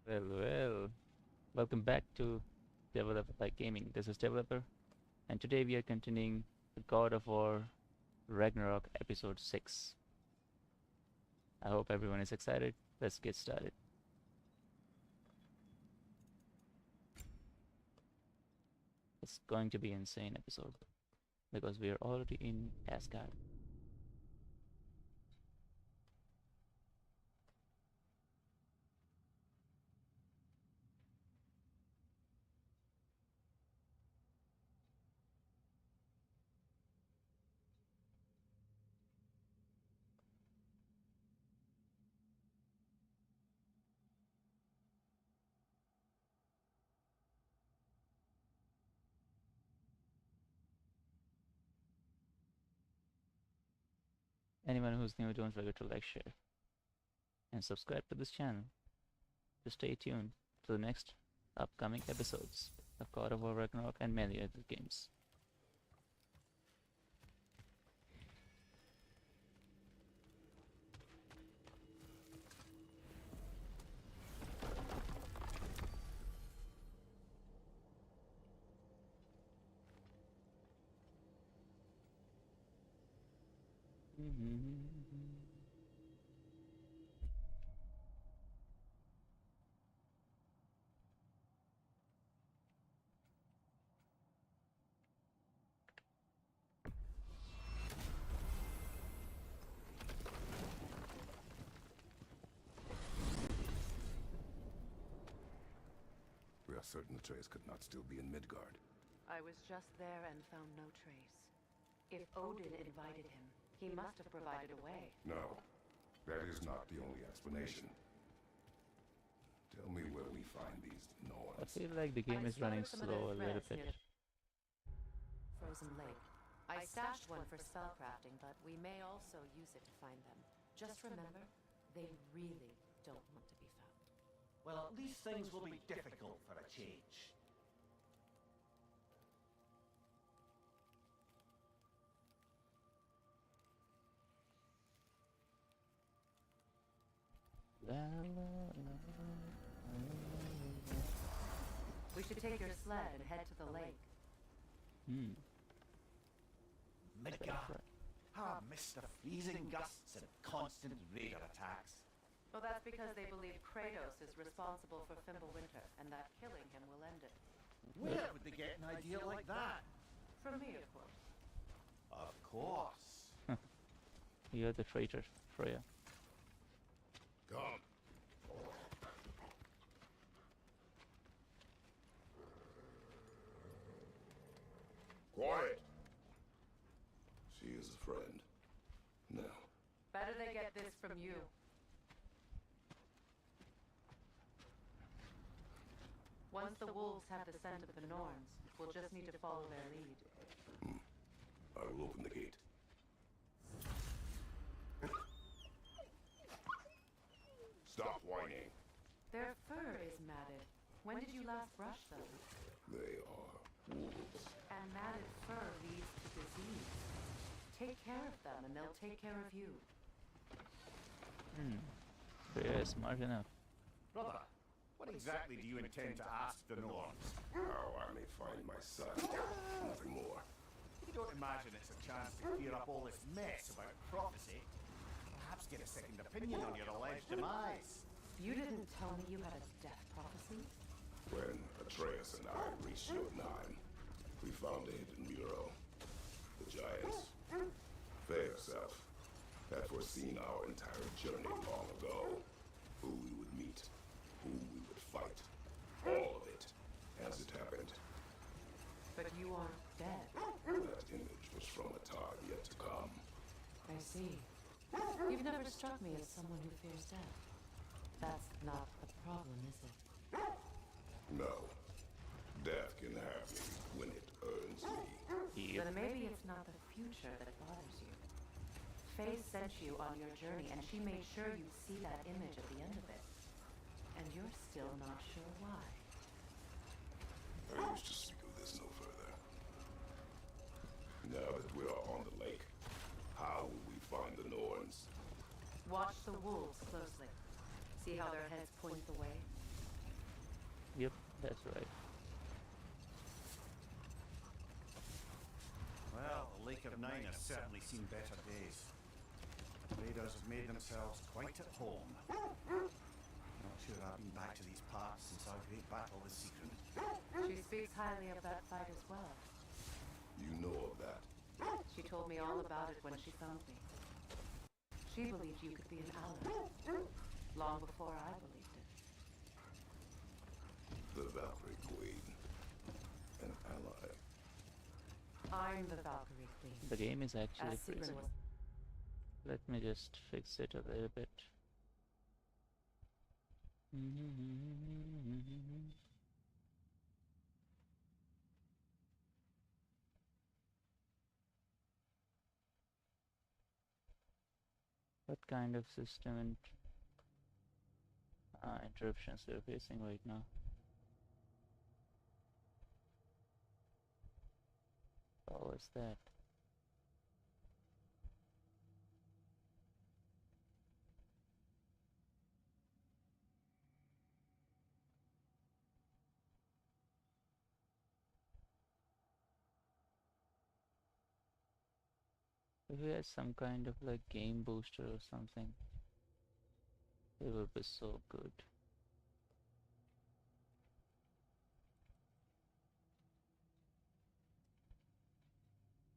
Well, welcome back to Developer Like Gaming. This is Developer, and today we are continuing the God of War Ragnarok episode 6. I hope everyone is excited. Let's get started. It's going to be an insane episode because we are already in Asgard. Anyone who's new, don't forget to like, share, and subscribe to this channel to stay tuned to the next upcoming episodes of God of War Ragnarok and many other games. We are certain Atreus could not still be in Midgard. I was just there and found no trace. If Odin invited him, he must have provided a way. No, that is not the only explanation. Tell me where we find these I Norns. feel like the game is running slow a little bit. Frozen Lake. I stashed one for spellcrafting, but we may also use it to find them. Just remember, they really don't want to be found. Well, these things will be difficult for a change. We should take your sled and head to the lake. Midgard. Missed the freezing gusts and constant raider attacks. Well, that's because they believe Kratos is responsible for Fimbulwinter, and that killing him will end it. Where would they get an idea like that? From me, of course. Of course. You're the traitor, Freya. Come. Quiet. She is a friend. Now, Better they get this from you. Once the wolves have the scent of the Norns, we'll just need to follow their lead. I will open the gate. Stop whining. Their fur is matted. When did you last brush them? They are wolves. And matted fur leads to disease. Take care of them, and they'll take care of you. Freya is smart enough. Brother, what exactly do you intend to ask the Norns? How I may find my son. Nothing more. You don't imagine it's a chance to clear up all this mess about prophecy? Perhaps get a second opinion on your alleged demise. You didn't tell me you had a death prophecy? When Atreus and I reached Jotunheim, we found a hidden mural. The giants, fair self, had foreseen our entire journey long ago. Who we would meet, who we would fight, all of it, as it happened. But you aren't dead. That image was from a time yet to come. I see. You've never struck me as someone who fears death. That's not the problem, is it? No. Death can have me when it earns me. Then maybe it's not the future that bothers you. Faye sent you on your journey, and she made sure you see that image at the end of it. And you're still not sure why. I wish to speak of this no further. Now that we are on the lake, how will we find the Norns? Watch the wolves closely. See how their heads point the way? That's right. Well, the Lake of Nine has certainly seen better days. Raiders have made themselves quite at home. Not sure I've been back to these parts since our great battle with Secret. She speaks highly of that fight as well. You know of that. She told me all about it when she found me. She believed you could be an ally. Long before I believed it. The Valkyrie Queen. An ally. I'm the Valkyrie Queen. The game is actually As Sigrun freezing. was. Let me just fix it a little bit. What kind of system and interruptions we're facing right now? Oh, what's that? If we had some kind of like game booster or something, it would be so good.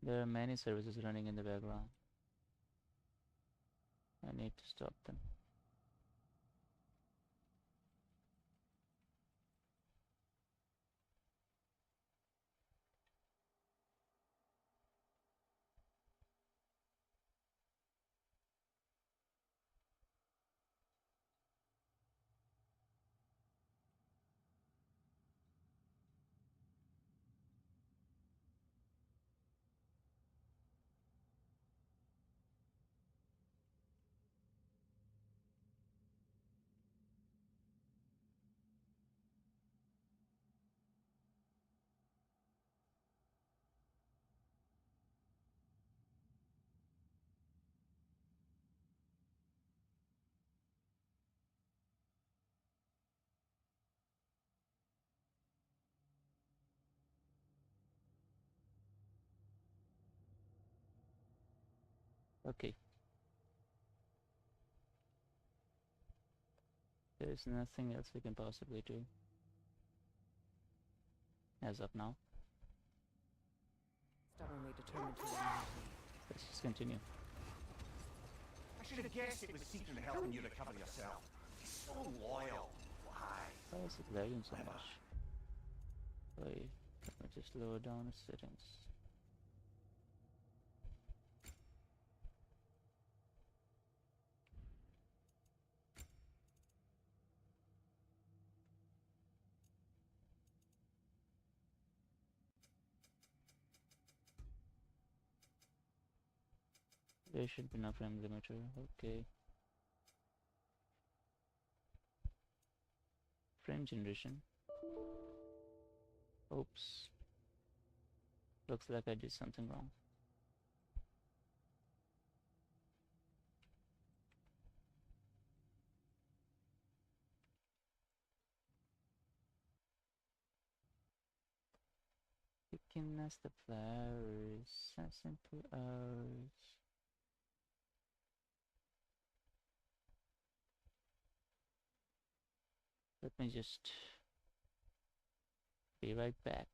There are many services running in the background. I need to stop them. Okay. There is nothing else we can possibly do as of now. Stubbornly determined to remind me. Let's just continue. I should have guessed it was Secret helping you recover yourself. He's so loyal. Why? Why is it lagging so much? Wait, let me just lower down the settings. There should be no frame limiter. Okay. Frame generation. Oops. Looks like I did something wrong. Picking as the flowers, as simple hours. Let me just be right back.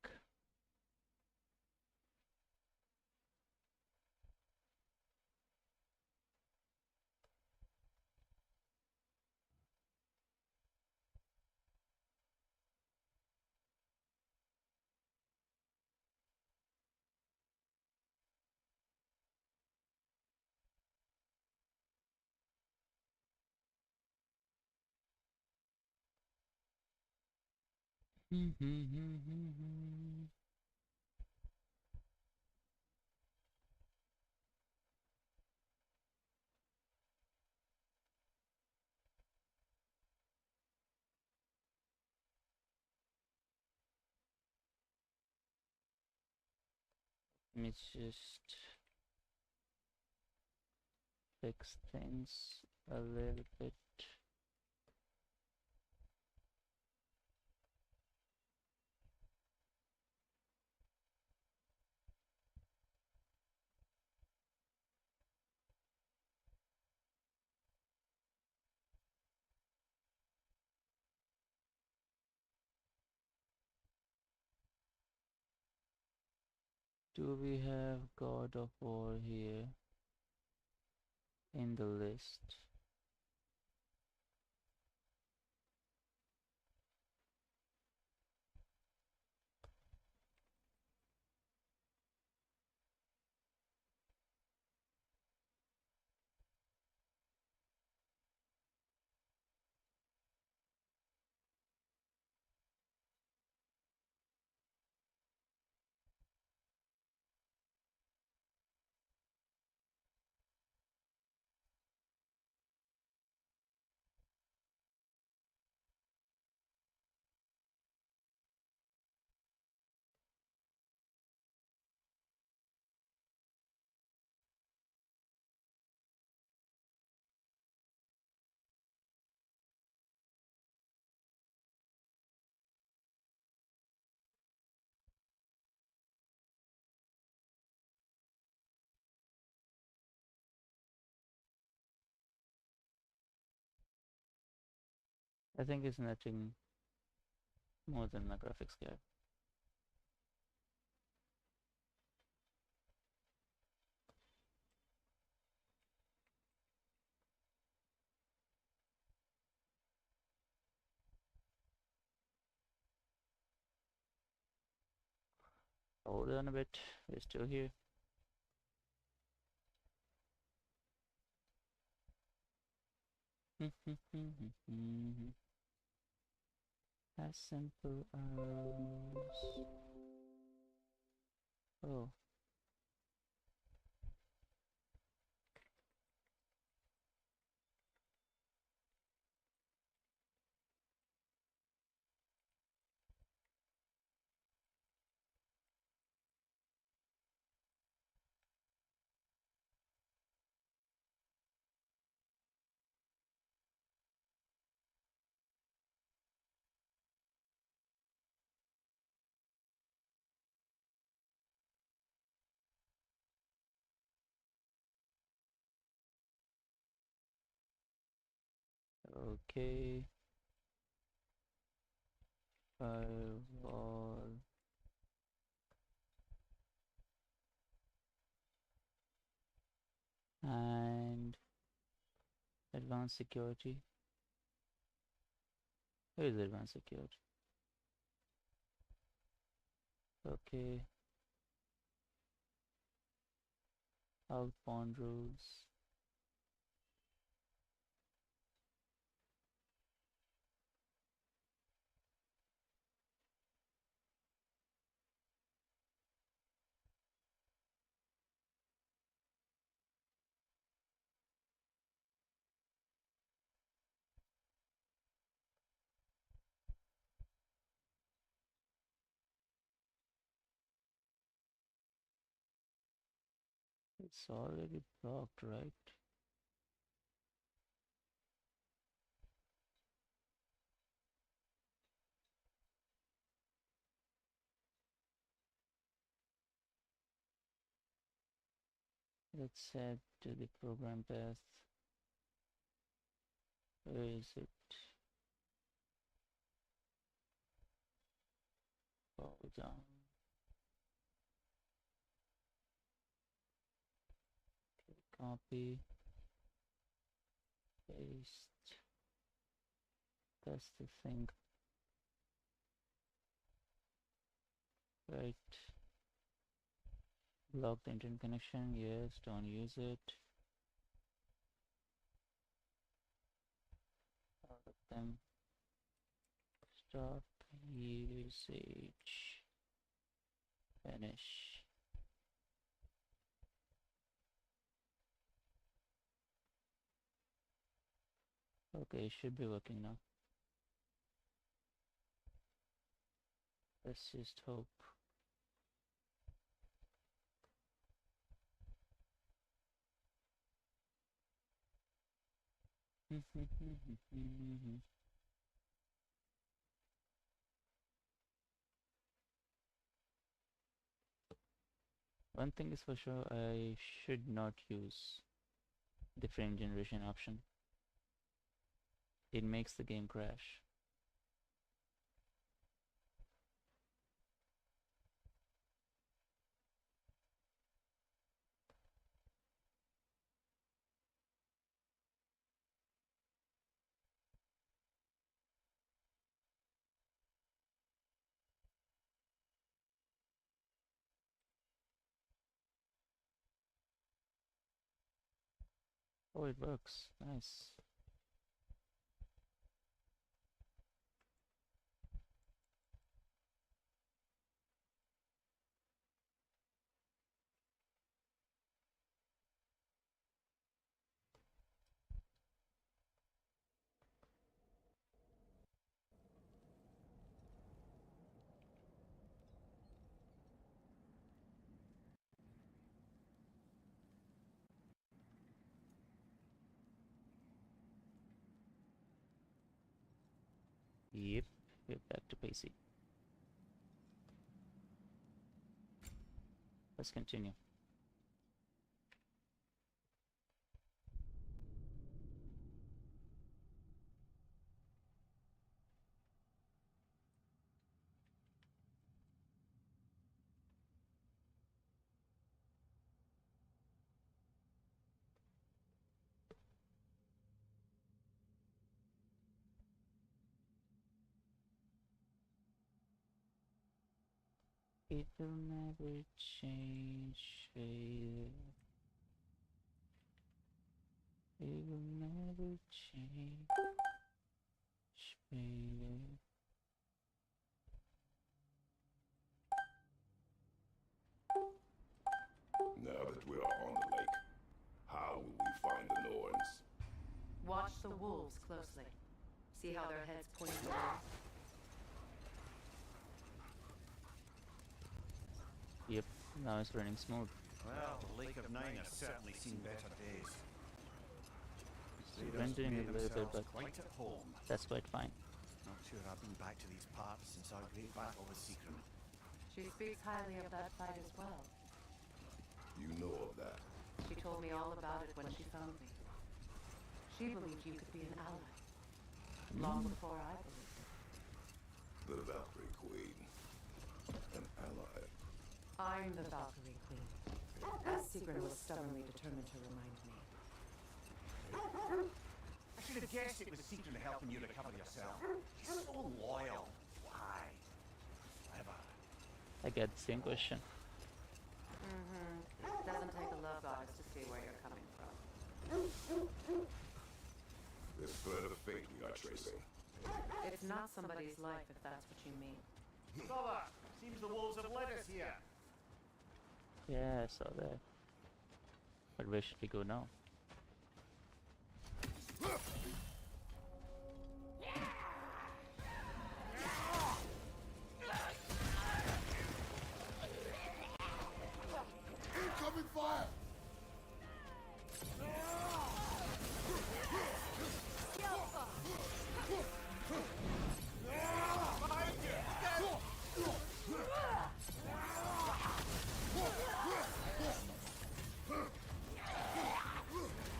Let me just fix things a little bit. Do we have God of War here in the list? I think it's nothing more than my graphics card. Hold on a bit, we're still here. As simple as... Oh. Okay. Firewall. And advanced security. Where is advanced security? Okay. Outbound rules. It's already blocked, right? Let's set to the program path. Where is it? Hold on. Copy. Paste. That's the thing. Right. Block the internet connection. Yes, don't use it. All of them. Stop usage. Finish. Okay, it should be working now. Let's just hope. One thing is for sure, I should not use the frame generation option. It makes the game crash. Oh, it works. Nice. Yep, we're back to basic. Let's continue. It will never change, baby. It will never change, baby. Now that we are on the lake, how will we find the Norns? Watch the wolves closely. See how their heads point away? Yep, now it's running smooth. Well, the Lake of Nine has certainly seen better days. It's Raiders have rendering made a little bit, themselves but quite at home. that's quite fine. Not sure I've been back to these parts since our great battle with Seacrum. She speaks highly of that fight as well. You know of that. She told me all about it when she found me. She believed you could be an ally. Long before I believed it. The Valkyrie Queen. An ally. I'm the Valkyrie Queen. As Seacrum was stubbornly determined to remind me. I should have guessed it was Seacrum helping you recover yourself. She's so loyal. Why? Clever. I get the same question. Doesn't take a love goddess to see where you're coming from. This thread of fate we are tracing. It's not somebody's life, if that's what you mean. Brother, seems the wolves have led us here. Yeah, I saw that. But where should we go now? Incoming fire!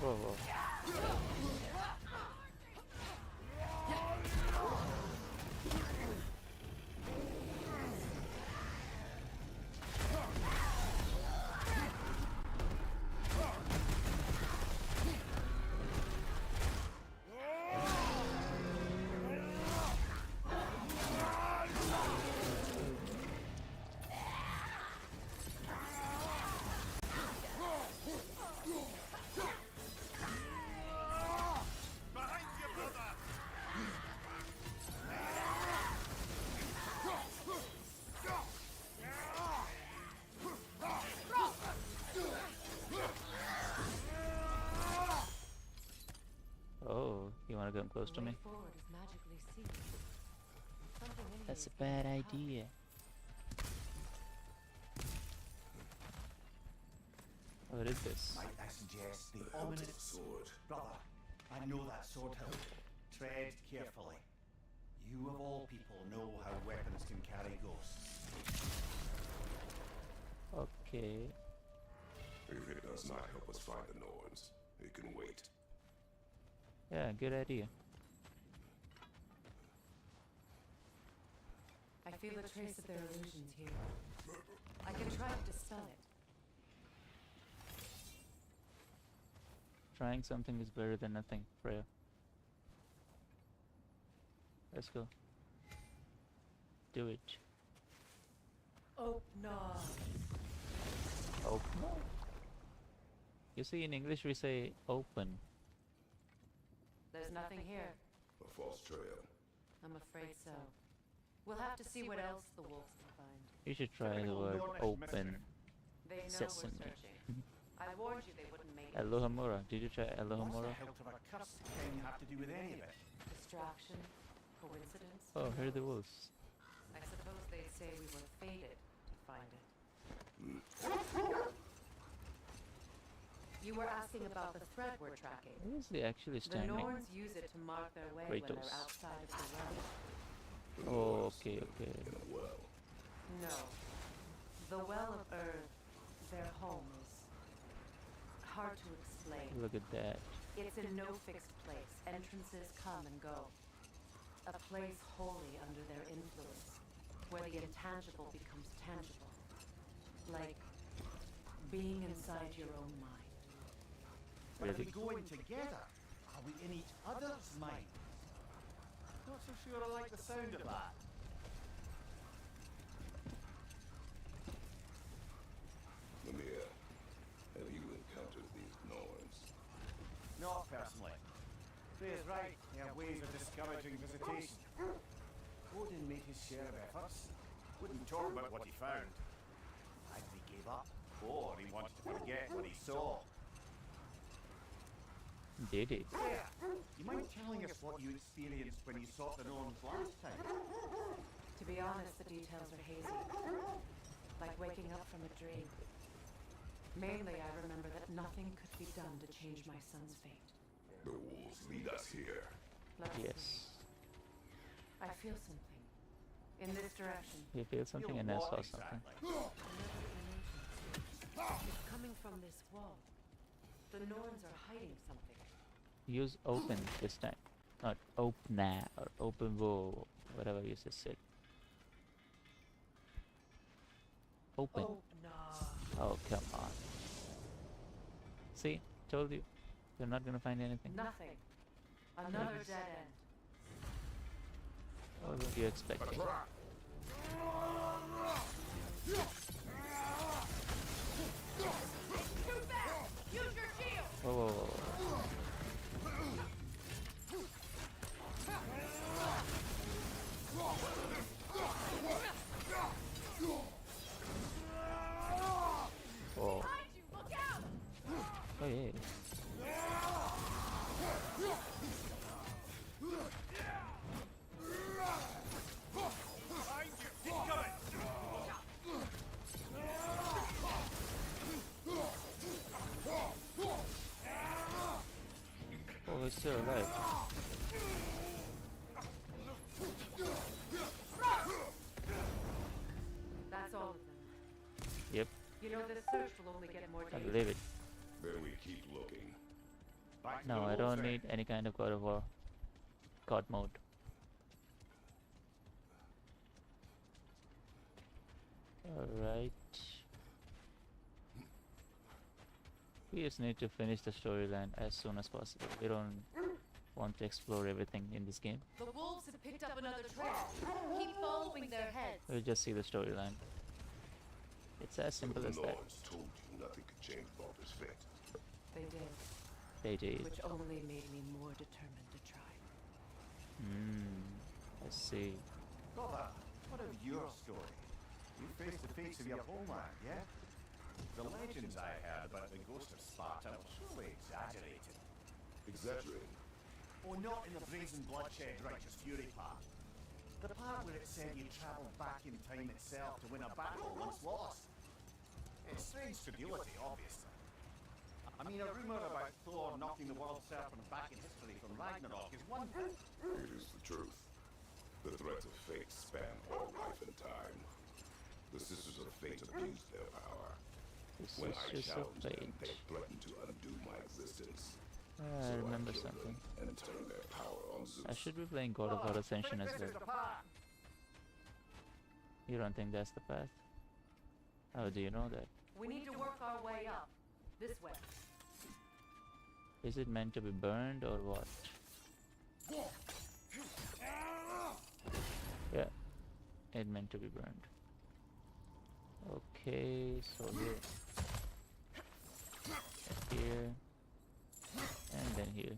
Whoa, whoa. Behind you, brother! Oh, you wanna come close to The me? way forward is magically sealed. Something in That's a here bad gives me idea. What is this? Might I suggest the The hilt of ominous... the sword. Brother, I know that sword hilt. Tread carefully. You of all people know how weapons can carry ghosts. Okay. If it does not help us find the Norns, it can wait. Yeah, good idea. I feel a trace of their illusions here. I can try to dispel it. Trying something is better than nothing, Freya. Let's go. Do it. Oh no. Oh no. You see, in English we say open. There's nothing here. A false trail. I'm afraid so. We'll have to see what else the wolves can find. You should try the Typical word Nordish open. They know Sesame. we're searching. I warned you they wouldn't make it. Alohomora. Did you try What's the Alohomora? hilt of a curse can have to do with any of it? Distraction? Coincidence? Oh, Who here are the knows? wolves. I suppose they'd say we were fated to find it. You were asking about the thread we're tracking. Where is he actually The standing? Norns use it to mark their way when Kratos. they're outside of the realm. The Oh, Nords okay, okay. in a well. No. The Well of Earth, their home, is hard to explain. Look at that. It's in no fixed place. Entrances come and go. A place wholly under their influence, where the intangible becomes tangible. Like being inside your own mind. But if we Really? go in together, are we in each other's mind? Not so sure I like the sound of that. Mimir, have you encountered these Norns? Not personally. Freya's right. They have ways of discouraging visitation. Odin made his share of efforts. Wouldn't talk about what he found. Either he gave up, or he wanted to forget what he saw. Did he? Freya, you mind telling us what you experienced when you sought the Norns last time? To be honest, the details are hazy. Like waking up from a dream. Mainly, I remember that nothing could be done to change my son's fate. The wolves lead us here. Let's see. Yes. I feel something. In this direction. You feel something and I What saw something. exactly? It's coming from this wall. The Norns are hiding something. Use open this time. Not opena or open wo, whatever you just said. Open. Oh, no. Oh, come on. See? Told you. You're not gonna find anything. Nothing. Another dead end. What were you expecting? Use your shield! Whoa, whoa, whoa. Whoa. Behind you! Look out! Oh, yeah. Oh, he's still alive. That's all of them. Yep, You know, this search will only get more I dangerous. believe it. Then we keep looking. Back to No, the I wolves don't then. need any kind of God of War. God mode. Alright. We just need to finish the storyline as soon as possible. We don't want to explore everything in this game. The wolves have picked up another trail. Keep following their heads. We'll just see the storyline. It's as simple the as that. Norns told you nothing could change Balder's fate. They did, They did. which only made me more determined to try. I see. Brother, what of your story? You faced the fates of your homeland, yeah? The legends I heard about the ghost of Sparta were surely exaggerated. Exaggerating. Oh, not in the brazen bloodshed righteous fury part. The part where it said you travelled back in time itself to win a battle once lost. It's strange credulity, obviously. I mean, a rumour about Thor knocking the world serpent back in history from Ragnarok is one thing. It is the truth. The threats of fate span all life and time. The Sisters of Fate abused their power. This When is I just a challenged them, fate. they threatened to undo my existence. I So remember killed something. them and turned their power on Zeus. I should be playing God of War Ascension as This is well. the path. You don't think that's the path? How do you know that? We need to work our way up. This way. Is it meant to be burned or what? Yeah, it meant to be burned. Okay, so here. here, and then here.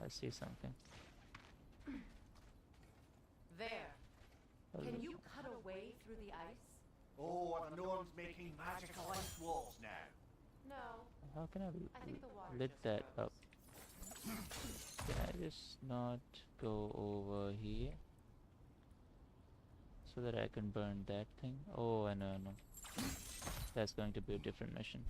I see something. There. Oh, Can you cut a way through the ice? Oh, are the gnomes making magical ice walls now? No. how can I I think the water lit just that froze. up? Can I just not go over here so that I can burn that thing? Oh, I know, no. That's going to be a different mission.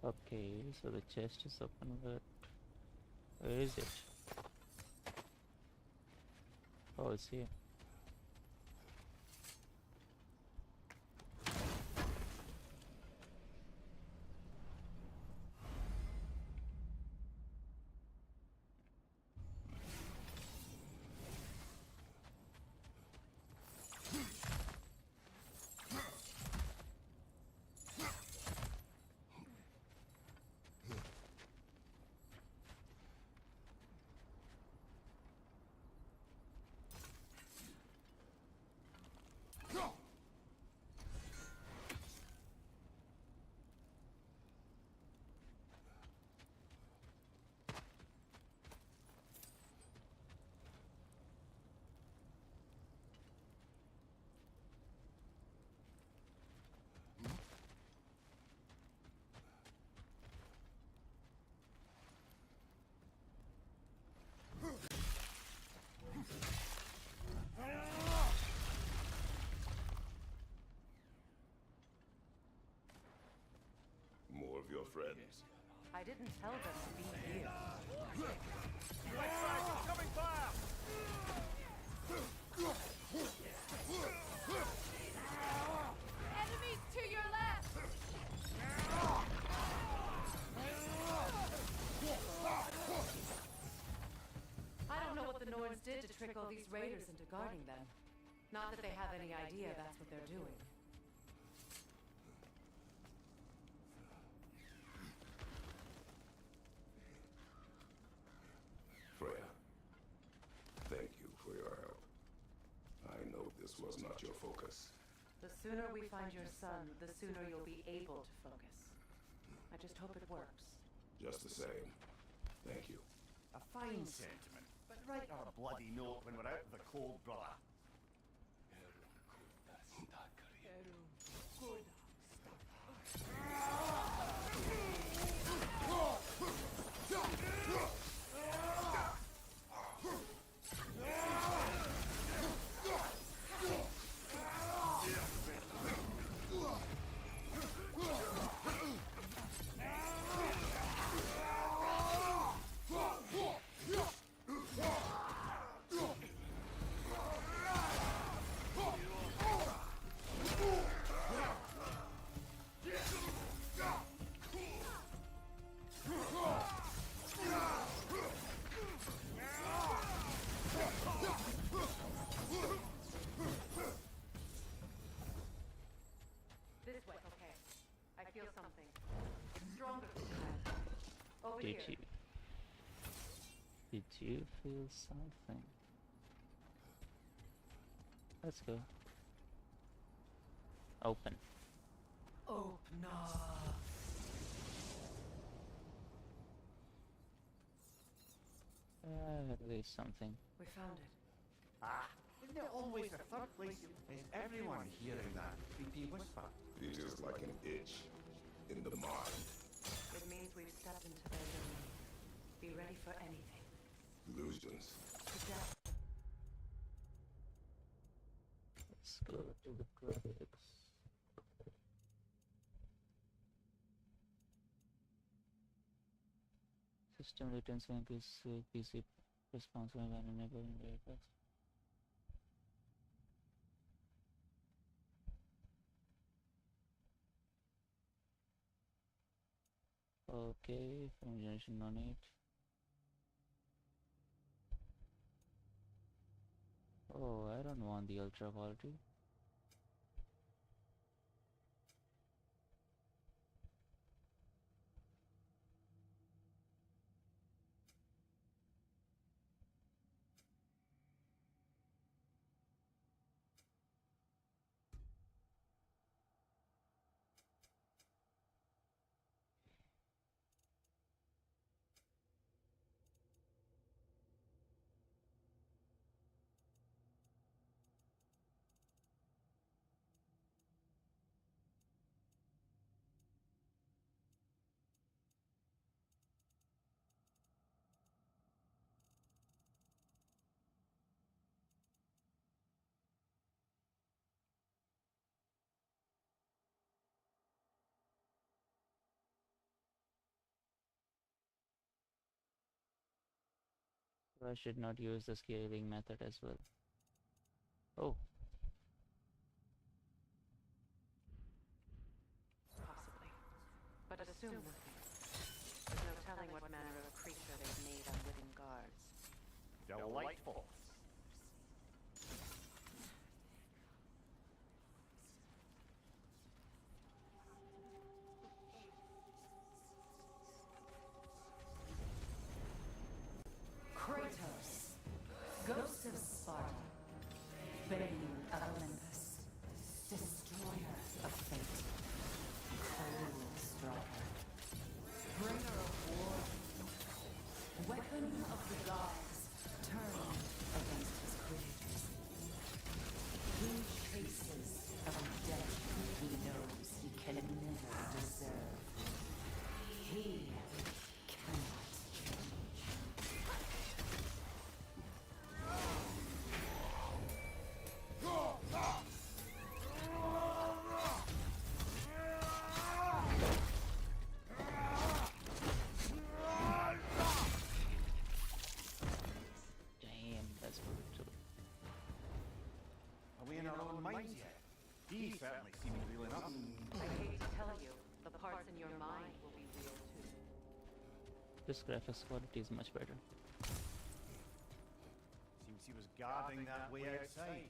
Okay, so the chest is open, but where is it? Oh, it's here. More of your friends. I didn't tell them to be here. Coming fire! Enemies to your left! I don't know what the Norns did to trick all these raiders into guarding them. Not that they have any idea that's what they're doing. Freya, thank you for your help. I know this was not your focus. The sooner we find your son, the sooner you'll be able to focus. I just hope it works. Just the same, thank you. A fine sentiment, but write her a bloody note when we're out of the cold, brother. This way. Okay. I feel something. It's stronger this time. Over Did here. you feel something? Let's go. Open. Open up. At least something. We found it. Ah, isn't it always the third place? Is everyone hearing that creepy whisper? It is like an itch in the mind. It means we've stepped into their domain. Be ready for anything. Illusions. To death. Let's go to the graphics. System latency increase PC response when enabling data. Okay, from generation no need. Oh, I don't want the ultra quality. So I should not use the scaling method as well. Oh, Possibly. But assume nothing. There's no telling what manner of creature they've made unwitting guards. Delightful. Kratos, Ghost of Sparta, Bane of Olympus, Destroyer of Fate, Cold Striker, Bringer of War, Weapon of the Gods, turned against his creators. He chases a redemption he knows he can never deserve. He cannot change. damn, that's brutal. Are we in our own minds yet? He certainly seems real enough. I hate to tell you, the parts in your mind will be real too. This graphics quality is much better. Seems he was guarding that way outside.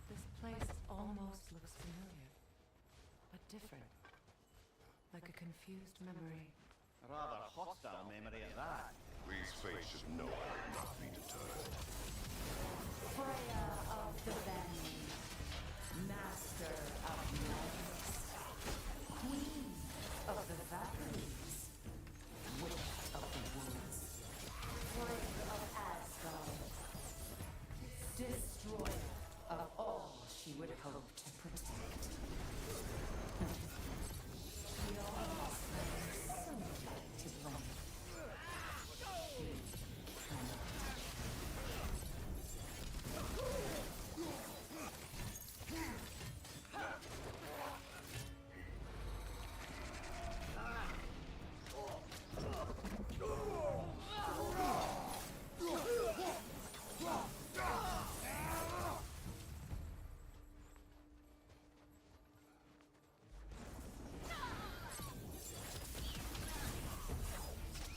This place almost looks familiar, but different. Like a confused memory. A rather hostile memory at that. These fates should know how to not be deterred. Freya of the Bend, Master of Madness, Queen of the Valkyries, Witch of the Woods, Friend of Asgard, Destroyer of all she would hope to protect. She always has somebody to blame. She cannot.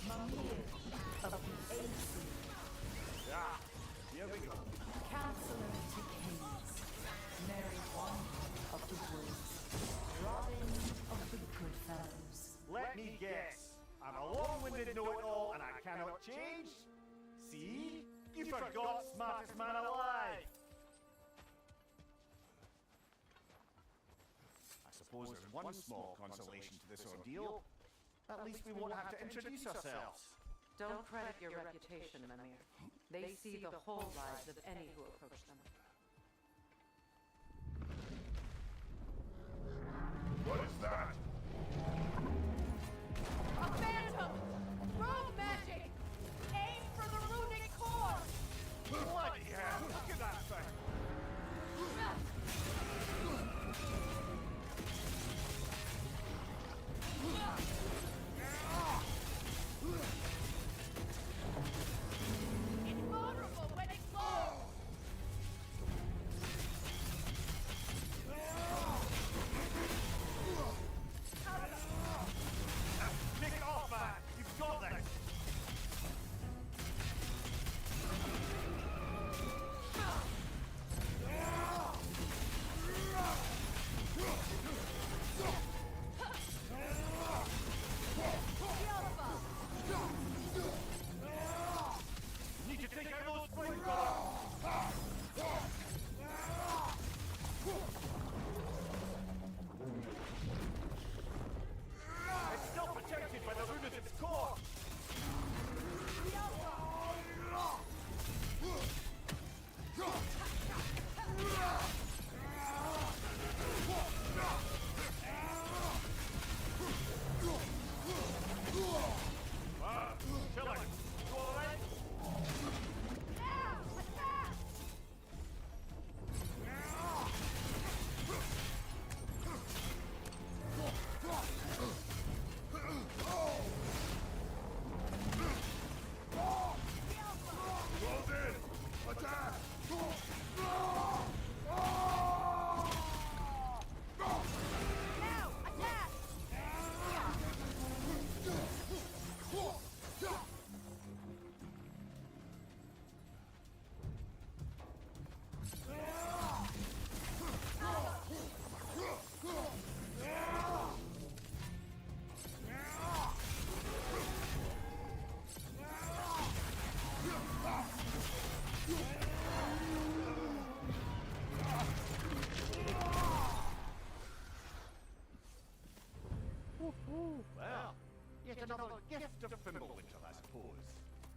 Mimir of the A17. Ah, here we go. Counselor to Kings, Mary Wanda of the Woods, Robin of the Goodfellows. Let me guess. I'm a long-winded know-it-all and I cannot change? See? You forgot smartest man alive! I suppose there's one small consolation to this ordeal. At least we won't have to introduce ourselves. Don't credit your reputation, Mimir. They see the whole lives of any who approach them. What is that?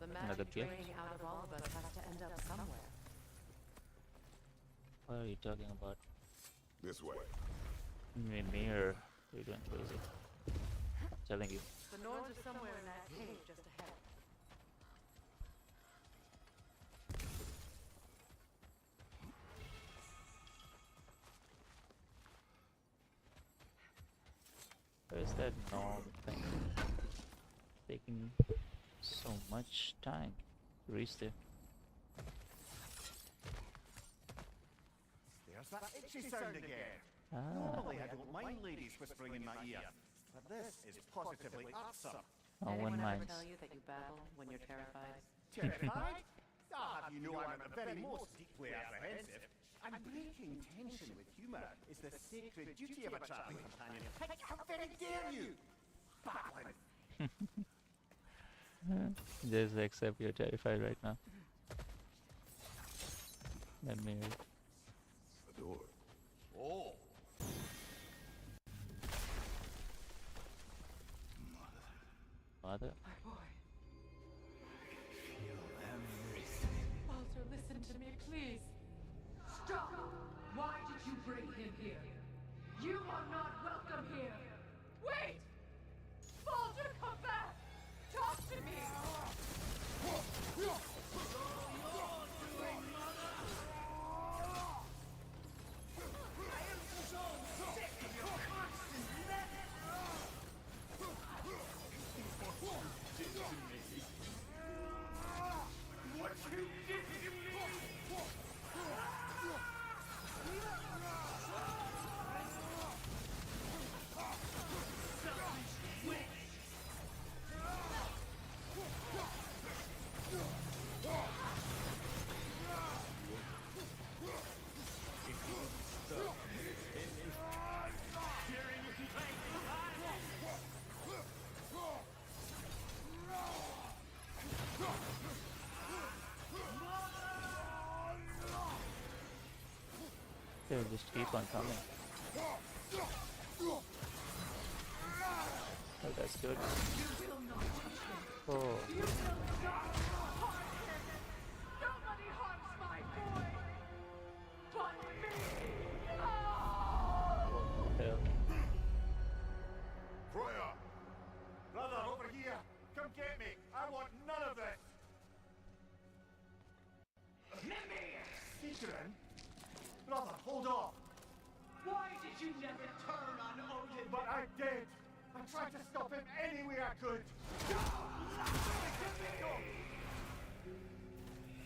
The Another magic gift? draining out of all of us has to end up somewhere. What are you talking about? This way. Mirror. You're going crazy. I'm telling you. The Norns are somewhere in that cave just ahead. Where's that norm thing? Taking so much time to reach there. There's that itchy sound again. Ah, Normally I don't mind ladies whispering in my ear, but this is positively irksome. no one Anyone ever minds. tell you that you babble when you're terrified? Terrified? Ah, you know I'm at the very most deeply apprehensive. And breaking tension with humour is the sacred duty of a travelling companion. How very dare you! Babbling! Just accept you're terrified right now. That mirror. A door. Oh! Mother? My boy. Feel everything. Walter, listen to me, please. Stop! Why did you bring him here? You are not welcome here! Wait! Baldur, come back! Talk to me! They'll just keep on coming. Oh, that's good. Oh, Nobody harms my boy! But me! Oh! what the hell? Freya! Brother, over here! Come get me! I want none of this! Seekrin? Brother, hold on! Why did you never turn on Odin? But I did! I tried to stop him any way I could!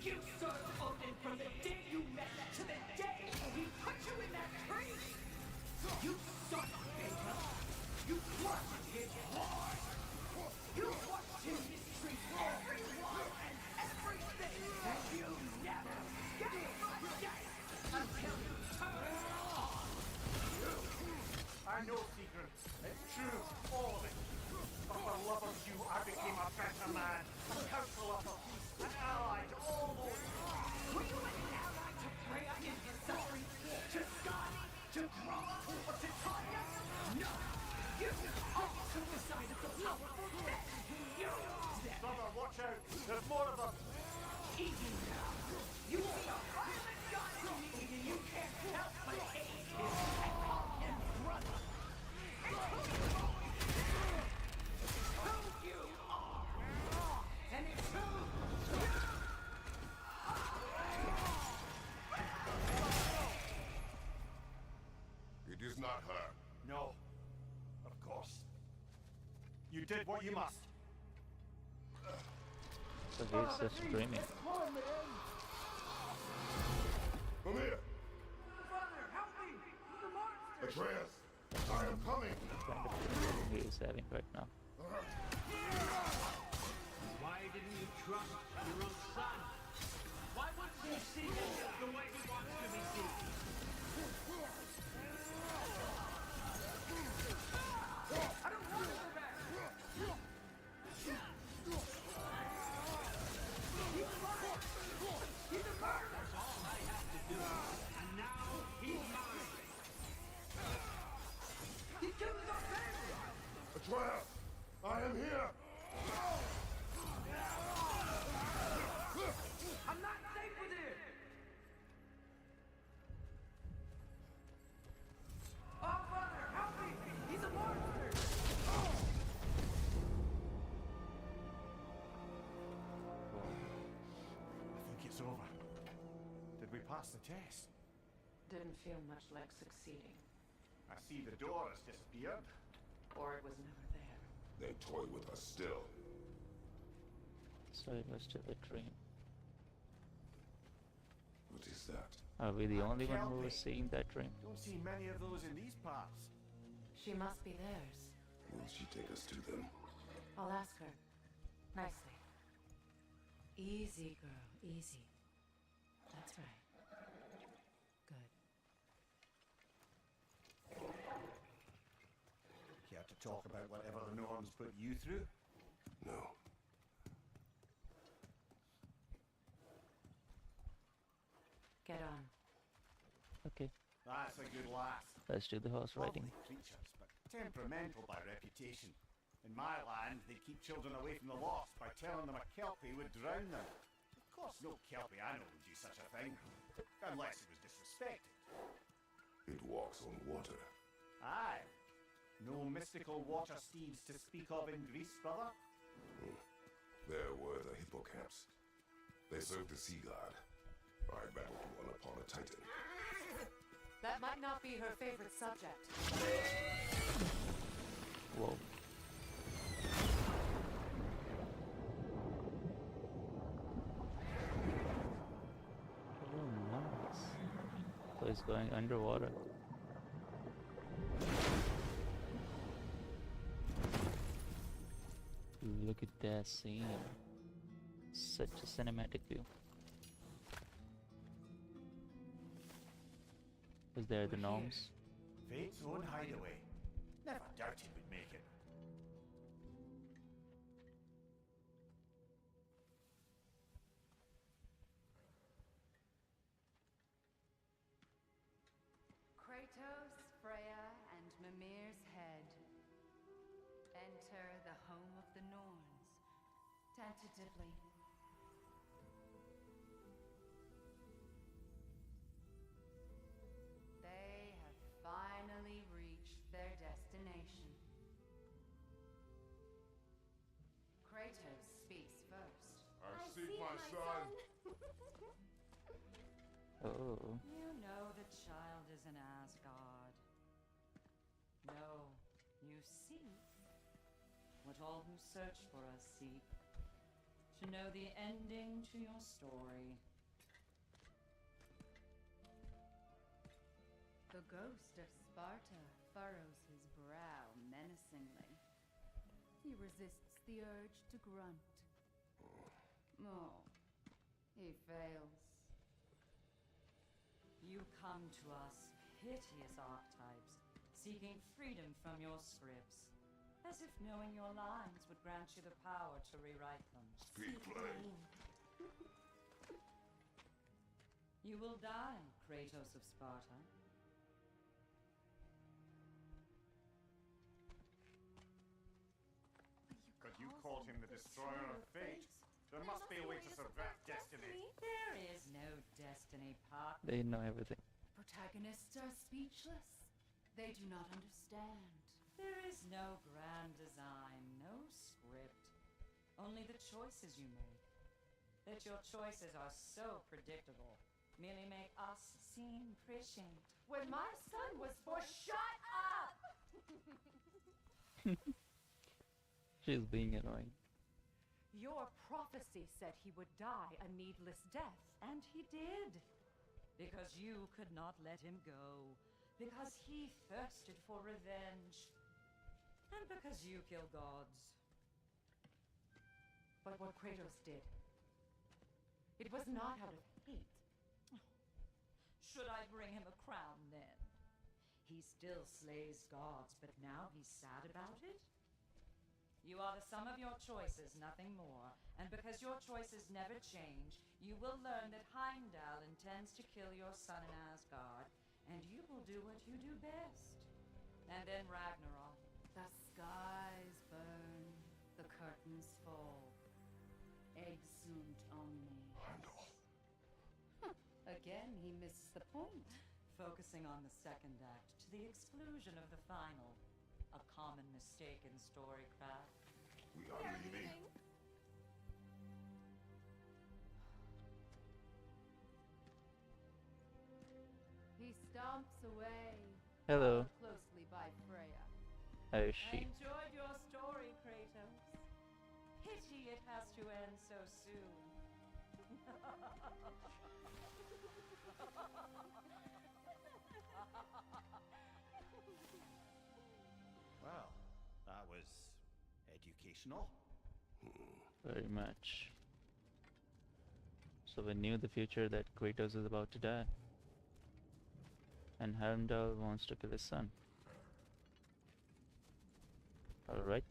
You served Odin from the day you met to the day he put you in that tree! You son of a bitch! You crushed his heart! You watched him mistreat everyone and everything! And you never gave a damn until you turned on! I know, Seekrin. It's true, all of it. But for love of you, I became a better man, a counselor for peace, an ally to all those. Were you an ally to Freya in her suffering? To Skadi? To Groma? Or to Tanya? No! You also decided the powerful men who used them! Brother, watch out! There's more of them! Even now, you see a violent god in me and you can't help but hate him and call him brother! It's who you always been! It's who you are! And it's who you It is not her. No. Of course. You did what you must. So he's just screaming. Come here! Father, help me! The monster! Atreus! I am coming! Kind of feeling he is having right now. Why didn't you trust your own son? Why wouldn't you see him the way he wants to be seen? I don't want to go back! He's a murderer! That's all I have to do. And now he's mine. He killed our family! Atreus! I am here! pass the test. Didn't feel much like succeeding. I see the door has disappeared. Or it was never there. They toy with us still. So it was still a dream. What is that? Are we the only one who Kelpie. was seeing that dream? Don't see many of those in these parts. She must be theirs. Will she take us to them? I'll ask her. Nicely. Easy, girl. Easy. That's right. Good. Care to talk about whatever the Norns put you through? No. Get on. Okay, That's a good lass. let's do the horse riding. Lovely creatures, but temperamental by reputation. In my land, they keep children away from the lost by telling them a Kelpie would drown them. Of course, no Kelpie I know would do such a thing. Unless it was disrespected. It walks on water. Aye. No mystical water steeds to speak of in Greece, brother? There were the hippocamps. They served the sea god. I battled one upon a titan. That might not be her favorite subject. Whoa. Oh, nice. So it's going underwater. Look at that scene. Such a cinematic view. Is there the We're gnomes? Fate's own hideaway. Never doubted we'd make it. Kratos, Freya, and Mimir's head. Enter the home of the Norns. Tentatively. They have finally reached their destination. Kratos speaks first. I seek my son. Oh, You know the child is in Asgard. No, you seek what all who search for us seek. To know the ending to your story. The ghost of Sparta furrows his brow menacingly. He resists the urge to grunt. Oh, he fails. You come to us, piteous archetypes, seeking freedom from your scripts, as if knowing your lines would grant you the power to rewrite them. Speak plain. You will die, Kratos of Sparta. But you called him the destroyer of fate. There must be a way to subvert destiny. There is no destiny, Puck. they know everything. Protagonists are speechless. They do not understand. There is no grand design, no script. Only the choices you make. That your choices are so predictable merely make us seem prescient. When my son was born, shut up! She's being annoying. Your prophecy said he would die a needless death. And he did. Because you could not let him go. Because he thirsted for revenge. And because you kill gods. But what Kratos did, it was not out of hate. Should I bring him a crown then? He still slays gods, but now he's sad about it? You are the sum of your choices, nothing more. And because your choices never change, you will learn that Heimdall intends to kill your son in Asgard, and you will do what you do best. And then Ragnarok. The skies burn, the curtains fall. Exunt omni. Heimdall. Again, he misses the point. Focusing on the second act to the exclusion of the final. A common mistake in storycraft. We are leaving. He stomps away. Hello. followed closely by Freya. Oh, I she. enjoyed your story, Kratos. Pity it has to end so soon. Well, that was educational. Very much. So we knew the future that Kratos is about to die. And Heimdall wants to kill his son. Alright.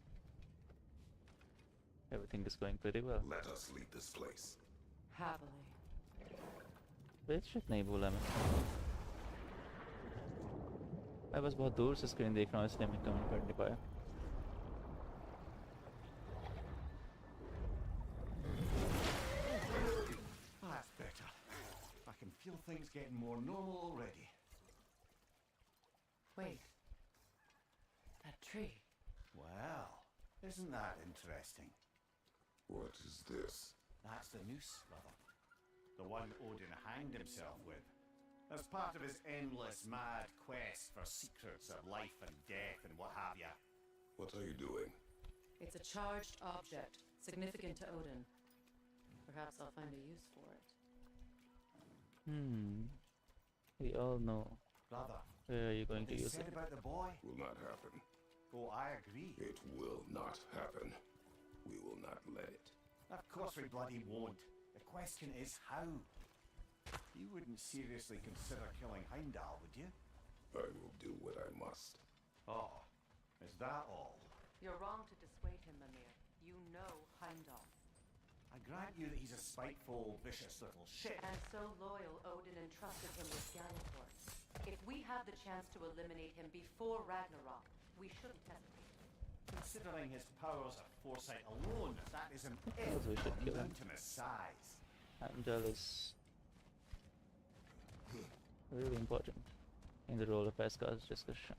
Everything is going pretty well. Let us leave this place. Happily. बेशक नहीं बोला मैं बस बहुत दूर से screen देख रहा हूँ इसलिए मैं कमेंट कर नहीं पाया That's better. I can feel things getting more normal already. Wait. That tree. Well, isn't that interesting? What is this? That's the noose, brother. The one Odin hanged himself with. As part of his endless, mad quest for secrets of life and death and what have ya. What are you doing? It's a charged object, significant to Odin. Perhaps I'll find a use for it. We all know Brother, where are you going what to they use said it about the boy? Will not happen. Oh, I agree. It will not happen. We will not let it. Of course we bloody won't. The question is how. You wouldn't seriously consider killing Heimdall, would you? I will do what I must. Oh, is that all? You're wrong to dissuade him, Mimir. You know Heimdall. I grant you that he's a spiteful, vicious little shit. And so loyal, Odin entrusted him with Skeletor. If we have the chance to eliminate him before Ragnarok, we shouldn't hesitate. Considering his powers of foresight alone, that is an Because we should kill him. mountainous size. Heimdall is really important in the role of Asgard's discussion.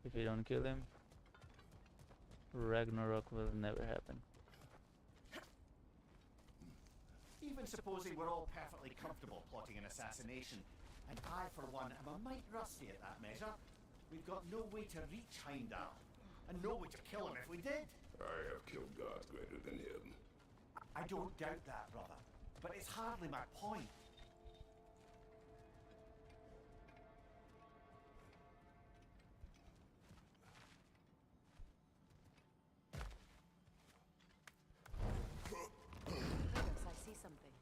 If we don't kill him, Ragnarok will never happen. Even supposing we're all perfectly comfortable plotting an assassination, and I, for one, am a mite rusty at that measure, we've got no way to reach Heimdall, and no way to kill him if we did. I have killed gods greater than him. I don't doubt that, brother, but it's hardly my point. Kratos, I see something.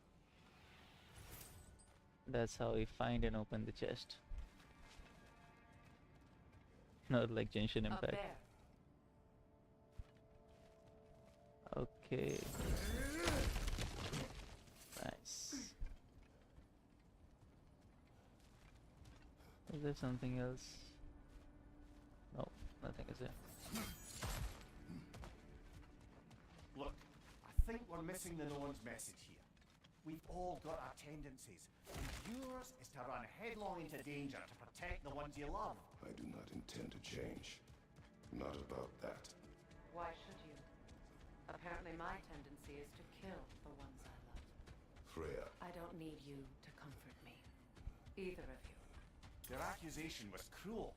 That's how we find and open the chest. Not like Genshin A Impact. bear. Okay. Nice. Is there something else? No, nothing is there. Look, I think we're missing the no one's message here. We've all got our tendencies, and yours is to run headlong into danger to protect the ones you love. I do not intend to change. Not about that. Why should you? Apparently my tendency is to kill the ones I love. Freya, I don't need you to comfort me. Either of you. Their accusation was cruel.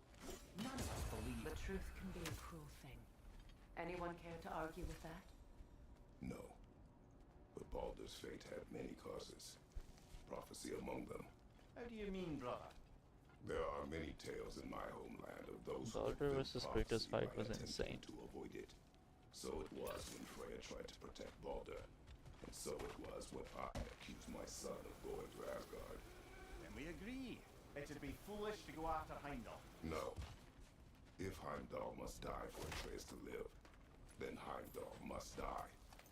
None of us believe The truth can be a cruel thing. Anyone care to argue with that? no. But Baldur's fate had many causes. Prophecy among them. How do you mean, brother? There are many tales in my homeland of those who Baldur fulfilled versus Kratos prophecy fight by was attempting insane. to avoid it. So it was when Freya tried to protect Baldur. And so it was when I accused my son of going to Asgard. Then we agree. It'd be foolish to go after Heimdall. No. If Heimdall must die for Atreus to live, then Heimdall must die.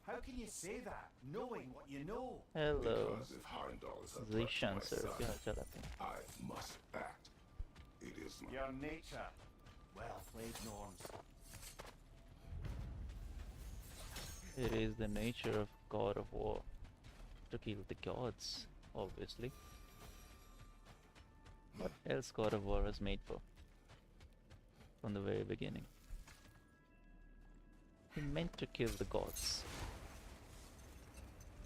How can you say that, knowing what you know? Hello. Because if Heimdall is a threat to Zishan my sir, son, क्या हाल चाल आपके? I must act. It is my... Your nature. Well played, Norns. It is the nature of God of War to kill the gods, obviously. What else God of War was made for? From the very beginning. He meant to kill the gods.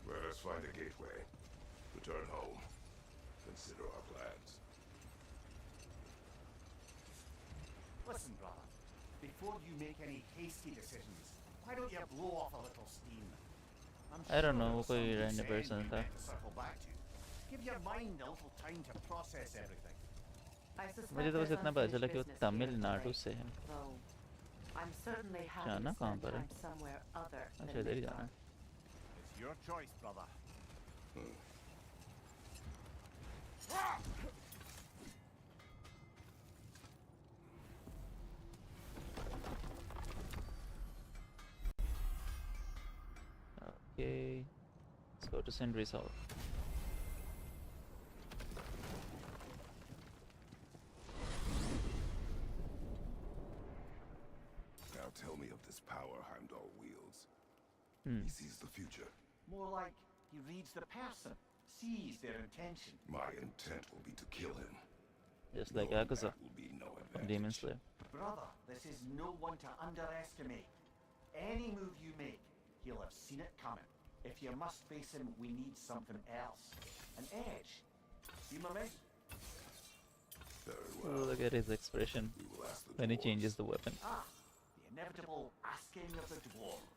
Let us find a gateway. Return home. Consider our plans. before you make any hasty decisions, why don't you blow off a little steam? I'm I don't sure know, there वो was कोई some random loose end person you था. meant to circle back to. Give your mind a little time to process everything. I suspect मुझे तो बस there's इतना पता चला unfinished कि वो business here at the Tamil Nadu lake, से है. though I'm certainly happy जाना to कहाँ spend पर है? time somewhere other than अच्छा इधर ही जाना Midgard. है. It's your choice, brother. Okay, let's go to Sindri's Hall. Now tell me of this power Heimdall wields. Hmm. He sees the future. More like he reads the person, sees their intention. My intent will be to kill him. Just like Knowing Yakuza that will be no from Demon advantage. Slayer. Brother, this is no one to underestimate. Any move you make, he'll have seen it coming. If you must face him, we need something else. An edge. See my mate? Very well. Look at his expression We will ask the when he dwarves. changes the weapon. Ah, the inevitable asking of the dwarves.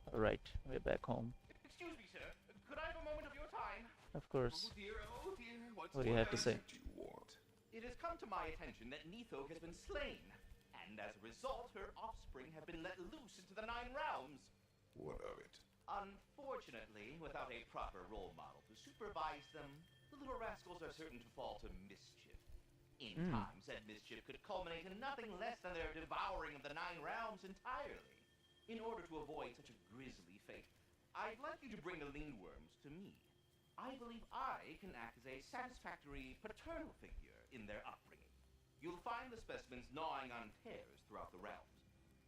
Alright, we're back home. Excuse me, sir. Could I have a moment of your time? Of course. Oh dear, what's What do you have to say? What do you want? It has come to my attention that Neitho has been slain, and as a result, her offspring have been let loose into the Nine Realms. What of it? Unfortunately, without a proper role model to supervise them, the little rascals are certain to fall to mischief. In time, said mischief could culminate in nothing less than their devouring of the Nine Realms entirely. In order to avoid such a grisly fate, I'd like you to bring the Lindworms to me. I believe I can act as a satisfactory paternal figure in their upbringing. You'll find the specimens gnawing on tears throughout the realms.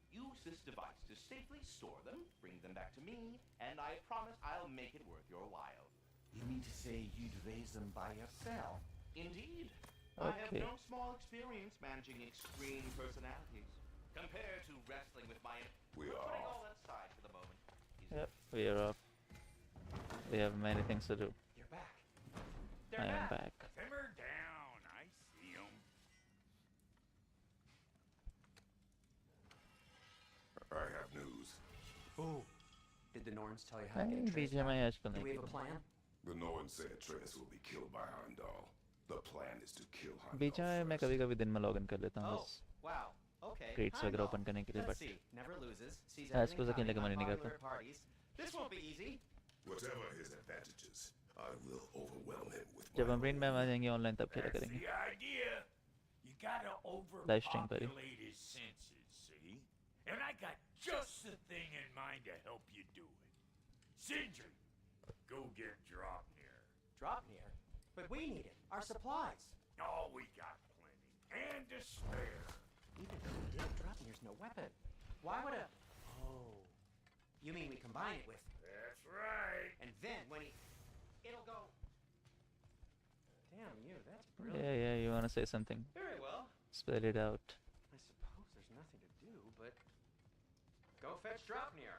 Use this device to safely store them, bring them back to me, and I promise I'll make it worth your while. You mean to say you'd raise them by yourself? Indeed. I have Okay. no small experience managing extreme personalities. Compared to wrestling with my... We Putting are all off. that aside for the moment. Yep, we are off. We have many things to do. You're back. I am back. Simmer down. I see 'em. I have news. Oh, did the Norns tell you how to नहीं get Atreus बीच में back? आजकल Do we नहीं have a plan? The Norns say Atreus will be killed by Heimdall. The plan is to kill Heimdall बीच में मैं first. कभी कभी दिन में लॉगिन कर लेता हूँ Oh, बस wow. Okay. क्रेट्स वगैरह Heimdall. ओपन करने के लिए Let's but see. Never loses. Sees I everything suppose अकेले coming, कमाने नहीं unpopular करता. at parties. This won't be easy. Whatever his advantages, I will overwhelm him with जब my हम ब्रेन में आ जाएंगे ऑनलाइन तब खेला That's करेंगे. the idea. You gotta Live stream, buddy. overpopulate his senses, see? And I got just the thing in mind to help you do it. Sindri, go get Dropnir. Dropnir. But we need it. Our supplies. Oh, we got plenty. And to spare. Even if we did, Dropnir's no weapon. Why would a... Oh. You mean we combine it with... That's right. And then when he... It'll go... Damn you, that's brilliant. Yeah, you wanna say something? Very well. Spell it out. I suppose there's nothing to do, but... Go fetch Dropnir.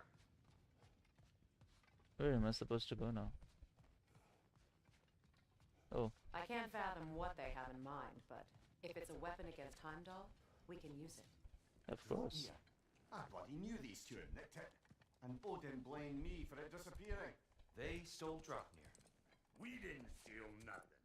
Where am I supposed to go now? Oh, I can't fathom what they have in mind, but if it's a weapon against Heimdall, we can use it. of course. Yeah. I bloody knew these two had nicked it. And Odin blamed me for it disappearing. They stole Dropnir. We didn't steal nothing.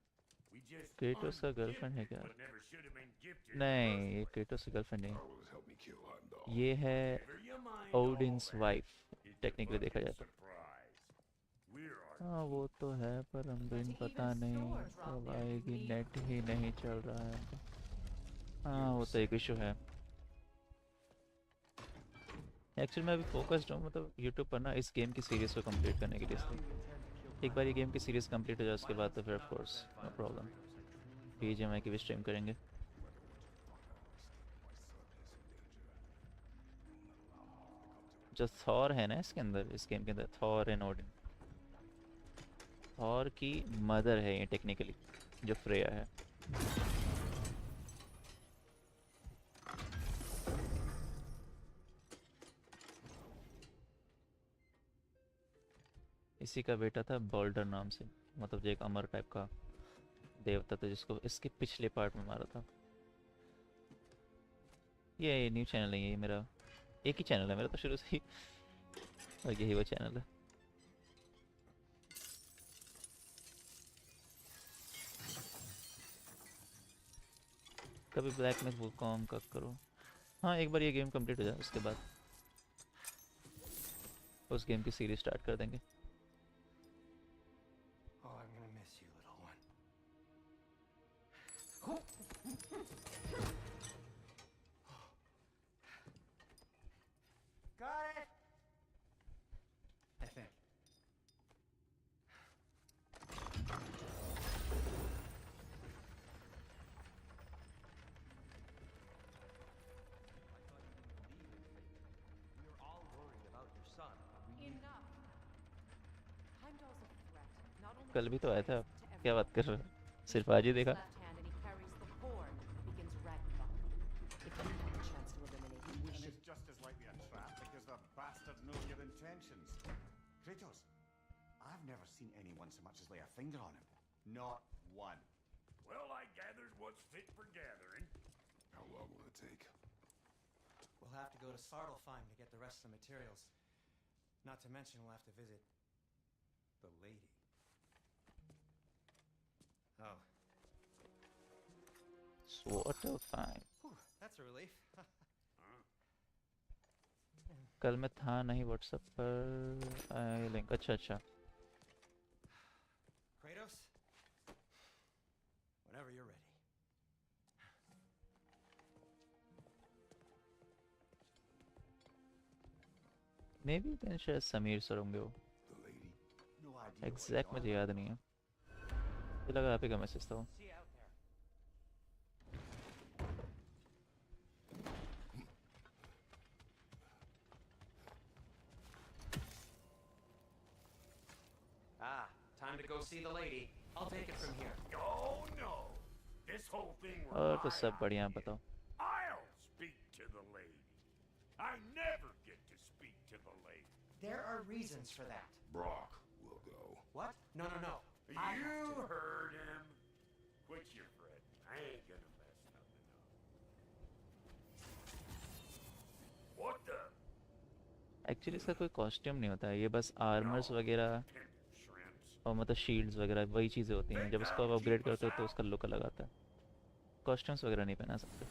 We just Kratos का girlfriend है ungifted क्या? what never should have been gifted in the नहीं, first ये place. Kratos की girlfriend नहीं. How will it help me kill Heimdall? ये है Never you mind ओडिन्स all that. Wife. It's a technically देखा fucking जाए तो. surprise. We're our हाँ वो तो है पर अम्ब्रेन to पता even नहीं store कब Dropnir, you आएगी. need नेट ही नहीं चल रहा है. हाँ वो तो एक इशू है. एक्चुअली मैं अभी फोकस्ड हूँ मतलब यूट्यूब पर ना इस गेम की सीरीज को कंप्लीट करने के लिए. इसलिए एक बार ये गेम की सीरीज कंप्लीट हो जाए उसके बाद तो फिर of course no problem BGMI की भी स्ट्रीम करेंगे. जो थॉर है ना इसके अंदर, इस गेम के अंदर थॉर एंड ओडिन. थॉर की मदर है ये टेक्निकली, जो फ्रेया है. इसी का बेटा था बॉल्डर नाम से, मतलब जो एक अमर टाइप का देवता था जिसको इसके पिछले पार्ट में मारा था। ये न्यू चैनल नहीं है, ये मेरा एक ही चैनल है मेरा तो शुरू से ही, और यही वो चैनल है। कभी ब्लैक में वो कॉम का करो। हाँ, एक बार ये गेम कंप्लीट हो जाए उसके बाद उस गेम की सीरीज स्टार्ट कर देंगे। Oh, I'm gonna miss you, little one. Got it. I think. We are all worried about your son. Enough. Heimdall's a threat, not only कल to भी तो आया था, Giants, to क्या बात कर everyone. रहे हो? सिर्फ आज ही His देखा? left hand and he carries the horn that begins Ragnarok. If you have a chance to eliminate him, we And should. it's just as likely a trap because the bastard knows your intentions. Kratos, I've never seen anyone so much as lay a finger on him. Not one. Well, I gathered what's fit for gathering. How long will it take? We'll have to go to Svartalfheim to get the rest of the materials. Not to mention we'll have to visit the lady. Oh, Sort of fine. whew, that's a relief. कल मैं था नहीं WhatsApp पर, link अच्छा अच्छा। Kratos, whenever you're ready. May be then शायद Sameer sir होंगे वो, The lady? No idea. what exact they मुझे are. याद नहीं है। मुझे लगा आप ही का मैसेज था वो। See you out there. Ah, time to go see the lady. I'll take it from here. Oh no! This whole thing were और तो my सब बढ़िया, idea. बताओ। I'll speak to the lady. I never get to speak to the lady. There are reasons for that. Brock will go. What? No, no, no. I have You to. heard him. Quit your fretting. I ain't gonna mess nothing up. What the? Actually इसका कोई costume नहीं होता है, ये बस armours वगैरह Pimp shrimps. और मतलब शील्ड्स वगैरह वही चीज़ें होती हैं। जब इसको आप अपग्रेड करते हो तो उसका लुक अलग आता है। कॉस्ट्यूम्स वगैरह नहीं पहना सकते।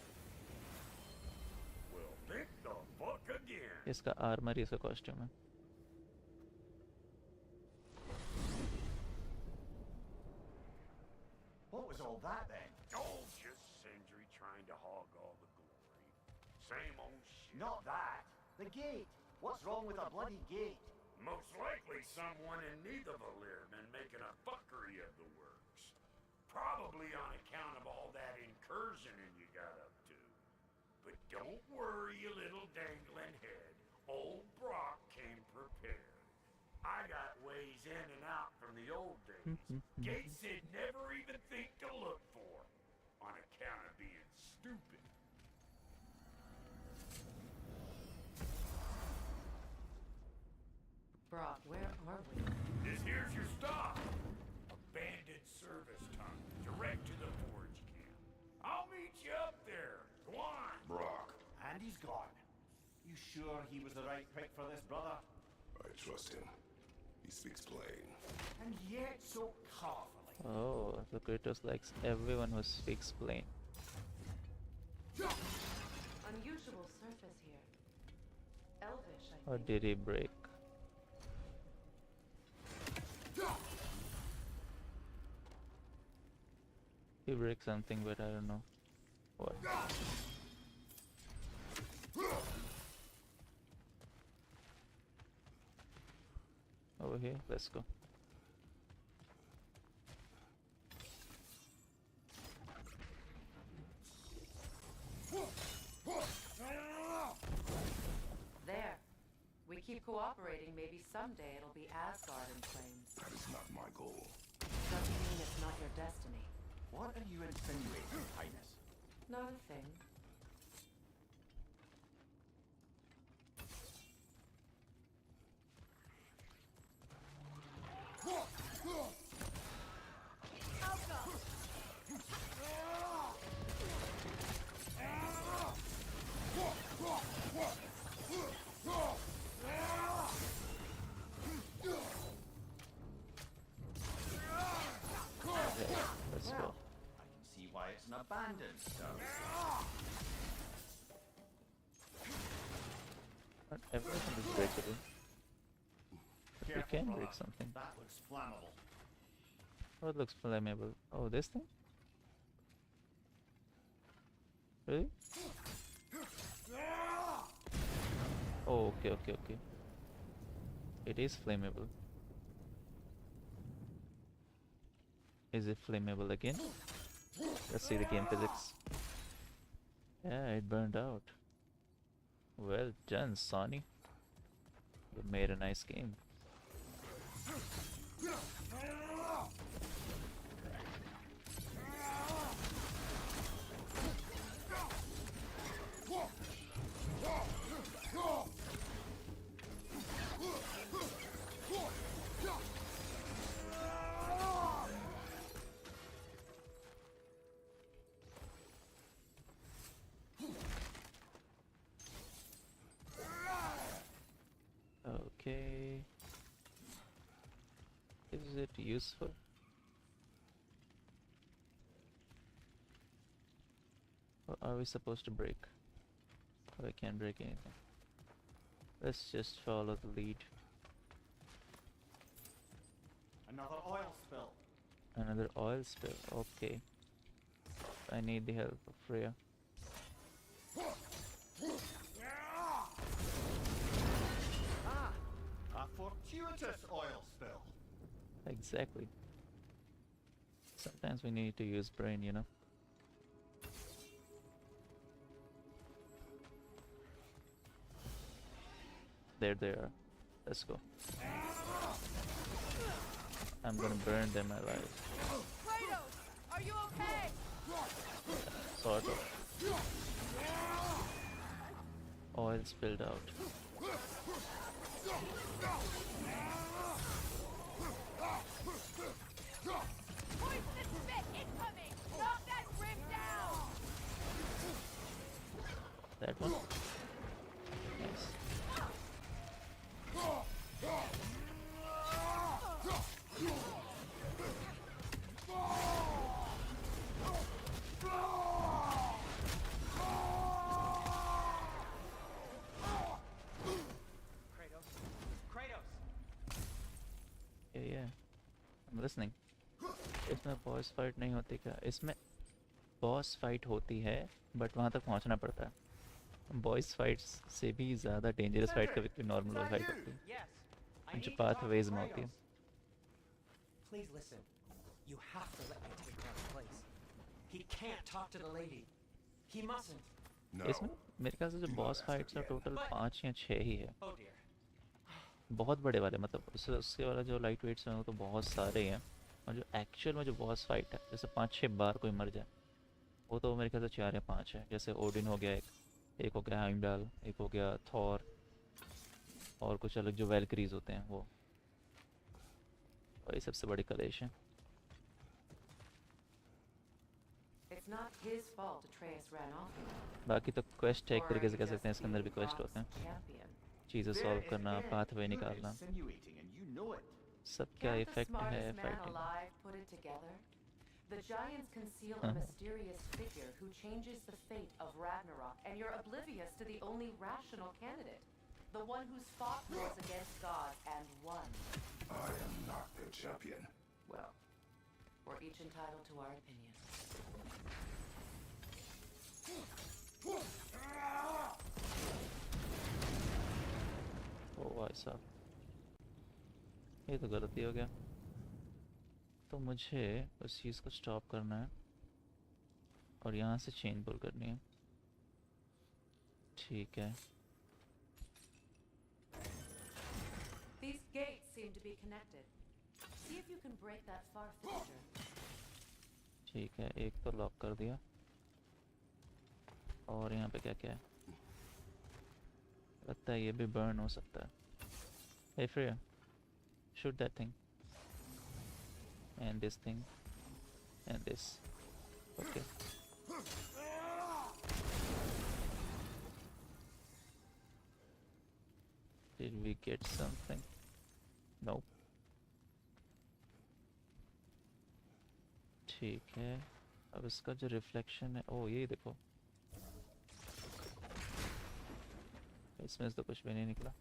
Well, think the fuck again. इसका आर्मर ही इसका कॉस्ट्यूम है। What was all that then? Oh, just Sindri trying to hog all the glory. Same old shit. Not that. The gate. What's wrong with a bloody gate? Most likely someone in Nidavellir been making a fuckery of the works. Probably on account of all that incursioning you got up to. But don't worry, you little dangling head. Old Brock came prepared. I got ways in and out from the old days. Gates he'd never even think to look for. On account of being stupid. Brock, where are we? Here's your stop. Abandoned service tunnel, direct to the forge camp. I'll meet you up there. Go on. Brock, And he's gone. You sure he was the right pick for this, brother? I trust him. He speaks plain. And yet so colourfully. Oh, so Kratos likes everyone who speaks plain. Unusual surface here. Elvish, I Or think. did he break? He break something, but I don't know what. Over here, let's go. There. We keep cooperating, maybe someday it'll be Asgard in flames. That is not my goal. Doesn't mean it's not your destiny. What are you insinuating, Highness? Not a thing. abandoned stuff. Not everything is breakable. But we Careful, can brother. break something. That looks flammable. What looks flammable? Oh, this thing? Really? Oh, okay. It is flammable. Is it flammable again? Let's see the game physics. Yeah, it burned out. Well done, Sonny. You made a nice game. Okay. Is it useful? Or are we supposed to break? Oh, I can't break anything. Let's just follow the lead. Another oil spill. Another oil spill. Okay. I need the help of Freya. Ah, a fortuitous oil spill. Exactly. Sometimes we need to use brain, you know. There they are. Let's go. I'm gonna burn them alive. Kratos, are you okay? Sort of. Oil spilled out. Poison spit incoming! Knock that grim down! That one? Nice. Kratos! Yeah. I'm listening. इसमें boss fight नहीं होती क्या? इसमें boss fight होती है but वहाँ तक पहुँचना पड़ता है. बॉस फाइट्स से भी ज़्यादा डेंजरस फाइट कभी कभी नॉर्मल फाइट होती है Yes. I जो need to talk to pathways में होती है. Kratos. Please listen. You have to let me take Ron's place. He can't talk to the lady. He mustn't. No. इसमें मेरे ख्याल से जो Do not boss ask fights है again. टोटल 5 या 6 ही है. Oh dear. बहुत बड़े वाले मतलब उसके वाला जो लाइट वेट्स हैं वो तो बहुत सारे हैं. और जो एक्चुअल में जो बॉस फाइट है जैसे 5-6 बार कोई मर जाए वो तो मेरे ख्याल से 4 या 5 है. जैसे ओडिन हो गया एक हो गया हाइमडाल, एक हो गया थॉर और कुछ अलग जो वैल्करीज होते हैं वो. वही सबसे बड़ी कलेश है. It's not his fault Atreus ran off. बाकी तो क्वेस्ट है एक Or तरीके are से you कह सकते हैं just इसके अंदर भी being क्वेस्ट होते God's हैं. champion? चीज़ें There सॉल्व is करना, again. पाथवे You're निकालना, insinuating and you know it. सब क्या Can't the इफेक्ट है smartest man fighting. alive put it together? The giants conceal a mysterious figure who changes the fate of Ragnarok, and you're oblivious to the only rational candidate. The one who's fought wars against gods and won. I am not their champion. Well, we're each entitled to our opinions. ओ भाई साहब ये तो गलती हो गया. तो मुझे उस चीज़ को स्टॉप करना है और यहाँ से चेन पुल करनी है. ठीक है. These gates seem to be connected. See if you can break that far fixture. ठीक है एक तो लॉक कर दिया. और यहाँ पे क्या क्या है? लगता है ये भी बर्न हो सकता है. Hey Freya, shoot that thing. And this thing. And this. Okay. Did we get something? Nope. ठीक है. अब इसका जो रिफ्लेक्शन है, ओ ये देखो, इसमें से तो कुछ भी नहीं निकला।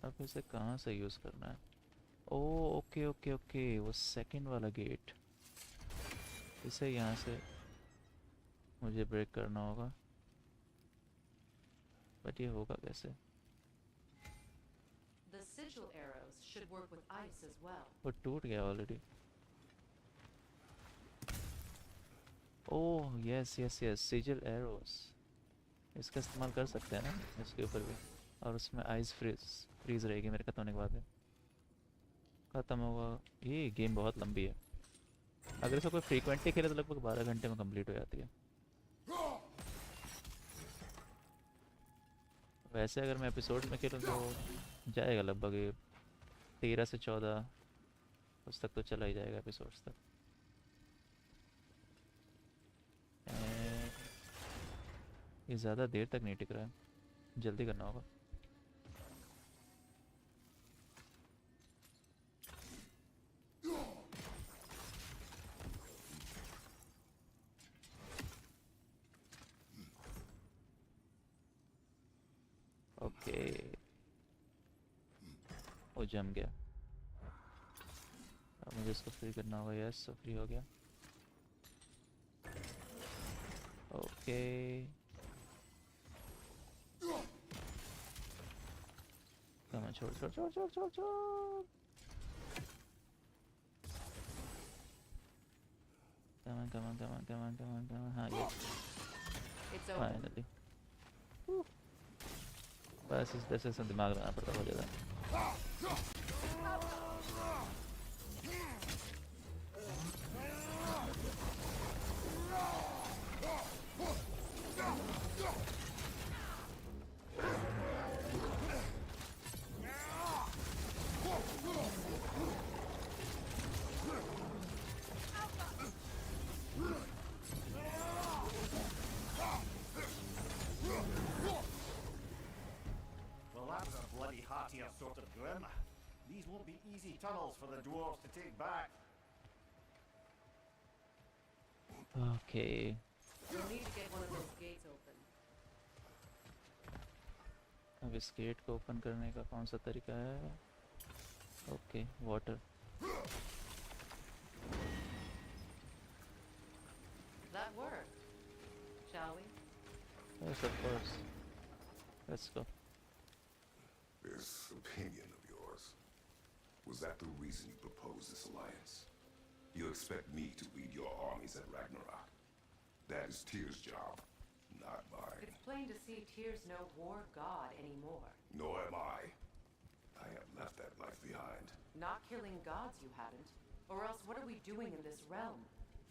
अब इसे कहाँ से यूज़ करना है? ओ ओके ओके ओके, वो सेकंड वाला गेट, इसे यहाँ से मुझे ब्रेक करना होगा, बट ये होगा कैसे? The sigil arrows should work with ice as well. वो टूट गया already. Oh yes yes yes, sizzle arrows, इसका इस्तेमाल कर सकते हैं ना इसके ऊपर भी, और उसमें आइस फ्रीज रहेगी मेरे खत्म होने के बाद है। ख़त्म होगा। ये गेम बहुत लंबी है, अगर इसे कोई फ्रीक्वेंटली खेले तो लगभग 12 घंटे में कंप्लीट हो जाती है। वैसे अगर मैं एपिसोड में खेलूँ तो जाएगा लगभग 13 से 14 उस तक तो चला ही जाएगा एपिसोड्स तक। ये ज़्यादा देर तक नहीं टिक रहा है, जल्दी करना होगा। ओके, वो जम गया। अब मुझे इसको फ्री करना होगा। यस, फ्री हो गया। ओके, कम छोड़ छोड़ छोड़ छोड़ छोड़ छोड़, कम कम कम कम कम कम। हाँ ये फाइनली, बस इस तरह से दिमाग लगाना पड़ता बहुत ज़्यादा। Well, that was a bloody heartier sort of grim. These won't be easy tunnels for the dwarves to take back. Okay. You'll need to get one of those gates open. अब इस गेट को open करने का कौन सा तरीका है? Okay, water. That worked. Shall we? Yes, of course. Let's go. This opinion of yours, was that the reason you proposed this alliance? You expect me to lead your armies at Ragnarok? That is Tyr's job, not mine. It's plain to see Tyr's no war god anymore. Nor am I. I have left that life behind. Not killing gods, you haven't. Or else what are we doing in this realm?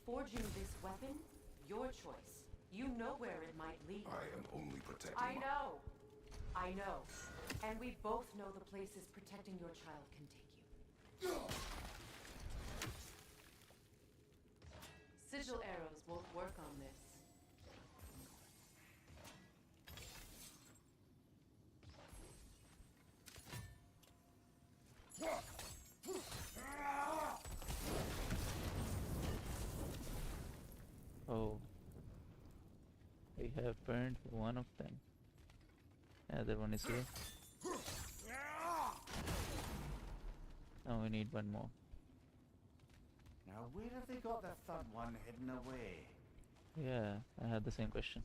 Forging this weapon? Your choice. You know where it might lead. I am only protecting I know. I know. And we both know the places protecting your child can take you. Sigil arrows won't work on this. Oh, we have burned one of them. Other one is here. Now we need one more. Now, where have they got the third one hidden away? Yeah, I had the same question.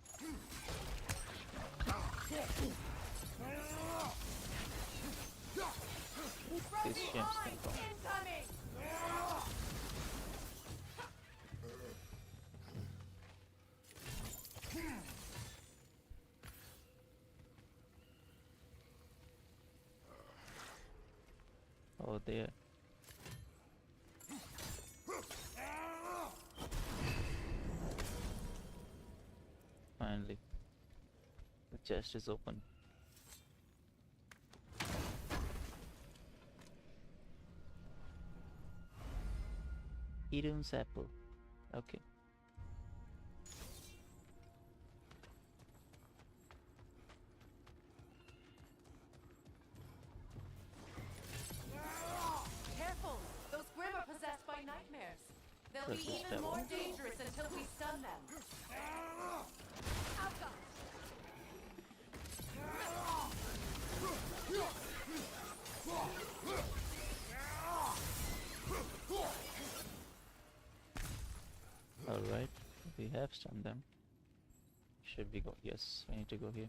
These gems can come. Oh, there. Finally, the chest is open. Irum's apple. Okay. Careful! Those Grim are possessed by nightmares. They'll They'll That's be a even step. more dangerous until we stun them. Alright, we have stunned them. Should we go? Yes, we need to go here.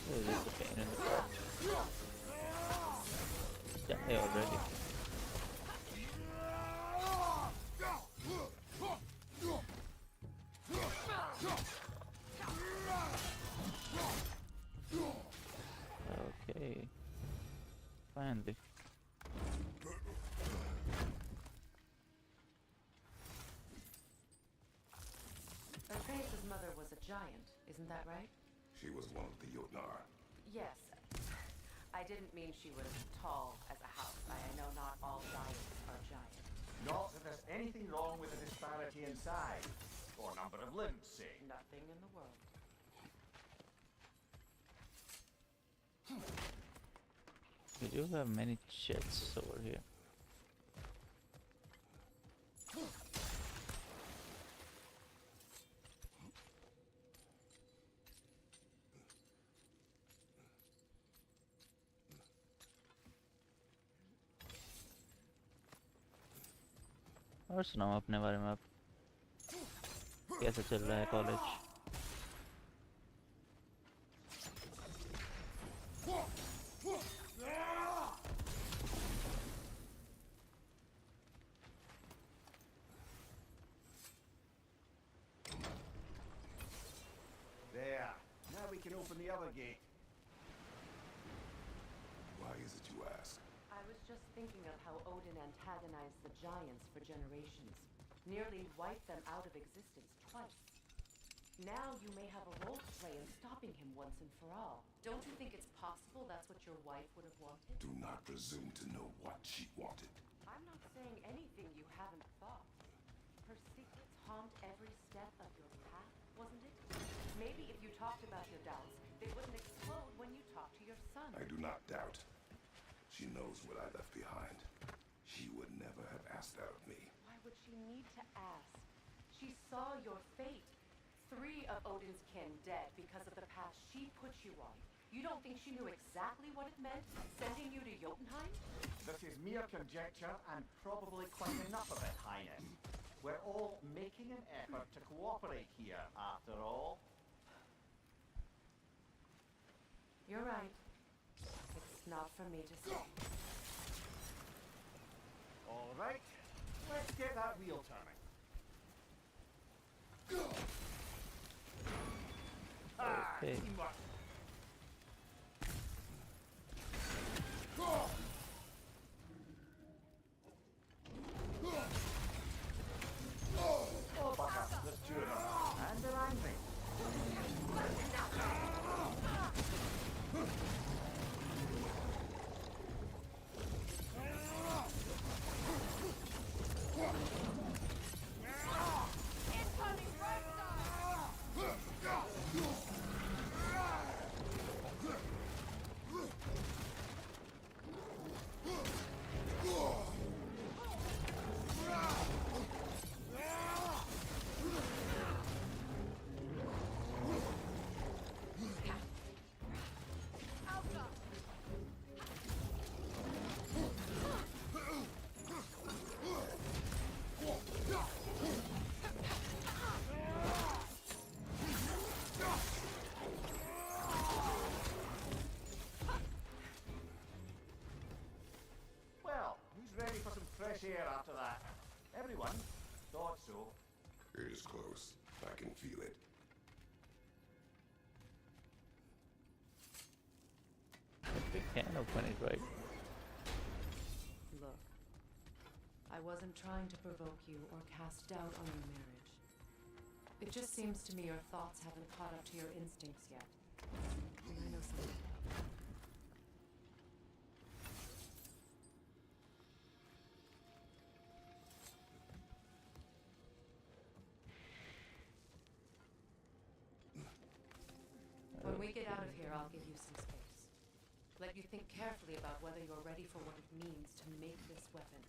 This is a pain in the butt. Die already. Okay. Finally. Atreus' mother was a giant, isn't that right? She was one of the Jotnar. Yes. I didn't mean she was tall as a house. I know not all giants are giants. Not that there's anything wrong with the disparity in size, or number of limbs, say. Nothing in the world. We do have many jets over here. और सुनाओ अपने बारे में आप कैसा चल रहा है college There. Now we can open the other gate. Why is it you ask? I was just thinking of how Odin antagonized the giants for generations. Nearly wiped them out of existence twice. Now you may have a role to play in stopping him once and for all. Don't you think it's possible that's what your wife would have wanted? Do not presume to know what she wanted. I'm not saying anything you haven't thought. Her secrets haunt every step of your path, wasn't it? Maybe if you talked about your doubts, they wouldn't explode when you talked to your son. I do not doubt. She knows what I left behind. She would never have asked out of me. Why would she need to ask? She saw your fate. 3 of Odin's kin dead because of the path she put you on. You don't think she knew exactly what it meant, sending you to Jotunheim? This is mere conjecture and probably quite enough of it, Highness. We're all making an effort to cooperate here, after all. You're right. It's not for me to say. All right, let's get that wheel turning. Okay. Teamwork. Oh, Butcher, there's 2 of them. And they're angry. Well, who's ready for some fresh air after that? Everyone? Thought so. It is close. I can feel it. We can open it, right? Look, I wasn't trying to provoke you or cast doubt on your marriage. It just seems to me your thoughts haven't caught up to your instincts yet. And I know something about that. When we get out of here, I'll give you some space. Let you think carefully about whether you're ready for what it means to make this weapon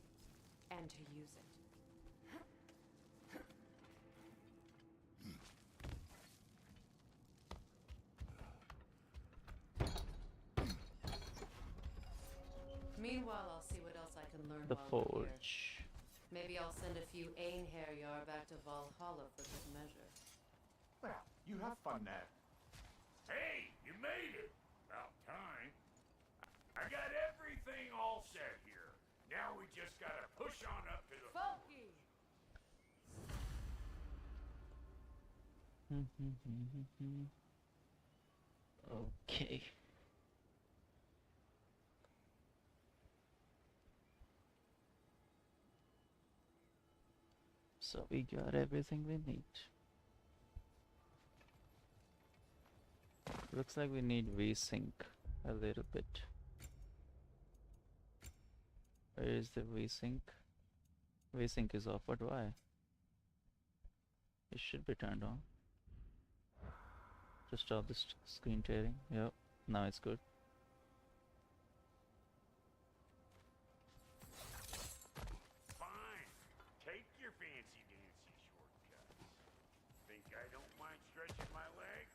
and to use it. Meanwhile, I'll see what else I can learn The while we're here. forge. Maybe I'll send a few Einherjar back to Valhalla for good measure. Well, you have fun now. Hey, you made it! About time. I got everything all set here. Now we just gotta push on up to the... Funky! Okay. So we got everything we need. Looks like we need VSync a little bit. Where is the VSync? VSync is off, but why? It should be turned on. To stop the screen tearing. Yep, now it's good. Fine. Take your fancy-dancy shortcuts. Think I don't mind stretching my legs?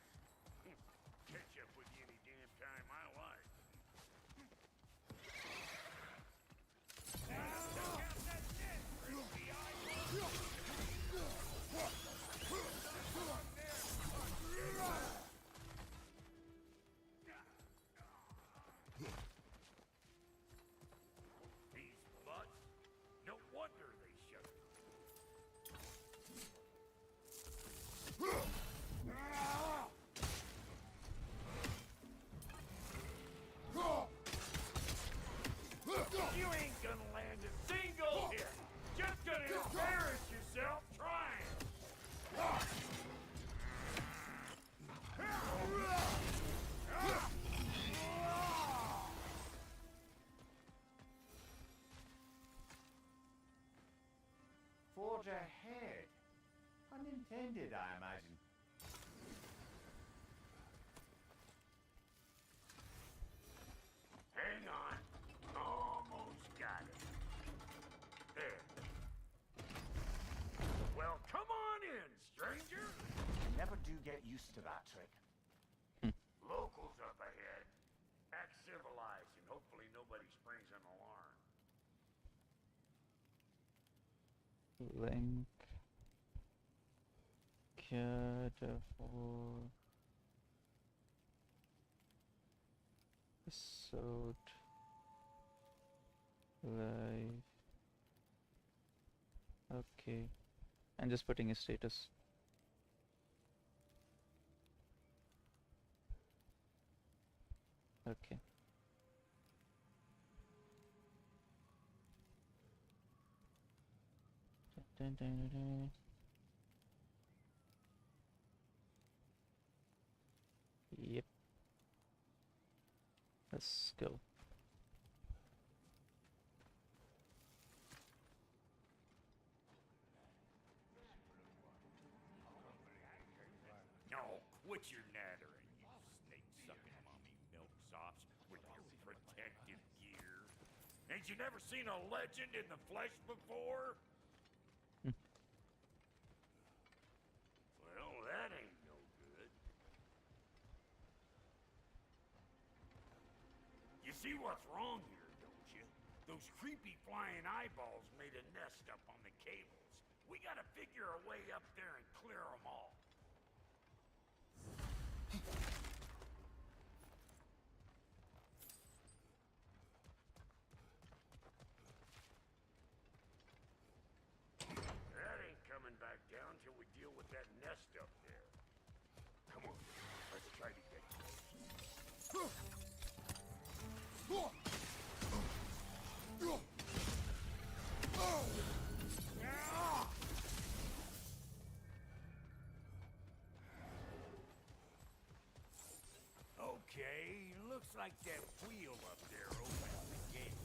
Catch up with you any damn time I like. These butts, no wonder they shut it. You ain't gonna land a single hit. Just gonna embarrass yourself trying. Forge ahead. Unintended, I imagine. Hang on. Almost got it. There. Well, come on in, stranger. Never do get used to that trick. Locals up ahead. Act civilized and hopefully nobody springs an alarm. Link. Careful. Episode. Live. Okay. I'm just putting a status. Okay. Dun, dun, dun, dun. Yep. Let's go. No, quit your nattering, you snake-sucking mommy milksops with your protective gear. Ain't you never seen a legend in the flesh before? Well, that ain't no good. You see what's wrong here, don't you? Those creepy flying eyeballs made a nest up on the cables. We gotta figure a way up there and clear them all. That ain't coming back down till we deal with that nest up there. Come on, let's try to get close. like that wheel up there opens the gate.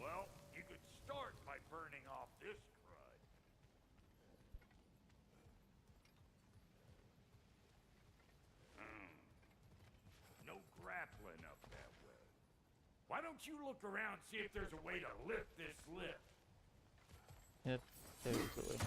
Well, you could start by burning off this crud. No grappling up that way. Why don't you look around, see if there's a way to lift this lift? Yep, there is a way.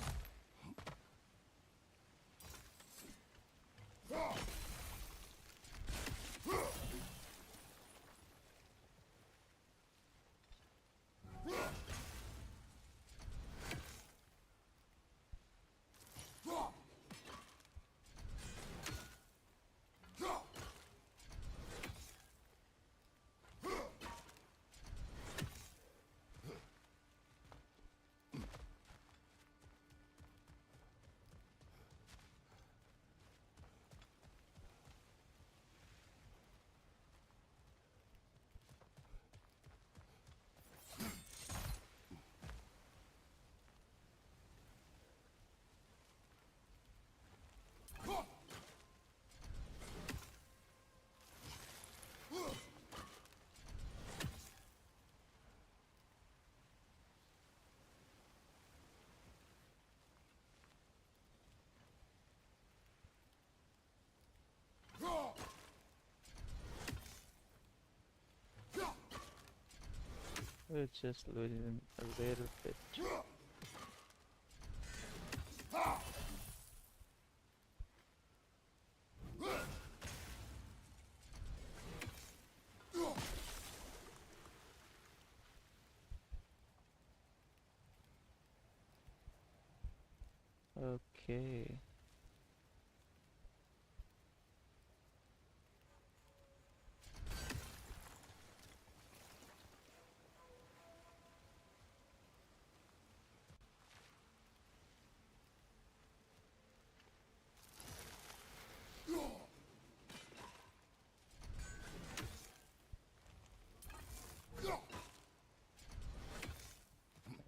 We're just losing a little bit. Okay.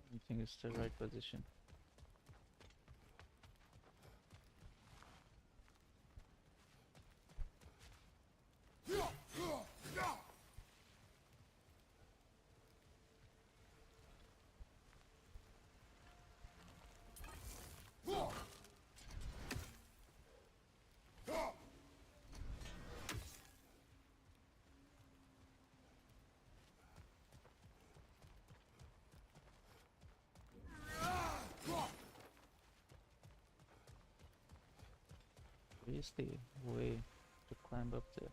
I think it's the right position. Where's the way to climb up there?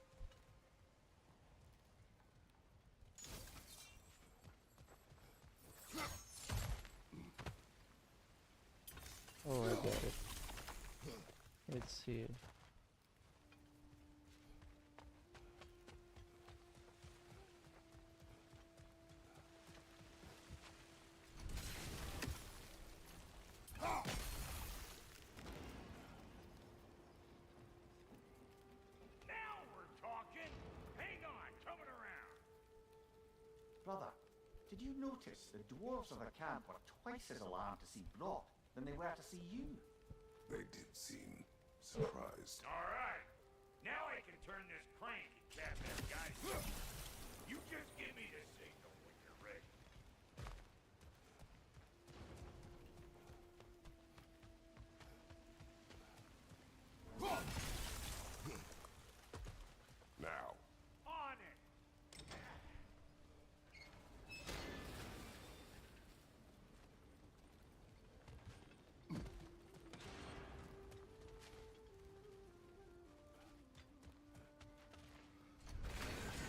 Oh, I got it. It's here. Now we're talking! Hang on, coming around! Brother, did you notice the dwarves of the camp were twice as alarmed to see Brock than they were to see you? They did seem surprised. Alright, now I can turn this crank and cap that guy. You just give me the signal when you're ready. Now, On it!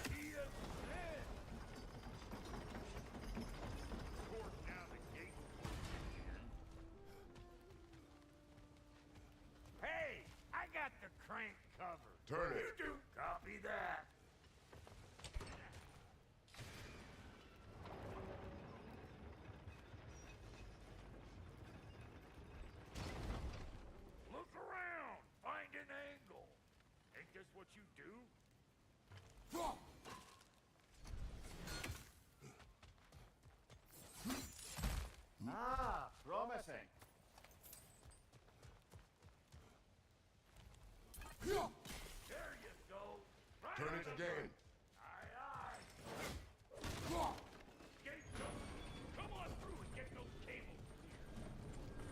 He is dead! Torque down the gate. Hey! I got the crank covered. turn it. You do copy that. Look around. Find an angle. Ain't this what you do? Ah, promising. Turn it again. Aye, aye. Gates open. Come on through and get those cables clear.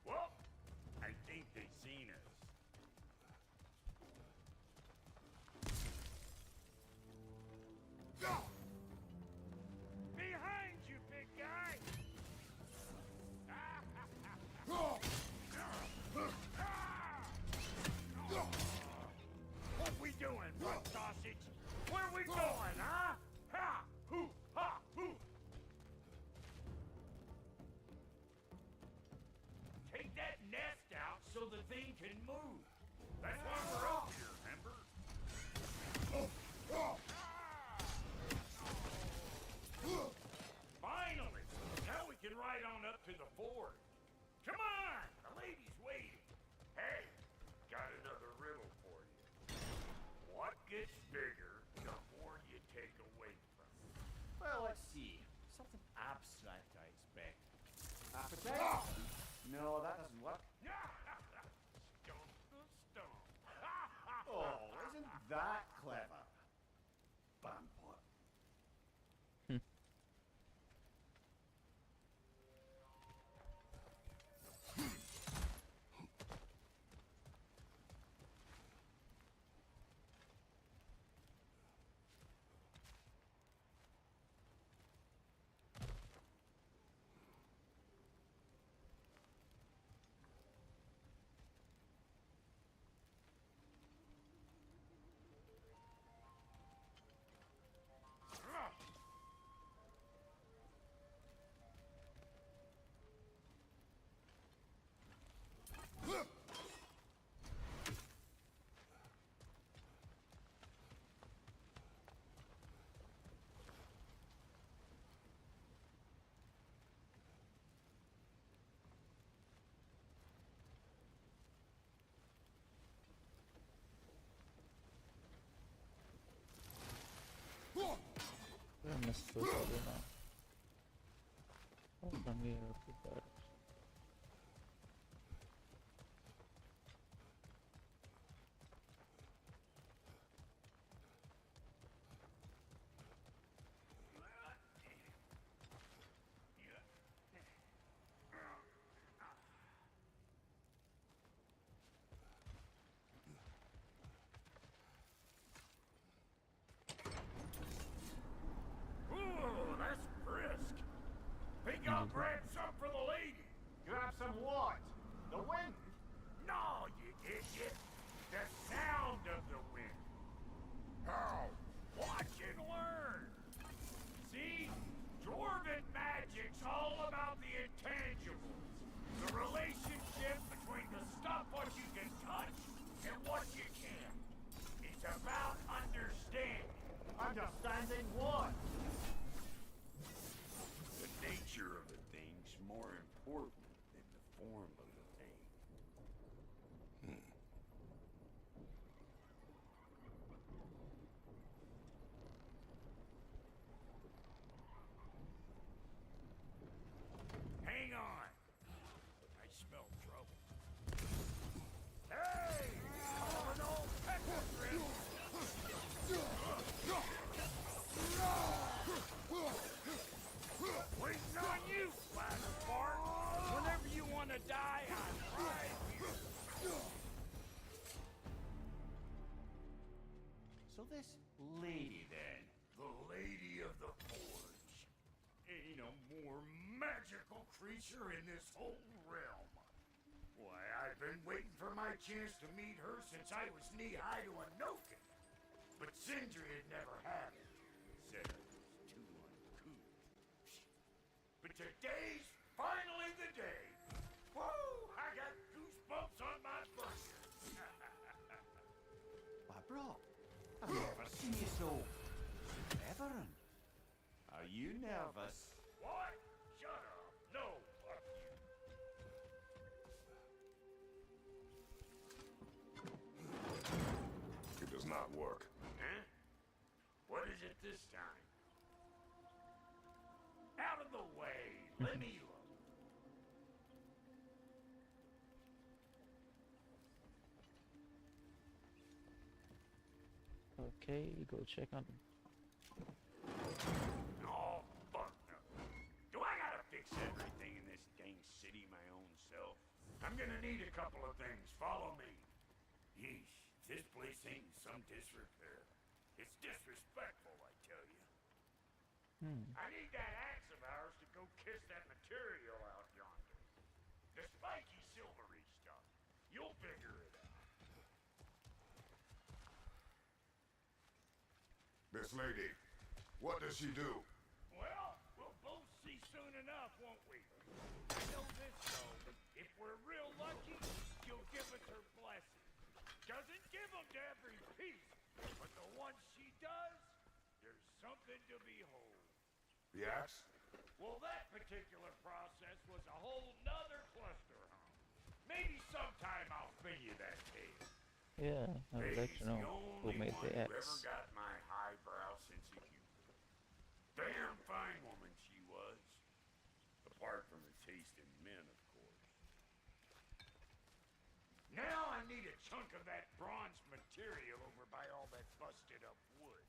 Well, I think they've seen us. Behind you, big guy! What we doing, butt sausage? Where we going, huh? Ha! Hoo! Ha! Hoo! Take that nest out so the thing can move. That's why we're up here, remember? Finally! Now we can ride on up to the fort. Come on! The lady's waiting. Hey, got another riddle for you. What gets bigger the more you take away from it? Well, let's see. Something abstract, I expect. Appetite? No, that doesn't work. Stomp the stomp. Oh, isn't that clever? Bampot. I missed this other now. Oh, from here, okay, Ooh, that's brisk. Think I'll grab some for the lady. Grab some what? The wind? No, you idiot. The sound of the wind. How? Watch and learn. See? Dwarven magic's all about the intangibles. The relationship between the stuff what you can touch and what you can't. It's about understanding. Understanding what? The nature of a thing's more important than the form of the thing. Hang on. I smell trouble. Hey! Calling all pecker grips! Waiting on you, Splatterpart! Whenever you want to die, I'm right here. So this lady then? The Lady of the Forge. Ain't a more magical creature in this whole realm. Why, I've been waiting for my chance to meet her since I was knee-high to a Noken. But Sindri had never had it. Said I was too uncouth. But today's finally the day. Whoa! I got goosebumps on my burger. Why, bro, I've never seen you so reverent. Are you nervous? What? Shut up. No, fuck you. this time. Out of the way. Let me look. Okay, go check on. Oh, fuck no. Do I gotta fix everything in this dang city my own self? I'm gonna need a couple of things. Follow me. Yeesh, this place ain't in some disrepair. It's disrespectful, I tell you. I need that axe of ours to go kiss that material out yonder. The spiky silvery stuff. You'll figure it out. Miss Lady, what does she do? Well, we'll both see soon enough, won't we? I know this, though. If we're real lucky, she'll give us her blessing. Doesn't give them to every piece, but the ones she does, there's something to behold. The axe? Well, that particular process was a whole nother cluster, huh? Maybe sometime I'll spin you that tale. Yeah, I would like He's to know the who only made one the who ever axe. got my highbrow sense of humor. Damn fine woman she was. Apart from her taste in men, of course. Now I need a chunk of that bronze material over by all that busted up wood.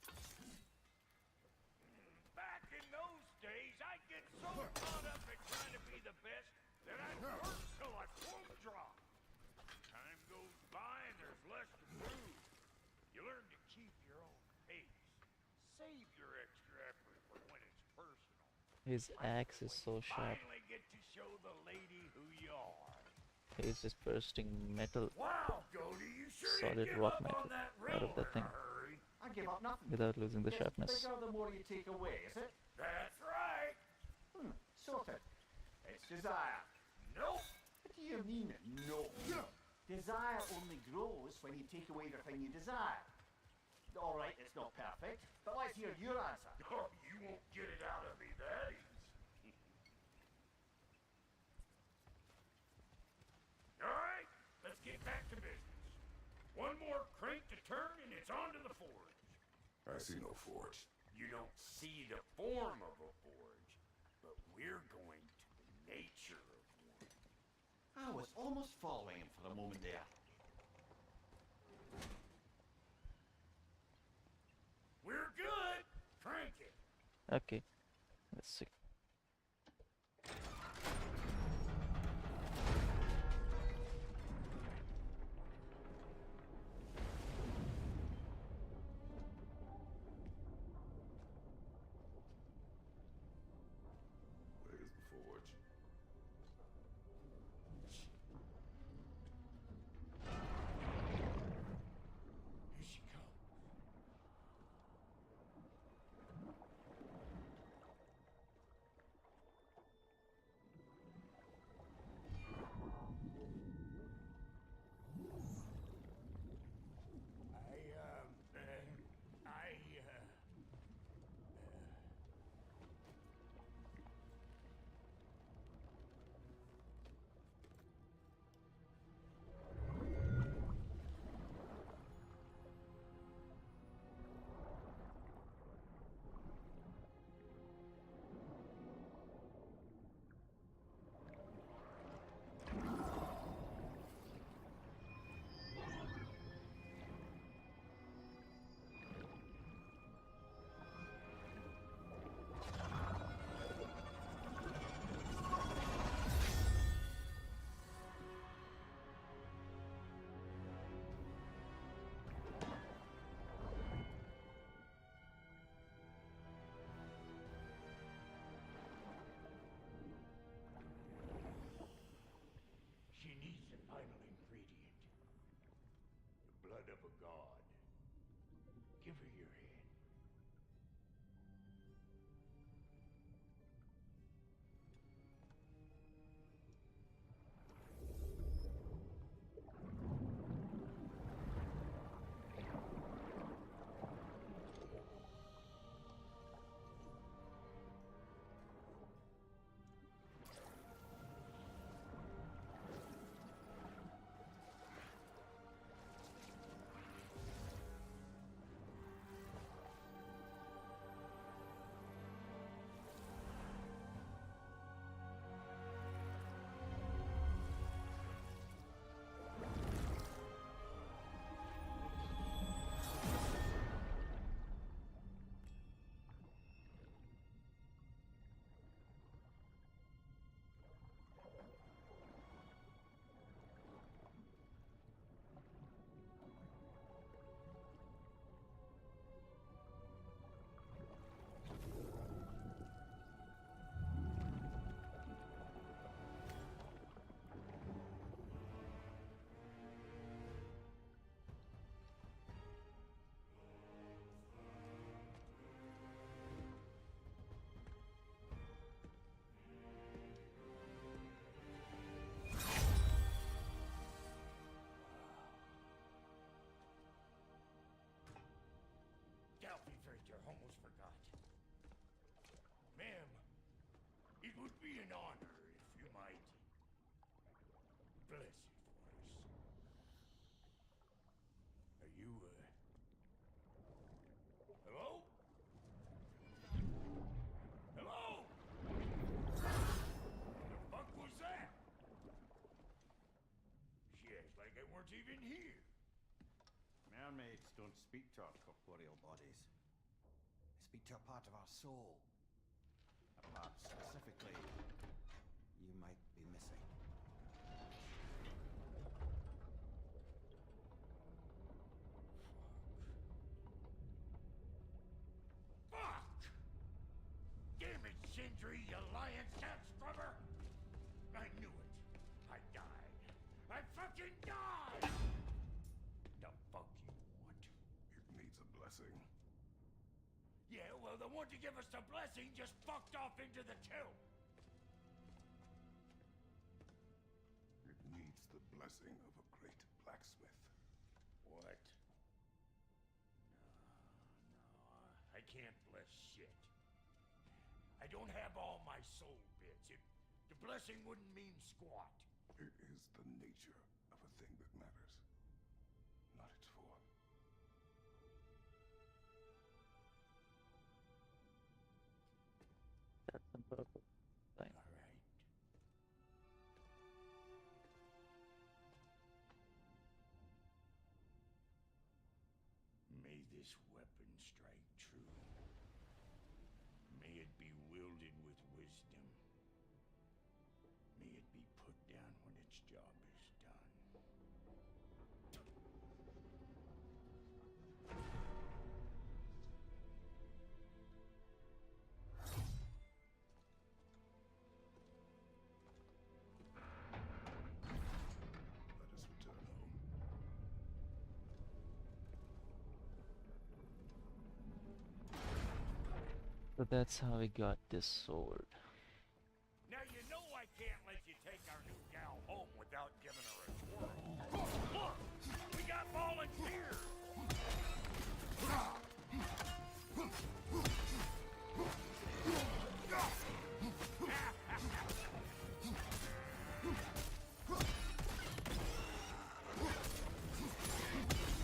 Back in those days, I'd get so caught up in trying to be the best that I'd work till I quote drop. Time goes by and there's less to prove. You learn to keep your own pace. Save your extra effort for when it's personal. His axe is so sharp. Finally get to show the lady who you are. He's just bursting metal, Wow, Goldie, you sure solid didn't give rock up metal on that out of riddle that in thing a hurry. I give up nothing. without losing the Gets sharpness. bigger the more you take away, is it? That's right. Sorted. It's desire. Nope. What do you mean, no? Desire only grows when you take away the thing you desire. Alright, it's not perfect, but let's hear your answer. Oh, you won't get it out of me that easy. All right, let's get back to business. One more crank to turn and it's on to the forge. I see no forge. You don't see the form of a forge, but we're going to the nature of one. I was almost following him for a moment there. We're good. Crank it. Okay, let's see. Where's the forge? Here she comes. be an honor if you might bless it for us. Are you, hello? Hello? The fuck was that? Shit, like they weren't even here. Mermaids don't speak to our corporeal bodies. They speak to a part of our soul. A part specifically you might be missing. Fuck! Damn it, Sindri, you lion cat scrubber! I knew it. I died. I fucking died! The fuck you want? It needs a blessing. Yeah, well, the one to give us the blessing just fucked off into the tomb. It needs the blessing of a great blacksmith. What? No, I can't bless shit. I don't have all my soul bits. The blessing wouldn't mean squat. It is the nature of a thing that matters, not its form. That's some purple thing. All right. May this weapon strike true. May it be wielded with wisdom. May it be put down when its job is done. Let us return home. So that's how we got this sword. Now you know I can't let you take our new gal home without giving her a twirl. Look! We got volunteers!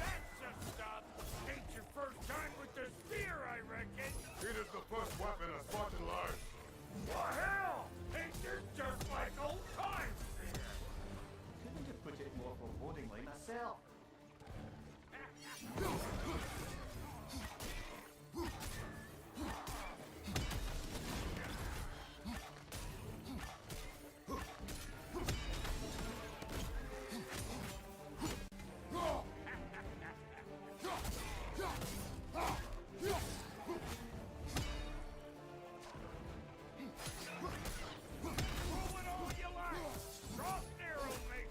That's the stuff! Ain't your first time with the spear, I reckon! It is the first weapon a Spartan life. What hell? Ain't this just like old times here? Couldn't have put it more forebodingly myself. Throw it all you like! Drop narrow, mate!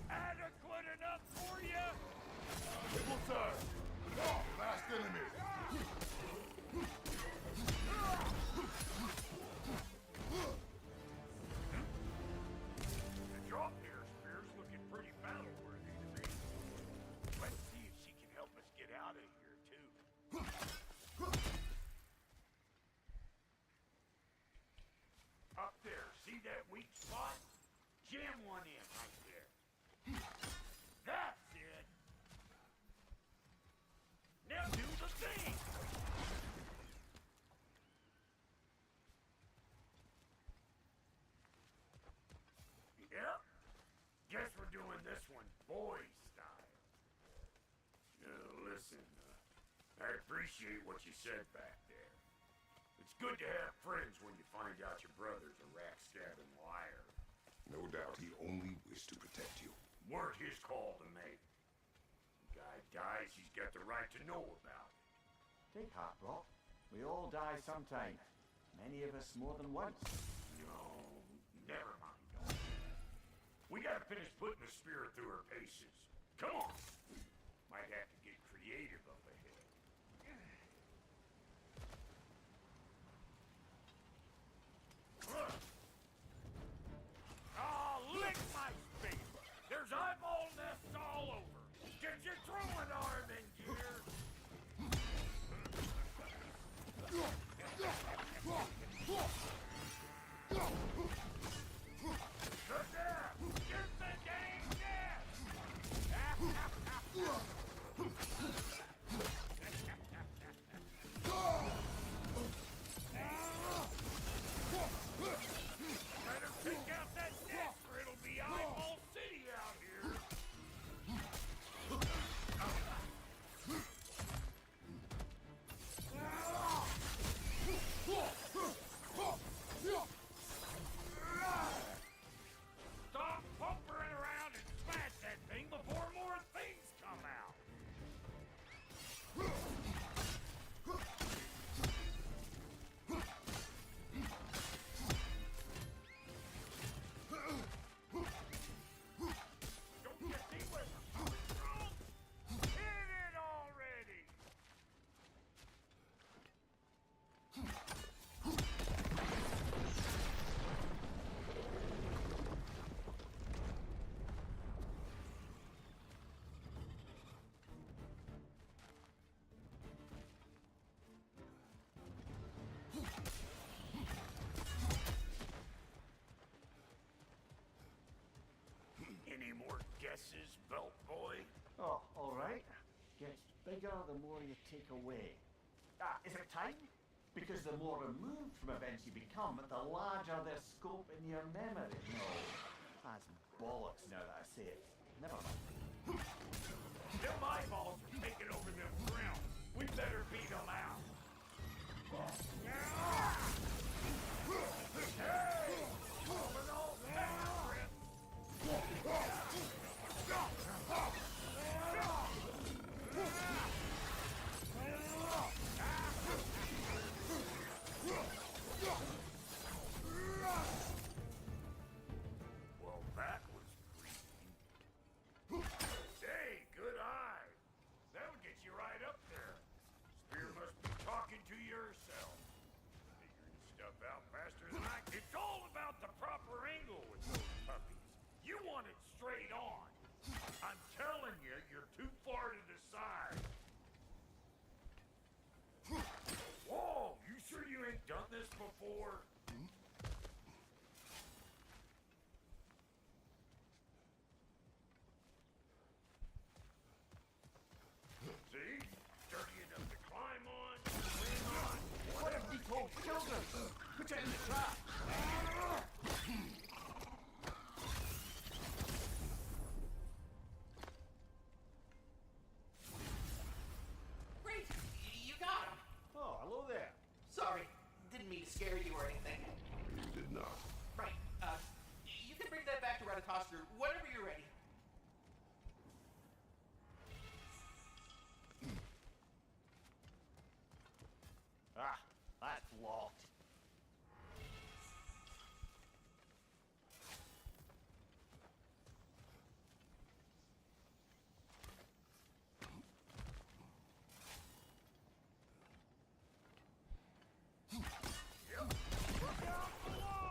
Adequate enough for you? It will serve. Last enemy. The drop here spear's looking pretty battle-worthy to me. Let's see if she can help us get out of here, too. Up there, see that weak spot? Jam one in right there. That's it! Now do the thing! Yep. Guess we're doing this one boy style. Listen, I appreciate what you said back there. It's good to have friends when you find out your brother's a rat-stabbing liar. No doubt he only wished to protect you. Weren't his call to make. The guy dies, he's got the right to know about it. Take heart, Brock. We all die sometime. Many of us more than once. No, never mind. Dog. We gotta finish putting the spirit through her paces. Come on. Might have to get creative up ahead. Oh, lick my face! There's eyeball nests all over. Get your throwing arm in gear. Good there! Get the dang Better take out that nest or it'll be eyeball city out here. Stop pumpering around and smash that thing before more things come out. Don't you see where we're coming from? Hit it already! Any more guesses, belt boy? Oh, all right. Gets bigger the more you take away. Is it time? Because the more removed from events you become, the larger their scope in your memory. No, that's bollocks now that I say it. Never mind. Them eyeballs are taking over them grounds. We better beat them out. Hey! Pulling all that grip. Well, that was creepy. Hey, good eye. That'll get you right up there. Spear must be talking to yourself. Figuring stuff out faster than I can. It's all about the proper angle with those puppies. You want it straight on. I'm telling you, you're too far to the side. Whoa, you sure you ain't done this before? See? Sturdy enough to climb on, swing on. What have we told children? Put it in the trap. Great! You got him! Oh, hello there. Sorry, didn't mean to scare you or anything. You did not. Right, you can bring that back to Ratatoster whenever you're ready. That's locked.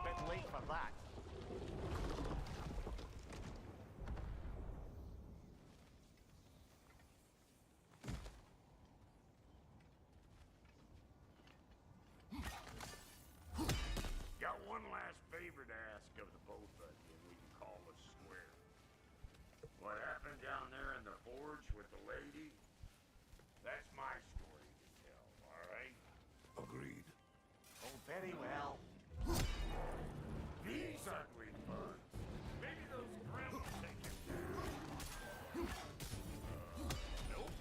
Bit late for that. Got one last favor to ask of the both of you, and we can call us square. What happened down there in the forge with the lady? That's my story to tell, all right? Agreed. Oh, very well. These ugly bugs. Maybe those gremlins take him down. Nope.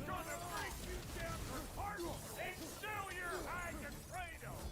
Gonna break you down for parts and sell your hide to Kratos.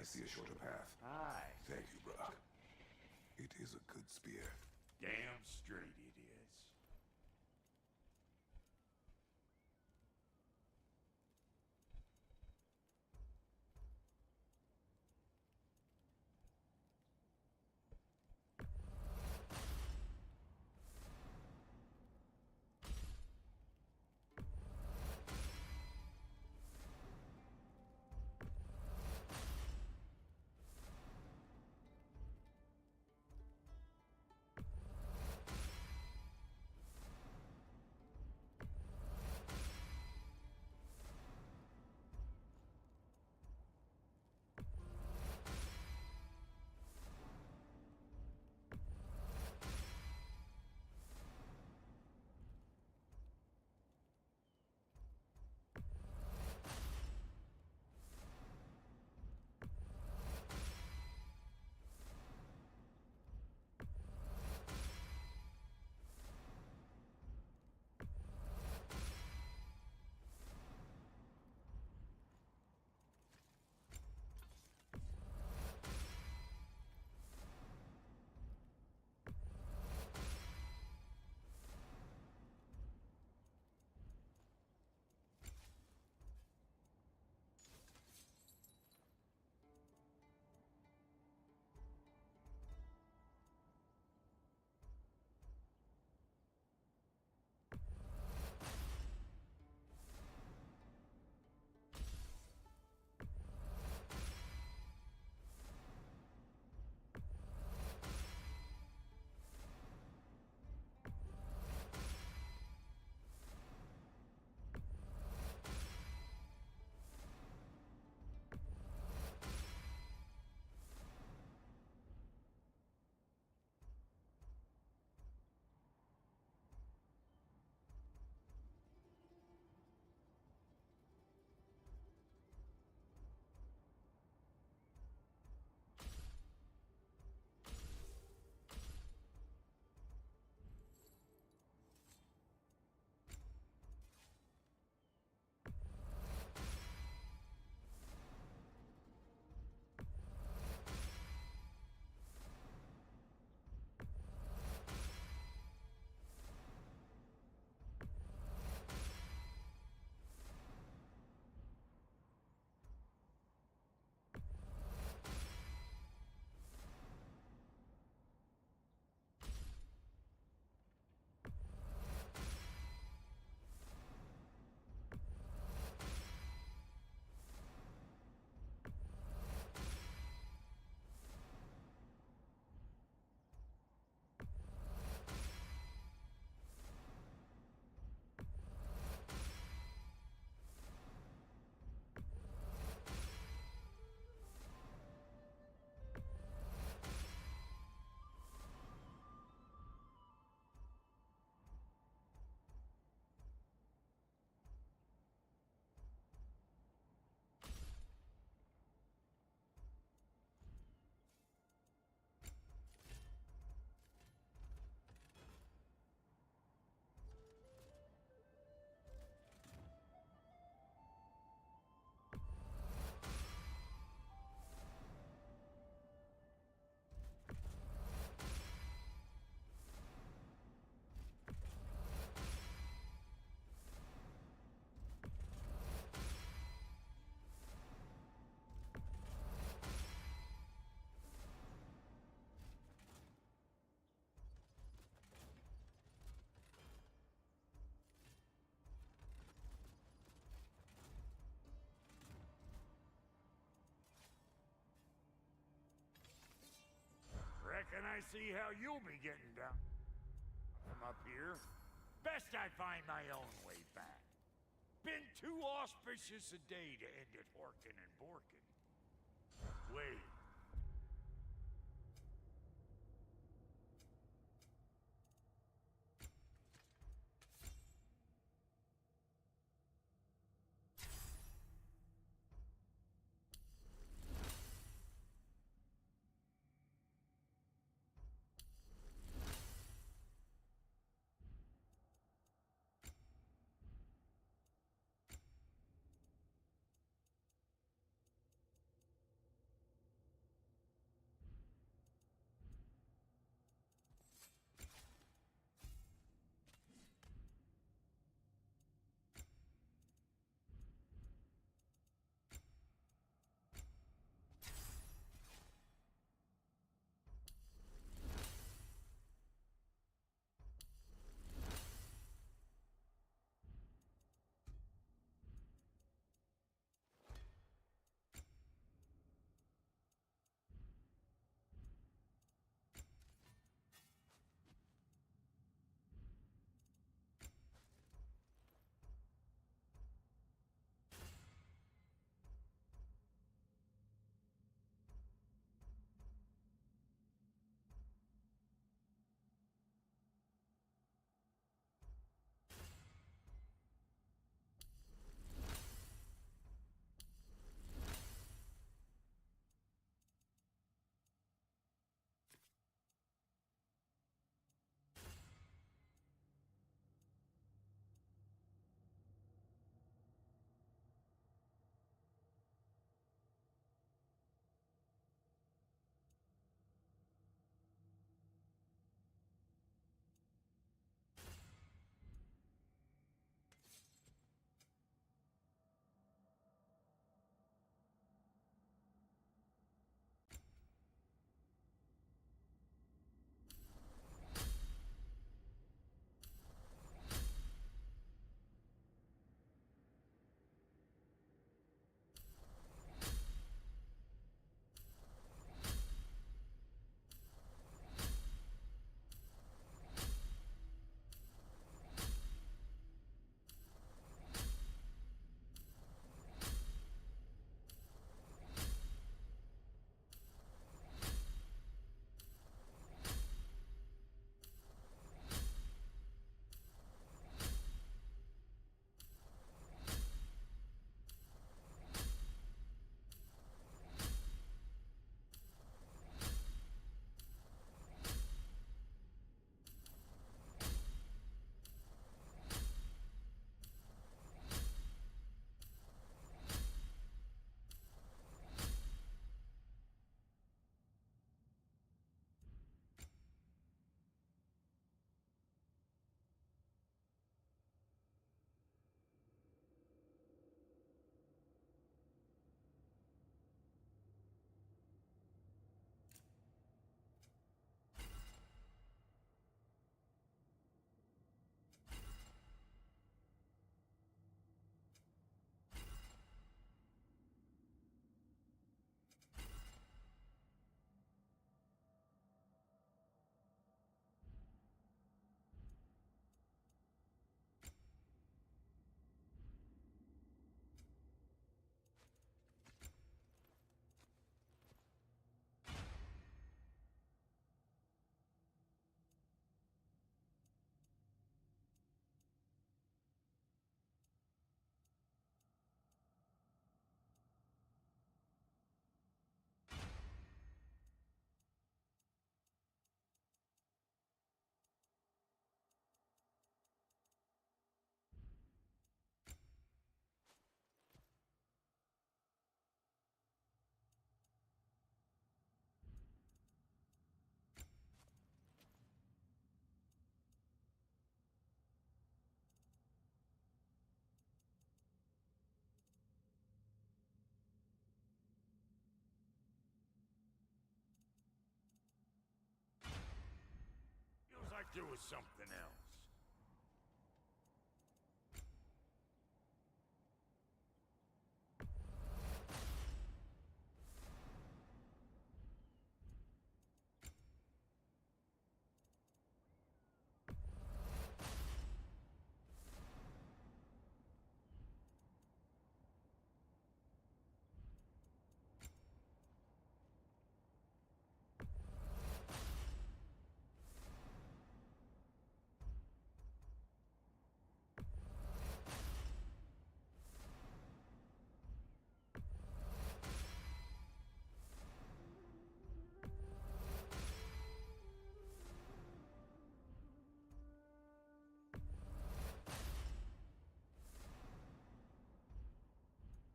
see a shorter path. Aye. Thank you, Brock. It is a good spear. Damn straight it is. Reckon I see how you'll be getting down from up here. Best I find my own way back. Been too auspicious a day to end it horkin' and borkin'. Wait. there was something else.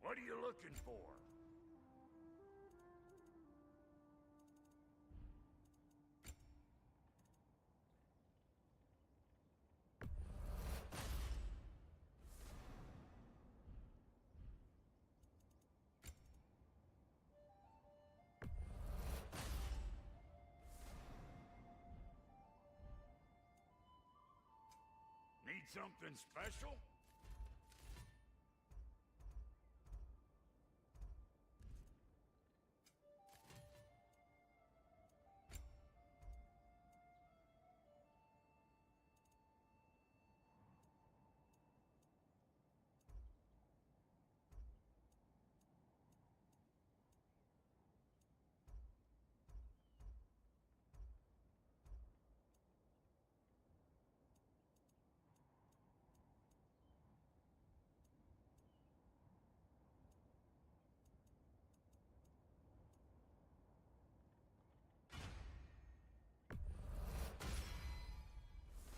What are you looking for? Need something special?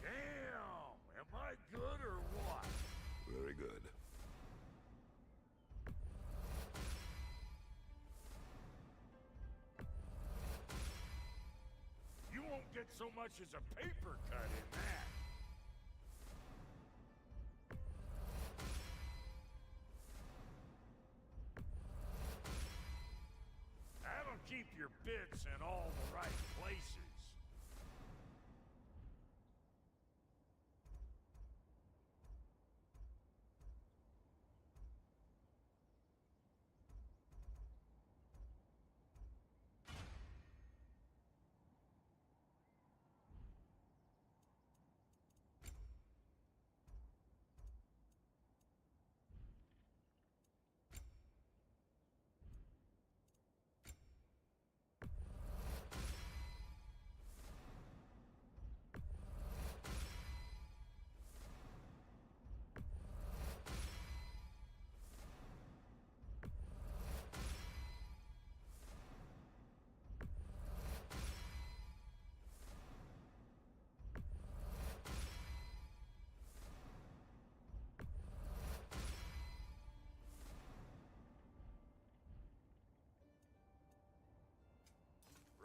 Damn! Am I good or what? Very good. You won't get so much as a paper cut in that. That'll keep your bits in all the right places.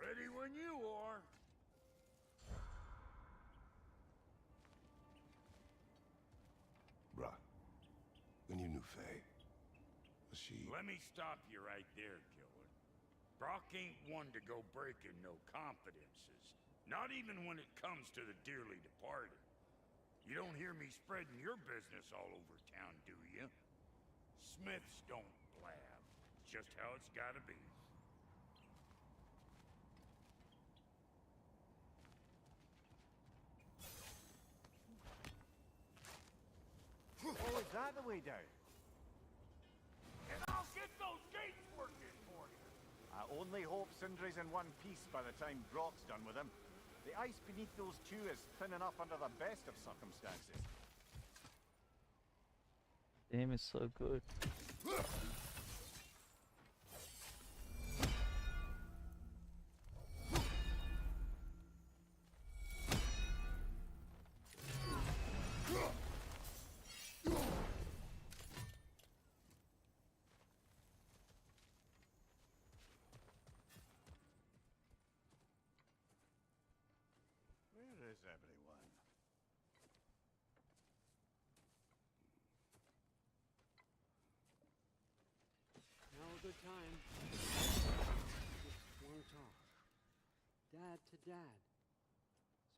Ready when you are. Bruh, when you knew Faye, was she... Let me stop you right there, killer. Brock ain't one to go breaking no confidences. Not even when it comes to the dearly departed. You don't hear me spreading your business all over town, do you? Smiths don't blab. It's just how it's gotta be. Oh, is that the way down? And I'll get those gates working for you! I only hope Sindri's in one piece by the time Brock's done with him. The ice beneath those two is thin enough under the best of circumstances. The aim is so good. Where is everyone? Now a good time. Just want to talk. Dad to dad.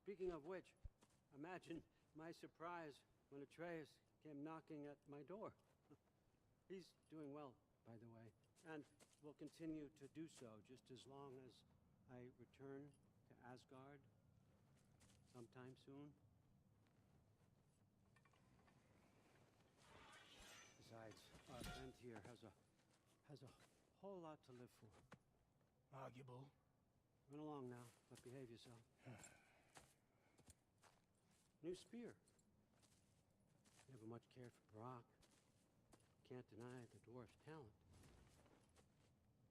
Speaking of which, Imagine my surprise when Atreus came knocking at my door. He's doing well, by the way, and will continue to do so just as long as I return to Asgard sometime soon. Besides, our friend here has a whole lot to live for. Arguable. Run along now, but behave yourself. New spear. Never much cared for Brock. Can't deny the dwarf's talent.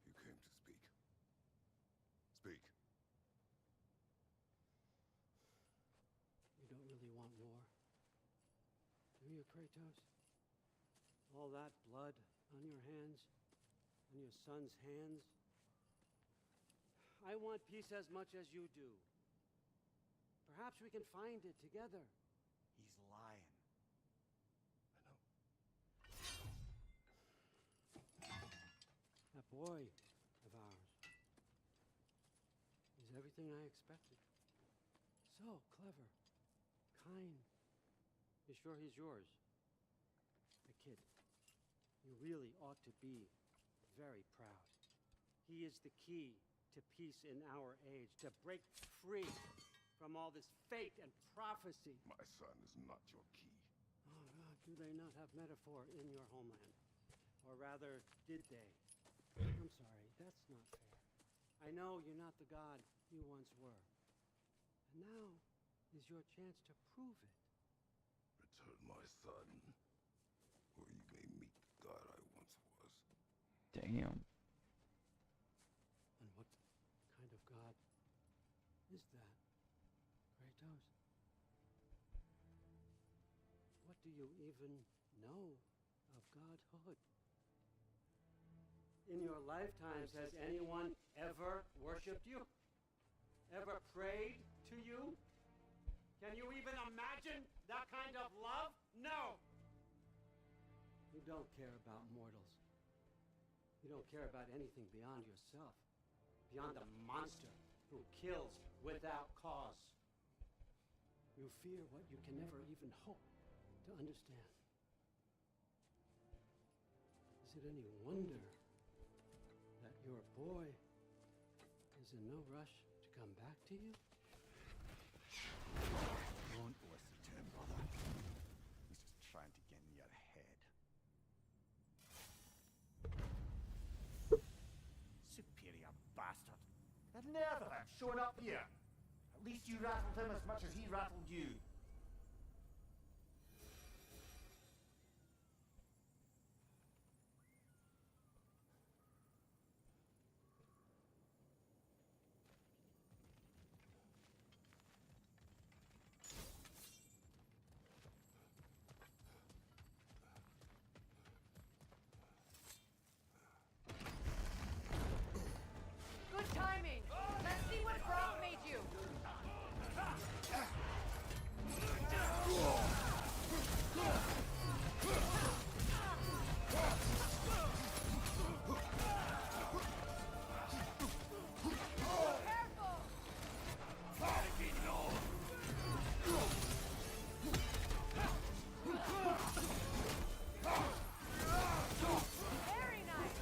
You came to speak. Speak. You don't really want war, do you, Kratos? All that blood on your hands, on your son's hands. I want peace as much as you do. Perhaps we can find it together. He's lying. I know. That boy of ours is everything I expected. So clever, kind. You sure he's yours? The kid. You really ought to be very proud. He is the key to peace in our age, to break free from all this fate and prophecy. My son is not your key. Oh, God, do they not have metaphor in your homeland? Or rather, did they? I'm sorry, that's not fair. I know you're not the god you once were. And now is your chance to prove it. Return my son, or you may meet the god I once was. Damn. And what kind of god is that, Kratos? What do you even know of godhood? In your lifetimes, has anyone ever worshipped you? Ever prayed to you? Can you even imagine that kind of love? No! You don't care about mortals. You don't care about anything beyond yourself. Beyond the monster who kills without cause. You fear what you can never even hope to understand. Is it any wonder that your boy is in no rush to come back to you? Don't listen to him, brother. He's just trying to get in your head. Superior bastard. The nerve of him showing up here. At least you rattled him as much as he rattled you. Good timing! Let's see what Brock made you! Careful! Very nice!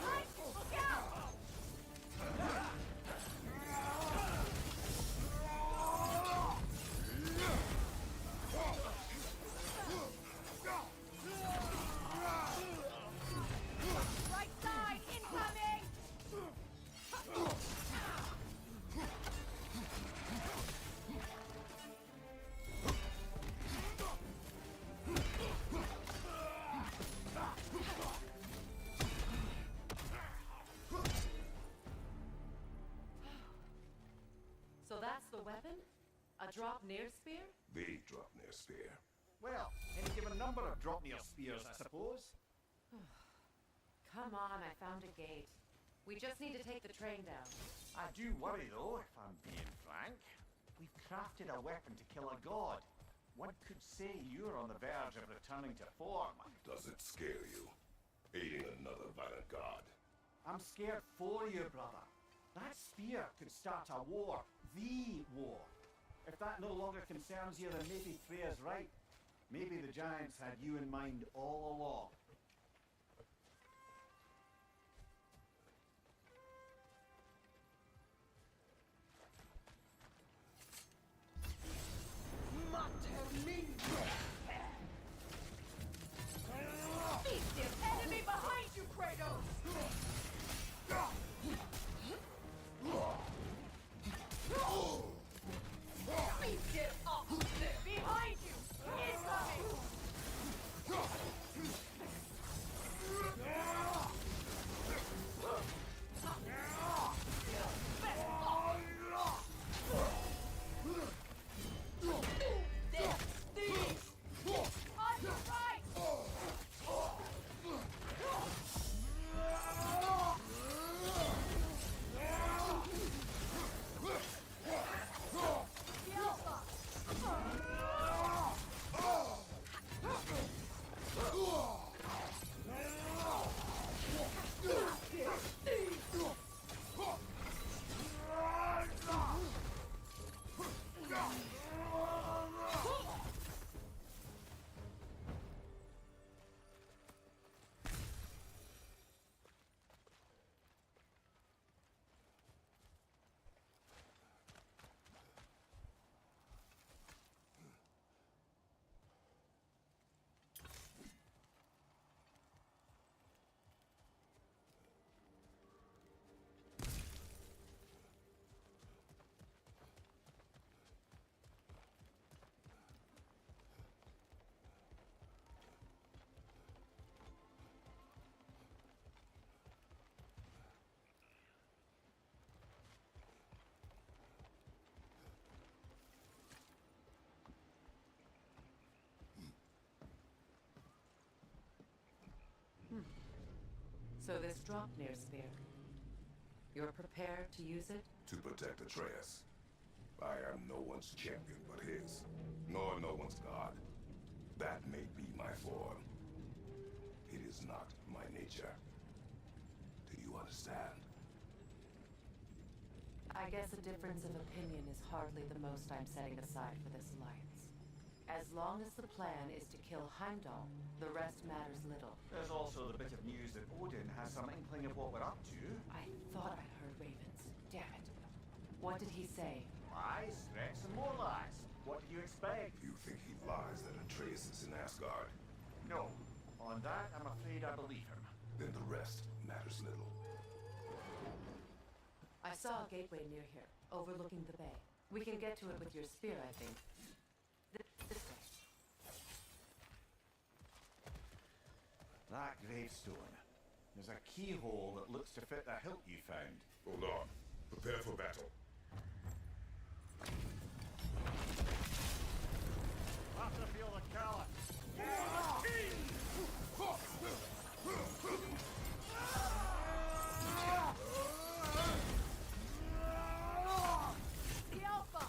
Right! Look out! Right side, incoming! So that's the weapon? A drop near spear? The Draupnir spear. Well, any given number of Draupnir spears, I suppose. Come on, I found a gate. We just need to take the train down. I do worry, though, if I'm being frank. We've crafted a weapon to kill a god. One could say you're on the verge of returning to form. Does it scare you? Aiding another violent god. I'm scared for you, brother. That spear could start a war. The war. If that no longer concerns you, then maybe Freya's right. Maybe the Giants had you in mind all along. Feast him! Enemy behind you, Kratos! Feast him up! Behind you! Incoming! On your right! The Alpha! So this Draupnir spear. You're prepared to use it? To protect Atreus. I am no one's champion but his, nor no one's god. That may be my form. It is not my nature. Do you understand? I guess a difference of opinion is hardly the most I'm setting aside for this alliance. As long as the plan is to kill Heimdall, the rest matters little. There's also the bit of news that Odin has some inkling of what we're up to. I thought I heard ravens. Damn it. What did he say? Lies, threats, and more lies. What do you expect? You think he lies that Atreus is in Asgard? No. On that, I'm afraid I believe him. Then the rest matters little. I saw a gateway near here, overlooking the bay. We can get to it with your spear, I think. This way. That gravestone. There's a keyhole that looks to fit the hilt you found. Hold on. Prepare for battle. Have to feel the callus. The Alpha!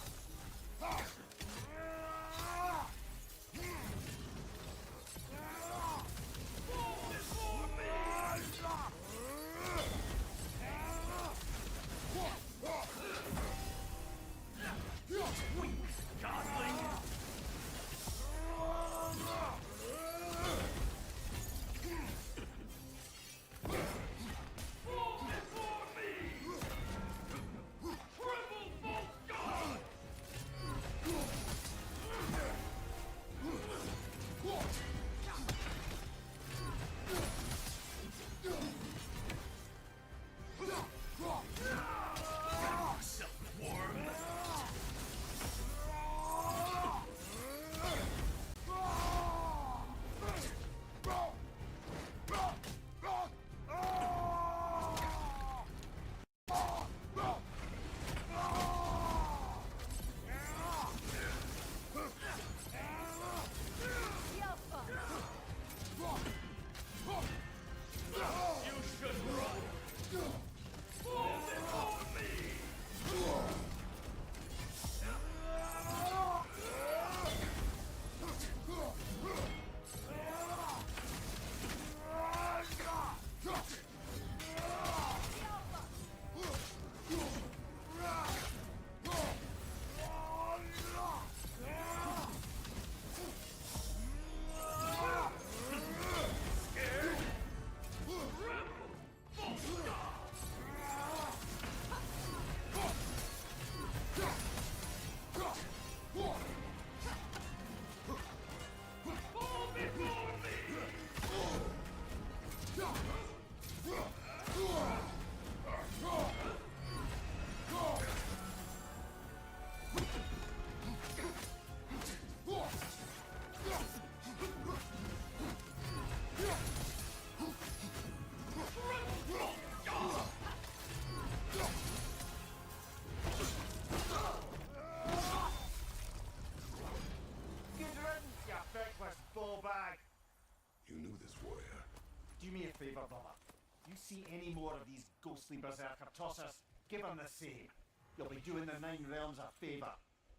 Do me a favour, brother. You see any more of these ghostly berserker tossers, give them the same. You'll be doing the Nine Realms a favour.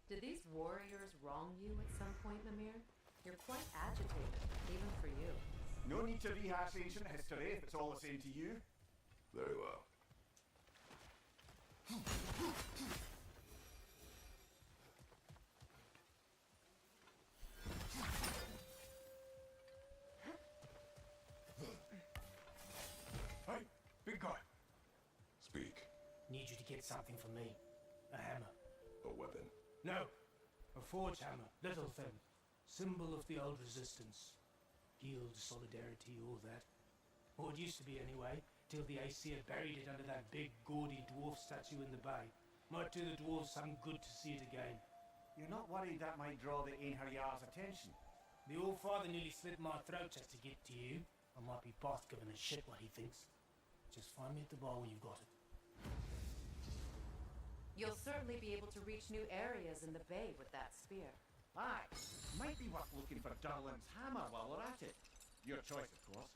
Did these warriors wrong you at some point, Mimir? You're quite agitated, even for you. No need to rehash ancient history if it's all the same to you. Very well. Hey, big guy. Speak. Need you to get something from me. A hammer. A weapon. No. A forge hammer. Little thing. Symbol of the old resistance. Guild, solidarity, all that. Or it used to be anyway, till the Aesir buried it under that big, gaudy dwarf statue in the bay. Might do the dwarves some good to see it again. You're not worried that might draw the Einherjar's attention? The old father nearly slit my throat just to get to you. I might be past giving a shit what he thinks. Just find me at the bar when you've got it. You'll certainly be able to reach new areas in the bay with that spear. Aye, might be worth looking for Durlin's hammer while we're at it. Your choice, of course.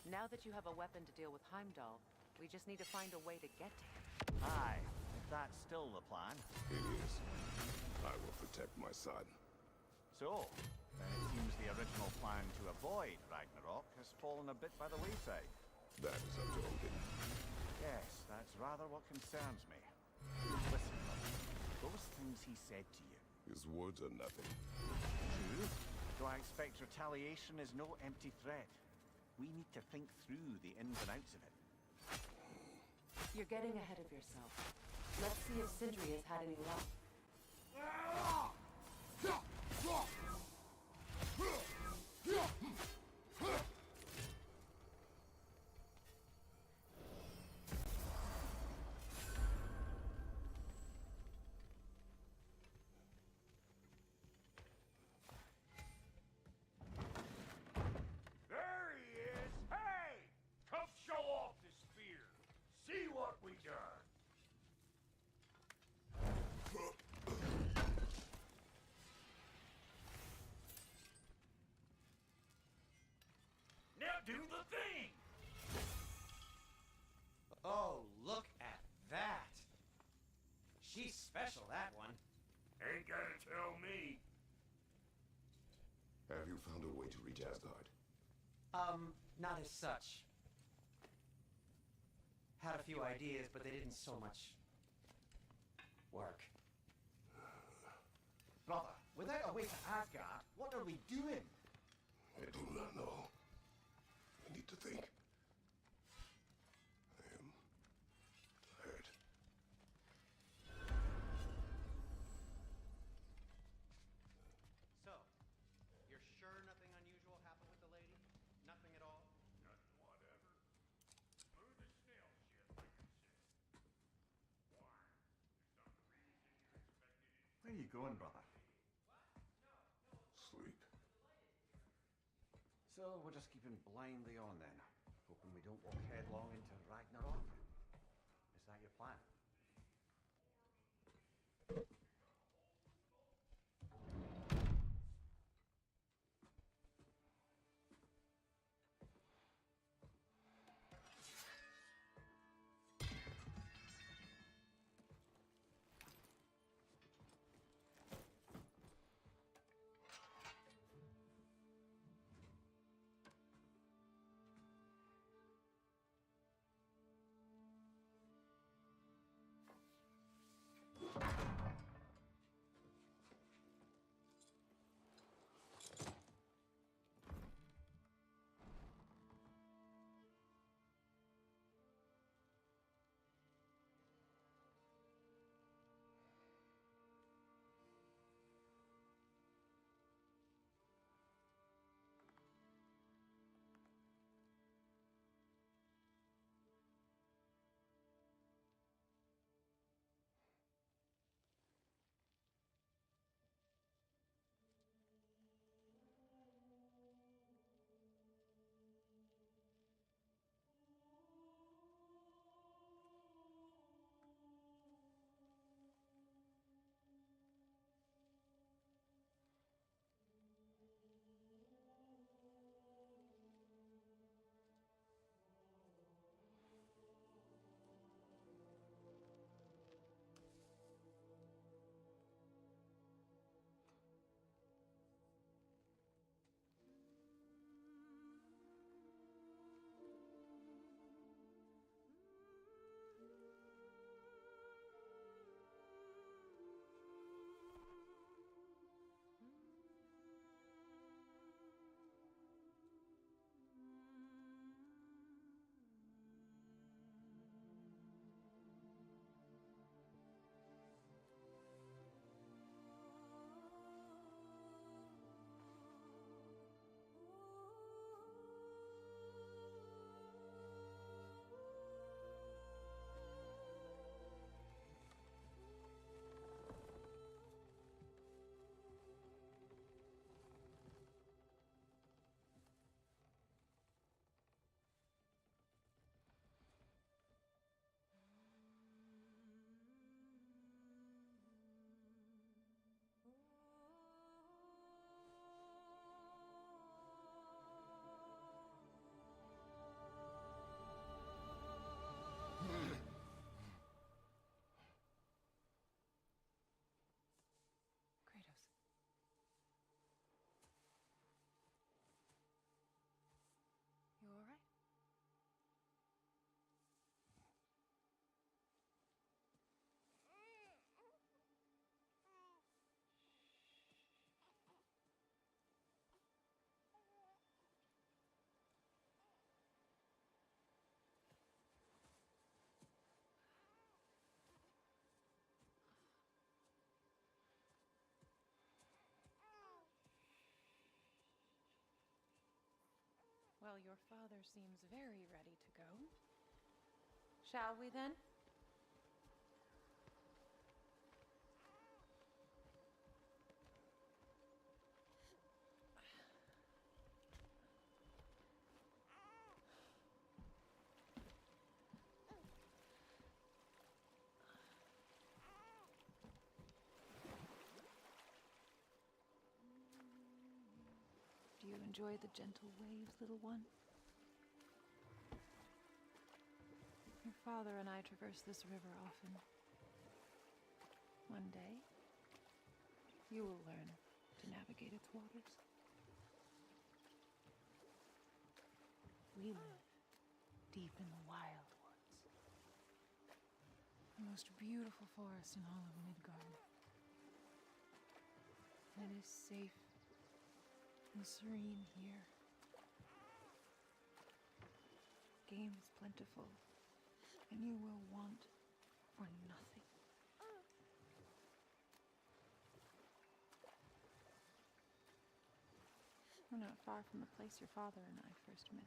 Now that you have a weapon to deal with Heimdall, we just need to find a way to get to him. Aye, if that's still the plan. It is. I will protect my son. So, then it seems the original plan to avoid Ragnarok has fallen a bit by the wayside. That is up to Odin. Yes, that's rather what concerns me. Listen, brother, those things he said to you. His words are nothing. True. Do I expect retaliation is no empty threat? We need to think through the ins and outs of it. You're getting ahead of yourself. Let's see if Sindri has had any luck. There he is! Hey! Come show off the spear! See what we done! Now do the thing! Oh, look at that! She's special, that one. Ain't gotta tell me. Have you found a way to reach Asgard? Not as such. Had a few ideas, but they didn't so much work. Brother, without a way to Asgard, what are we doing? I do not know. I need to think. I am tired. So, you're sure nothing unusual happened with the lady? Nothing at all? Nothing whatever. Smooth as snail shit, like you said. Why? There's some reason you expected it. Where are you going, brother? Sleep. So we're just keeping blindly on then, hoping we don't walk headlong into Ragnarok. Is that your plan? Well, your father seems very ready to go. Shall we then? Do you enjoy the gentle waves, little one? Your father and I traverse this river often. One day, you will learn to navigate its waters. We live deep in the wild woods. The most beautiful forest in all of Midgard. It is safe and serene here. Game is plentiful, and you will want for nothing. We're not far from the place your father and I first met.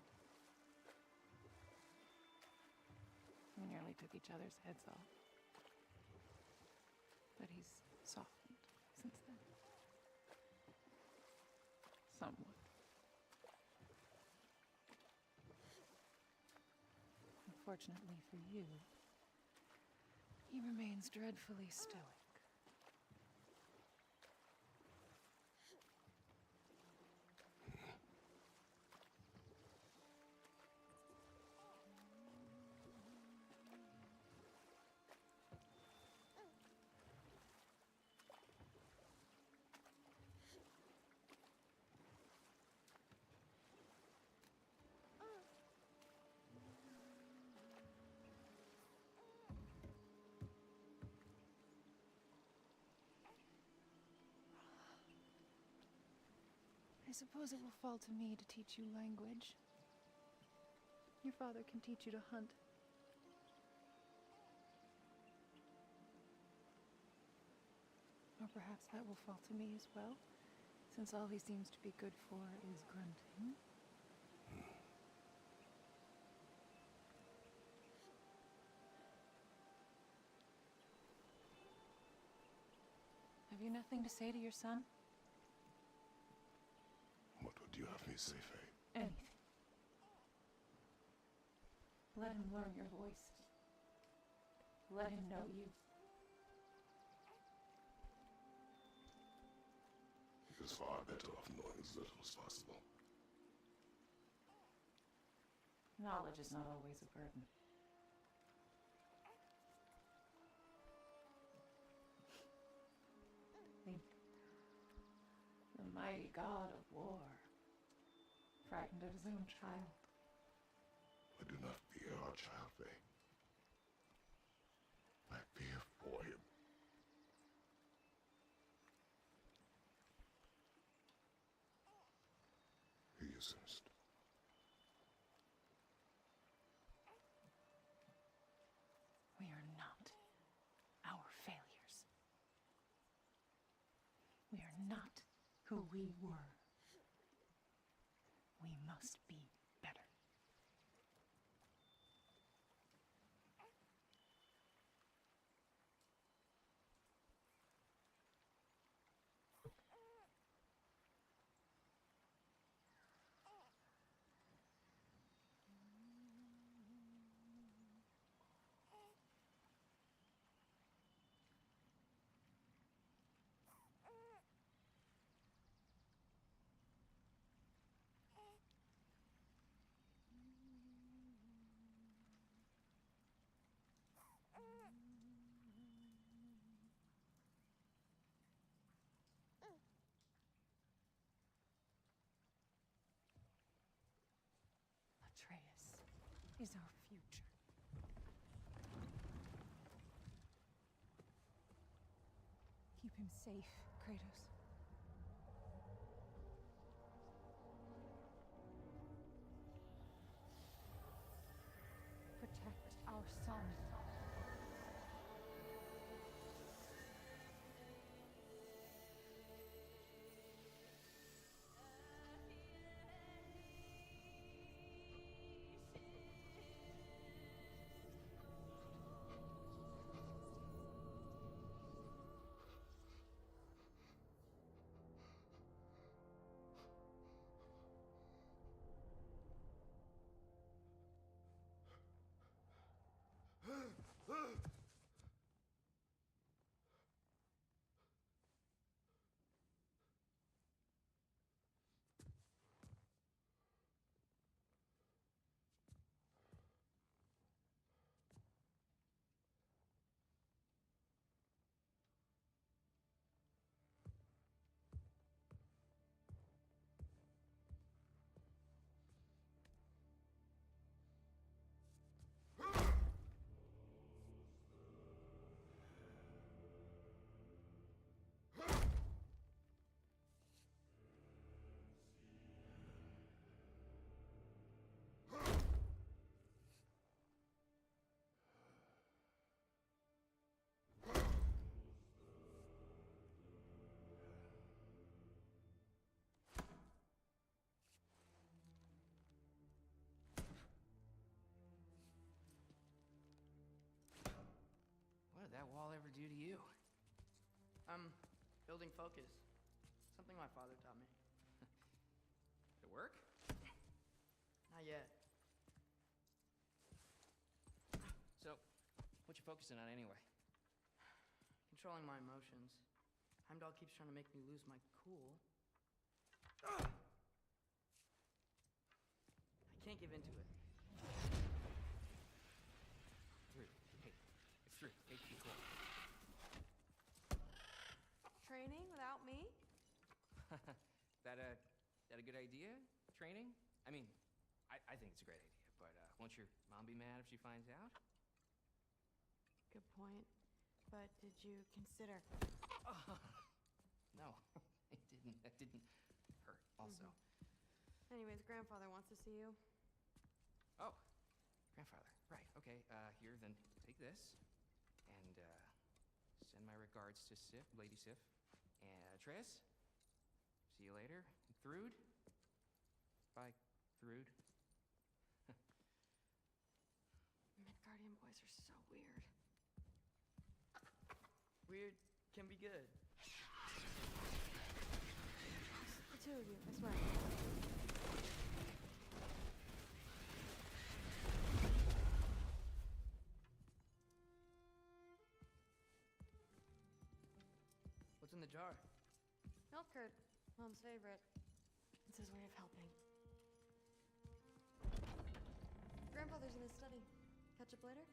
We nearly took each other's heads off. But he's softened since then. Somewhat. Unfortunately for you, he remains dreadfully stoic. I suppose it will fall to me to teach you language. Your father can teach you to hunt. Or perhaps that will fall to me as well, since all he seems to be good for is grunting. Have you nothing to say to your son? What would you have me say, Faye? Anything. Let him learn your voice. Let him know you. He is far better off knowing as little as possible. Knowledge is not always a burden. The mighty god of war, frightened of his own child. I do not fear our child, Faye. I fear for him. He is innocent. We are not our failures. We are not who we were. We must be better. Atreus is our future. Keep him safe, Kratos. Protect our son. do to you? Building focus. Something my father taught me. Did it work? Not yet. So, what you focusing on anyway? Controlling my emotions. Heimdall keeps trying to make me lose my cool. I can't give into it. Three. Hey, it's three. Hey, be cool. Training without me? That a good idea? Training? I mean, I think it's a great idea, but won't your mom be mad if she finds out? Good point. But did you consider... No, it didn't. That didn't hurt. Also. Anyways, grandfather wants to see you. Oh, grandfather. Right. Okay. Here, then take this, and send my regards to Sif, Lady Sif, and Atreus. See you later. Thrud. Bye, Thrud. Midgardian boys are so weird. Weird can be good. The two of you, I swear. What's in the jar? Milk curd, Mom's favorite. It's his way of helping. Grandfather's in his study. Catch up later?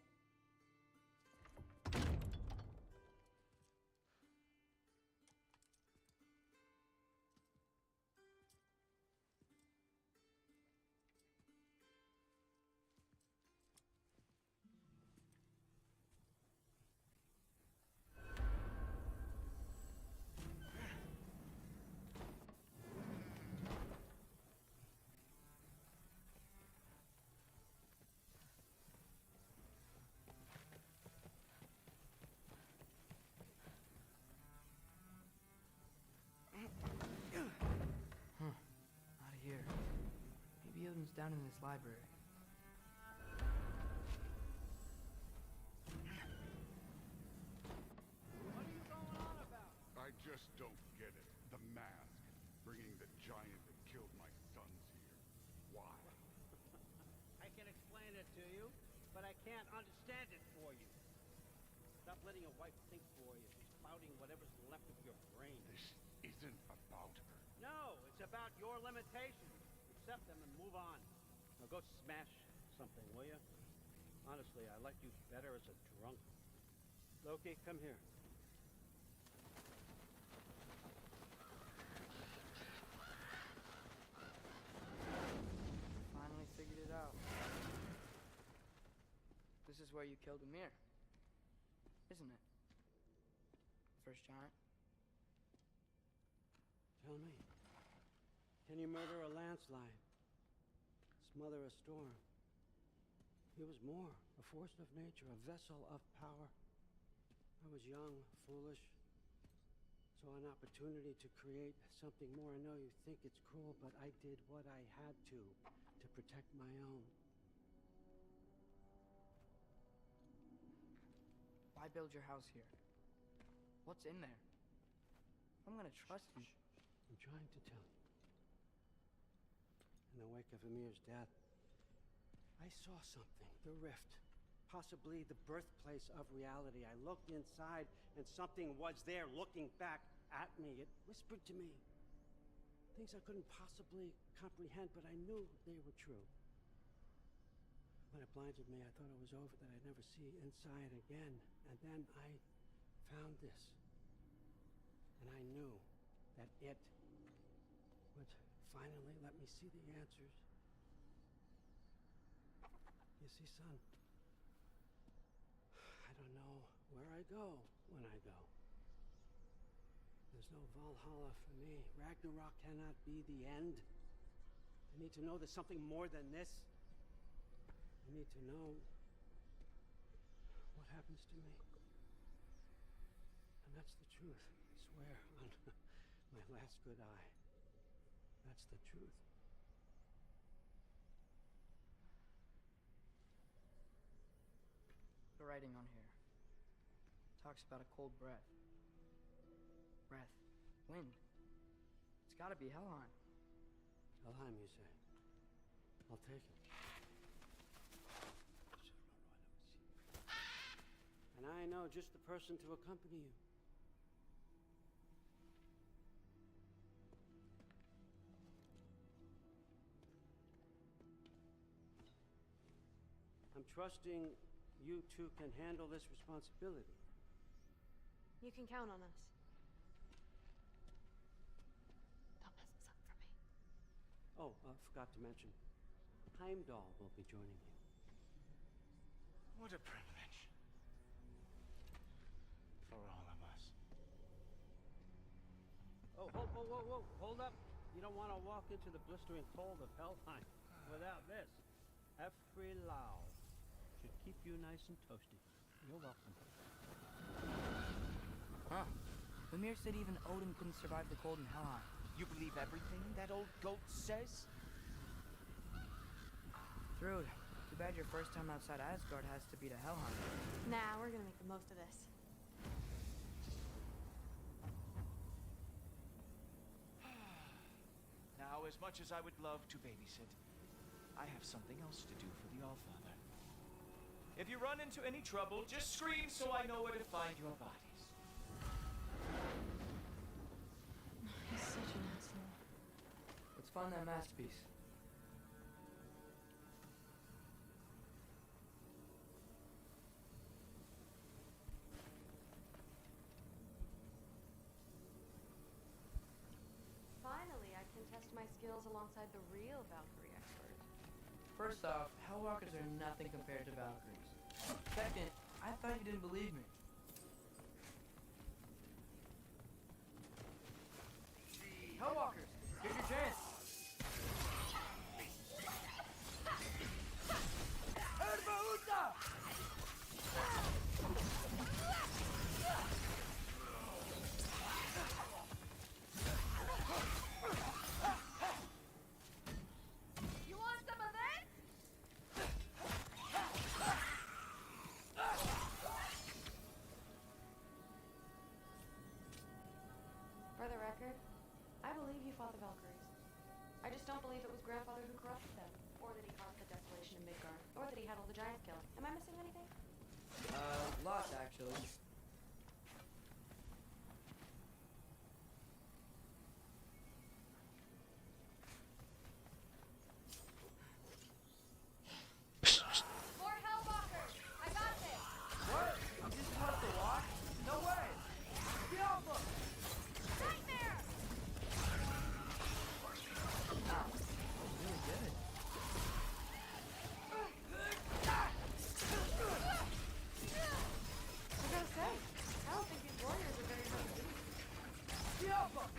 Out of here. Maybe Odin's down in this library. What are you going on about? I just don't get it. The mask. Bringing the giant that killed my sons here. Why? I can explain it to you, but I can't understand it for you. Stop letting your wife think for you. She's clouding whatever's left of your brain. This isn't about her. No, it's about your limitations. Accept them and move on. Now go smash something, will you? Honestly, I liked you better as a drunk. Loki, come here. Finally figured it out. This is where you killed Ymir, isn't it? First giant. Tell me, can you murder a landslide? Smother a storm? He was more, a force of nature, a vessel of power. I was young, foolish, saw an opportunity to create something more. I know you think it's cruel, but I did what I had to protect my own. Why build your house here? What's in there? I'm gonna trust you. I'm trying to tell you. In the wake of Ymir's death, I saw something. The rift. Possibly the birthplace of reality. I looked inside, and something was there looking back at me. It whispered to me things I couldn't possibly comprehend, but I knew they were true. When it blinded me, I thought it was over, that I'd never see inside again. And then I found this. And I knew that it would finally let me see the answers. You see, son, I don't know where I go when I go. There's no Valhalla for me. Ragnarok cannot be the end. I need to know there's something more than this. I need to know what happens to me. And that's the truth, I swear, on my last good eye. That's the truth. The writing on here. talks about a cold breath. Breath. Wind. It's gotta be Helheim. Helheim, you say? I'll take it. And I know just the person to accompany you. I'm trusting you two can handle this responsibility. You can count on us. Don't mess this up for me. Oh, forgot to mention, Heimdall will be joining you. What a privilege. For all of us. Oh, whoa, whoa, whoa, whoa, hold up. You don't want to walk into the blistering cold of Helheim without this. Every Lau should keep you nice and toasty. You're welcome. Huh. Mimir said even Odin couldn't survive the cold in Helheim. You believe everything that old goat says? Thrud, too bad your first time outside Asgard has to be to Helheim. Nah, we're gonna make the most of this. Now, as much as I would love to babysit, I have something else to do for the Allfather. If you run into any trouble, just scream so I know where to find your bodies. He's such an asshole. Let's find that masterpiece. Finally, I can test my skills alongside the real Valkyrie expert. First off, Hellwalkers are nothing compared to Valkyries. Second, I thought you didn't believe me. Hellwalkers, here's your chance. You want some of this? For the record, I believe you fought the Valkyries. I just don't believe it was Grandfather who corrupted them, or that he caused the desolation in Midgard, or that he had all the giants killed. Am I missing anything? Lots actually. More Hellwalkers! I got this! What? You just left the walk? No way! Get off him! Nightmare! Wow, really good. I gotta say, I don't think these warriors are very hard to beat. Get off him!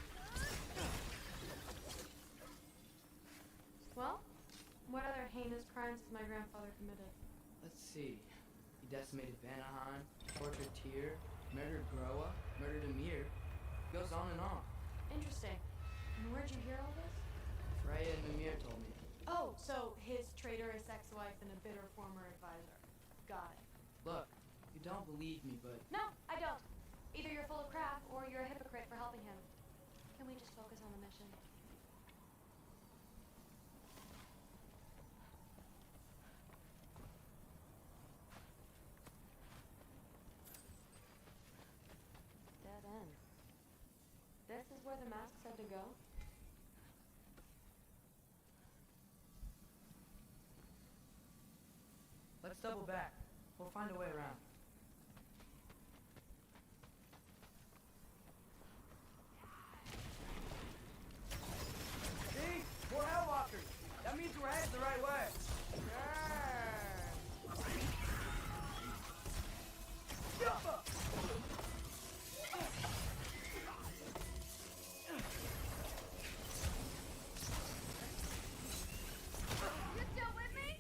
Well, what other heinous crimes has my grandfather committed? Let's see. He decimated Vanaheim, tortured Tyr, murdered Groa, murdered Ymir. Goes on and on. Interesting. And where'd you hear all this? Freya and Mimir told me. Oh, so his traitorous ex-wife and a bitter former advisor. Got it. Look, you don't believe me, but No, I don't. Either you're full of crap or you're a hypocrite for helping him. Can we just focus on the mission? Dead end. This is where the masks had to go? let's double back. We'll find a way around. See? More Hellwalkers! That means we're headed the right way. Jump! You still with me?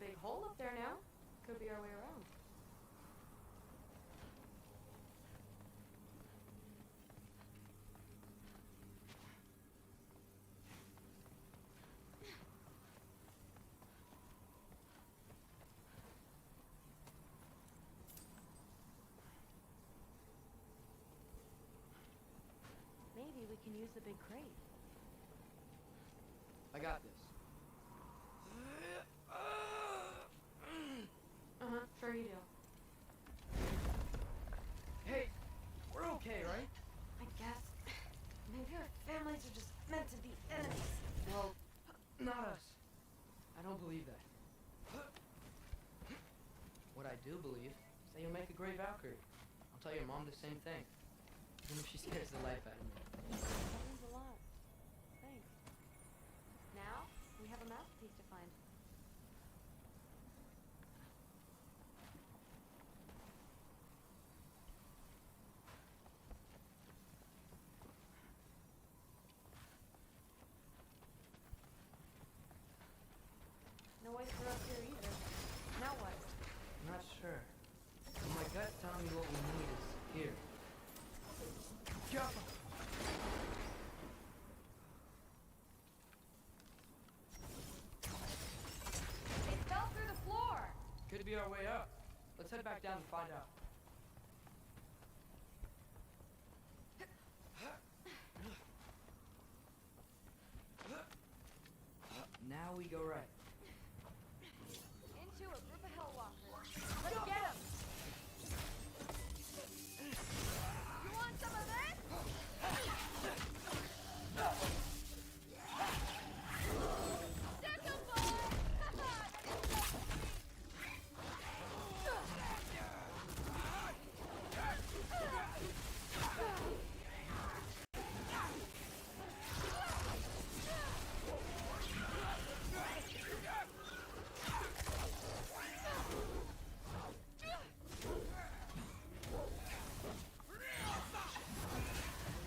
big hole up there now. Could be our way around. Maybe we can use the big crate. I got this. Uh-huh, sure you do. Hey, we're okay, right? I guess. Maybe our families are just meant to be enemies. Well, not us. I don't believe that. What I do believe is that you'll make a great Valkyrie. I'll tell your mom the same thing. Even if she scares the life out of me. That means a lot. Thanks. Now, we have a masterpiece to find. No oyster up here either. Now what? I'm not sure. But my gut's telling me what we need is here. Jump! It fell through the floor! Could be our way up. Let's head back down and find out. Now we go right. Into a group of hellwalkers. Let's get them! You want some of this? Stick 'em, boy!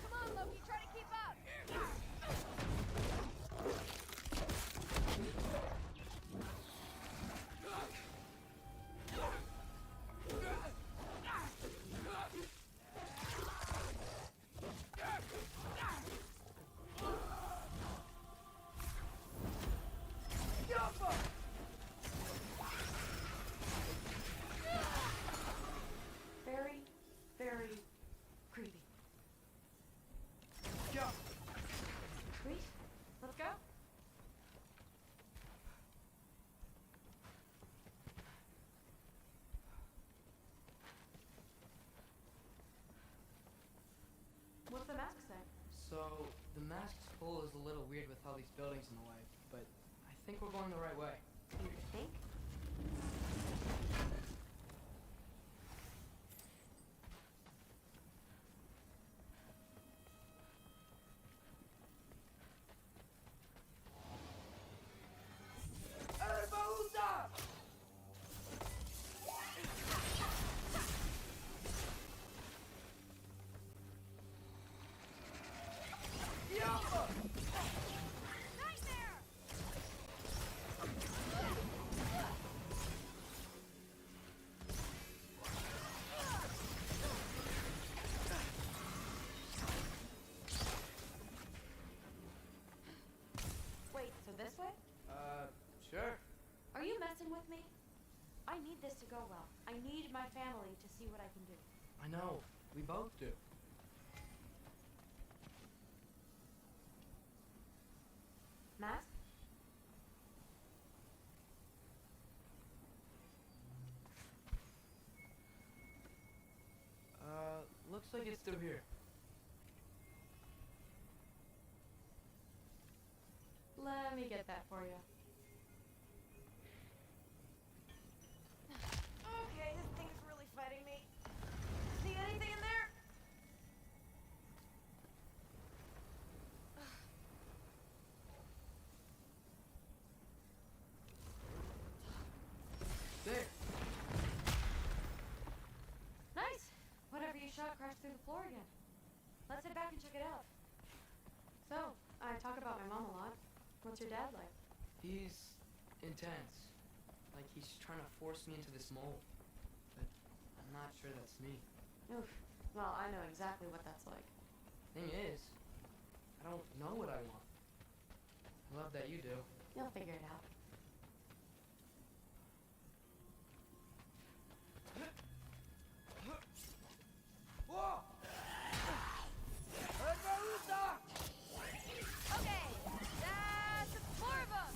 Come on, Loki, try to keep up! Very, very creepy. Jump! Sweet. Let's go. What's the mask say? So, the mask's pull is a little weird with all these buildings in the way, but I think we're going the right way. You think? Nightmare! Wait, so this way? Sure. Are you messing with me? I need this to go well. I need my family to see what I can do. I know. We both do. Mask? Looks like it's through here. Let me get that for you. Okay, this thing's really fighting me. See anything in there? There. Nice. Whatever you shot crashed through the floor again. Let's head back and check it out. So, I talk about my mom a lot. What's your dad like? He's intense. Like, trying to force me into this mold. But I'm not sure that's me. Oof. Well, I know exactly what that's like. Thing is, I don't know what I want. I love that you do. You'll figure it out. Whoa! Okay, that's 4 of them.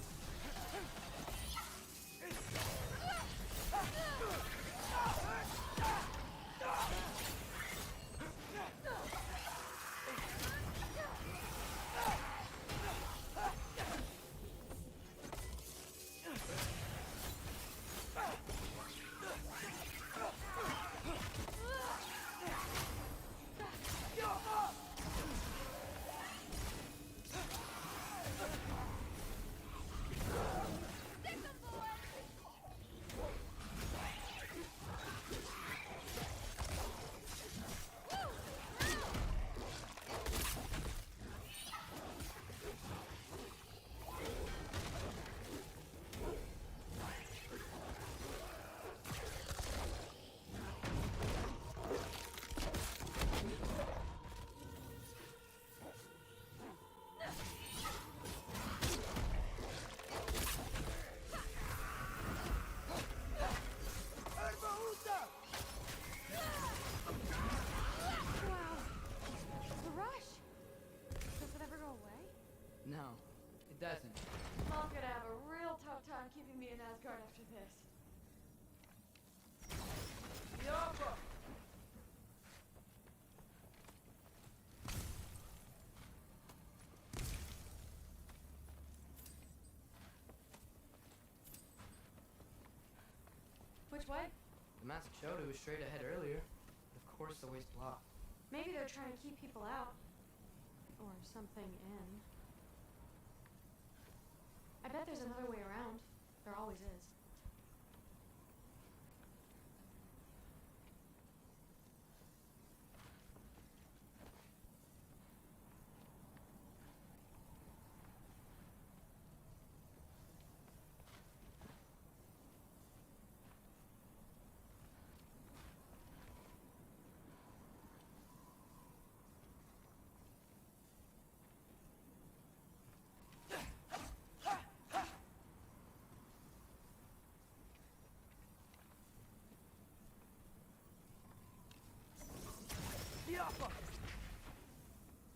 No, it doesn't. Mom's gonna have a real tough time keeping me in Asgard after this. Yoppa! Which way? The mask showed it was straight ahead earlier. But of course the way's blocked. Maybe they're trying to keep people out. Or something in. I bet there's another way around. There always is.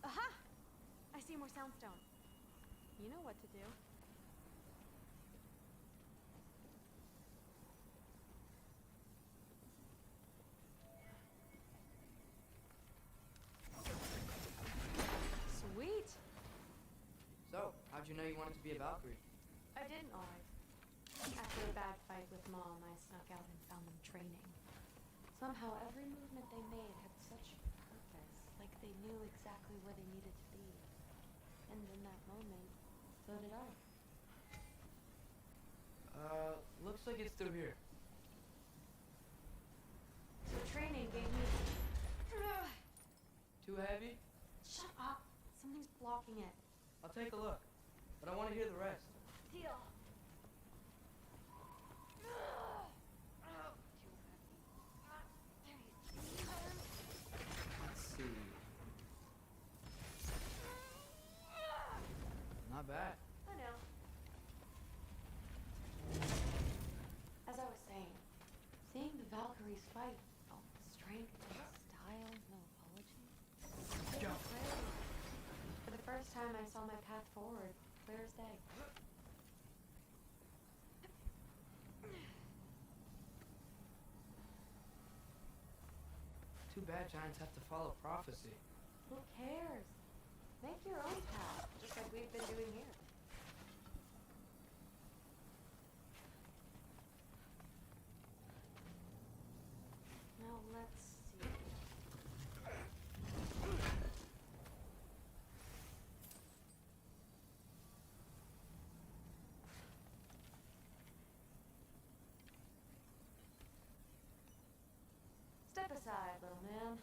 Aha! I see more soundstone. You know what to do. Sweet! So, how'd you know you wanted to be a Valkyrie? I didn't always. After a bad fight with Mom, I snuck out and found them training. Somehow every movement they made had such purpose, like they knew exactly where they needed to be. And in that moment, so did I. Looks like it's through here. So training gave me... Too heavy? Shut up! Something's blocking it. I'll take a look. But I want to hear the rest. Deal. Let's see. Not bad. I know. As I was saying, seeing the Valkyries fight, all the strength, no style, no apology. They were brave. For the first time, I saw my path forward, clear as day. Too bad giants have to follow prophecy. Who cares? Make your own path, just like we've been doing here. Now let's see. Step aside, little man.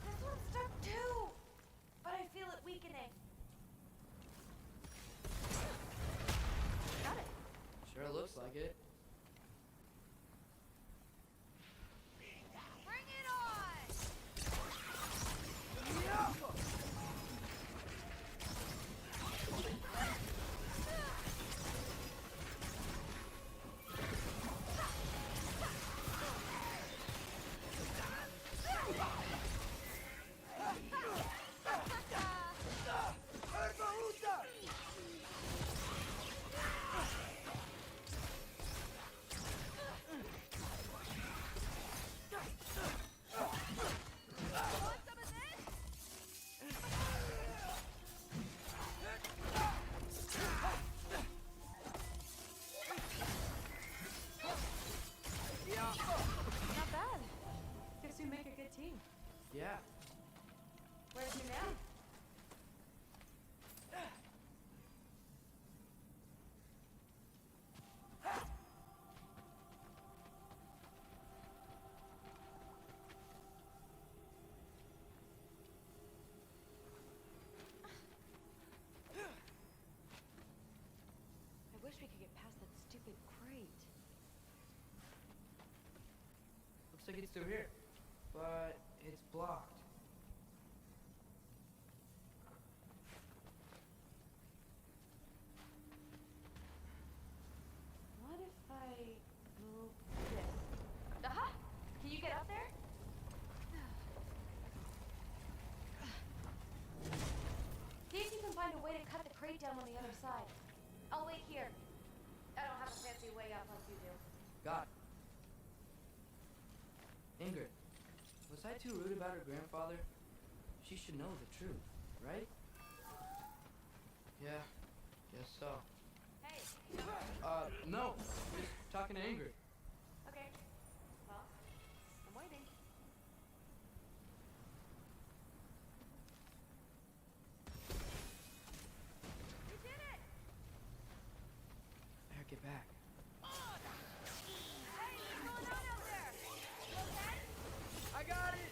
This one's stuck too! But I feel it weakening. like it. Bring it on! Not bad. Guess we make a good team. Yeah. Where's your man? I wish we could get past that stupid crate. Looks like it's through here. But it's blocked. What if I move this? Aha! Can you get up there? See if you can find a way to cut the crate down on the other side. I'll wait here. I don't have a fancy way up like you do. Got it. Ingrid, was I too rude about her grandfather? She should know the truth, right? Yeah, guess so. Hey! No, just talking to Ingrid. Okay. Well, I'm waiting. You did it! Better get back. Hey, what's going on out there? You okay? I got it!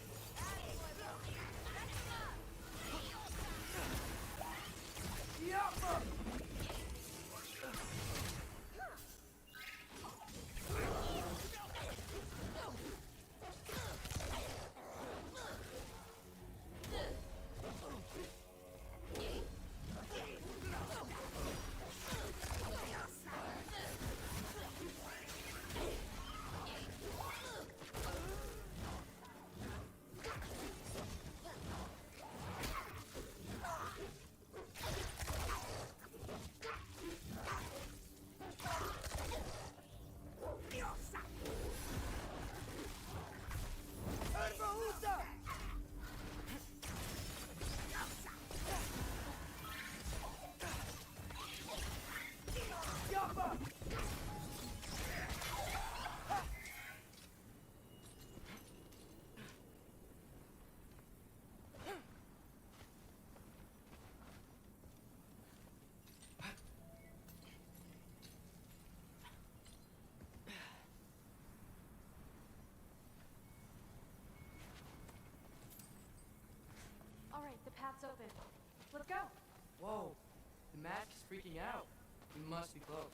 Alright, the path's open. Let's go. Whoa, the mask is freaking out. We must be close.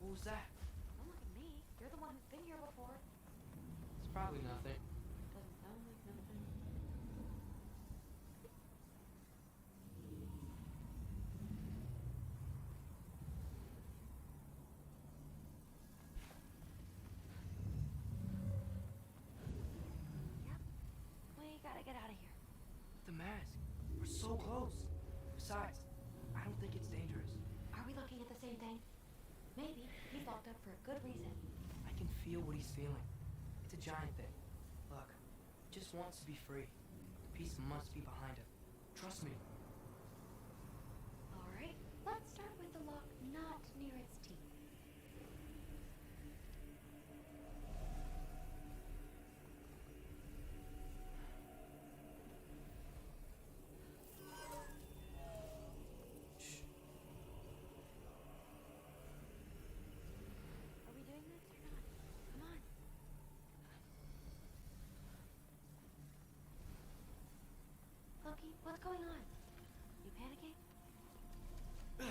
What was that? Don't look at me. You're the one who's been here before. It's probably nothing. Doesn't sound like nothing. Yep. We gotta get out of here. The mask. We're so close. Besides, I don't think it's dangerous. Are we looking at the same thing? Maybe. He's locked up for a good reason. I can feel what he's feeling. It's a giant thing. Look, he just wants to be free. The peace must be behind him. Trust me. Alright, let's start with the lock not near its teeth. Shh. Are we doing this or not? Come on. Loki, what's going on? You panicking? There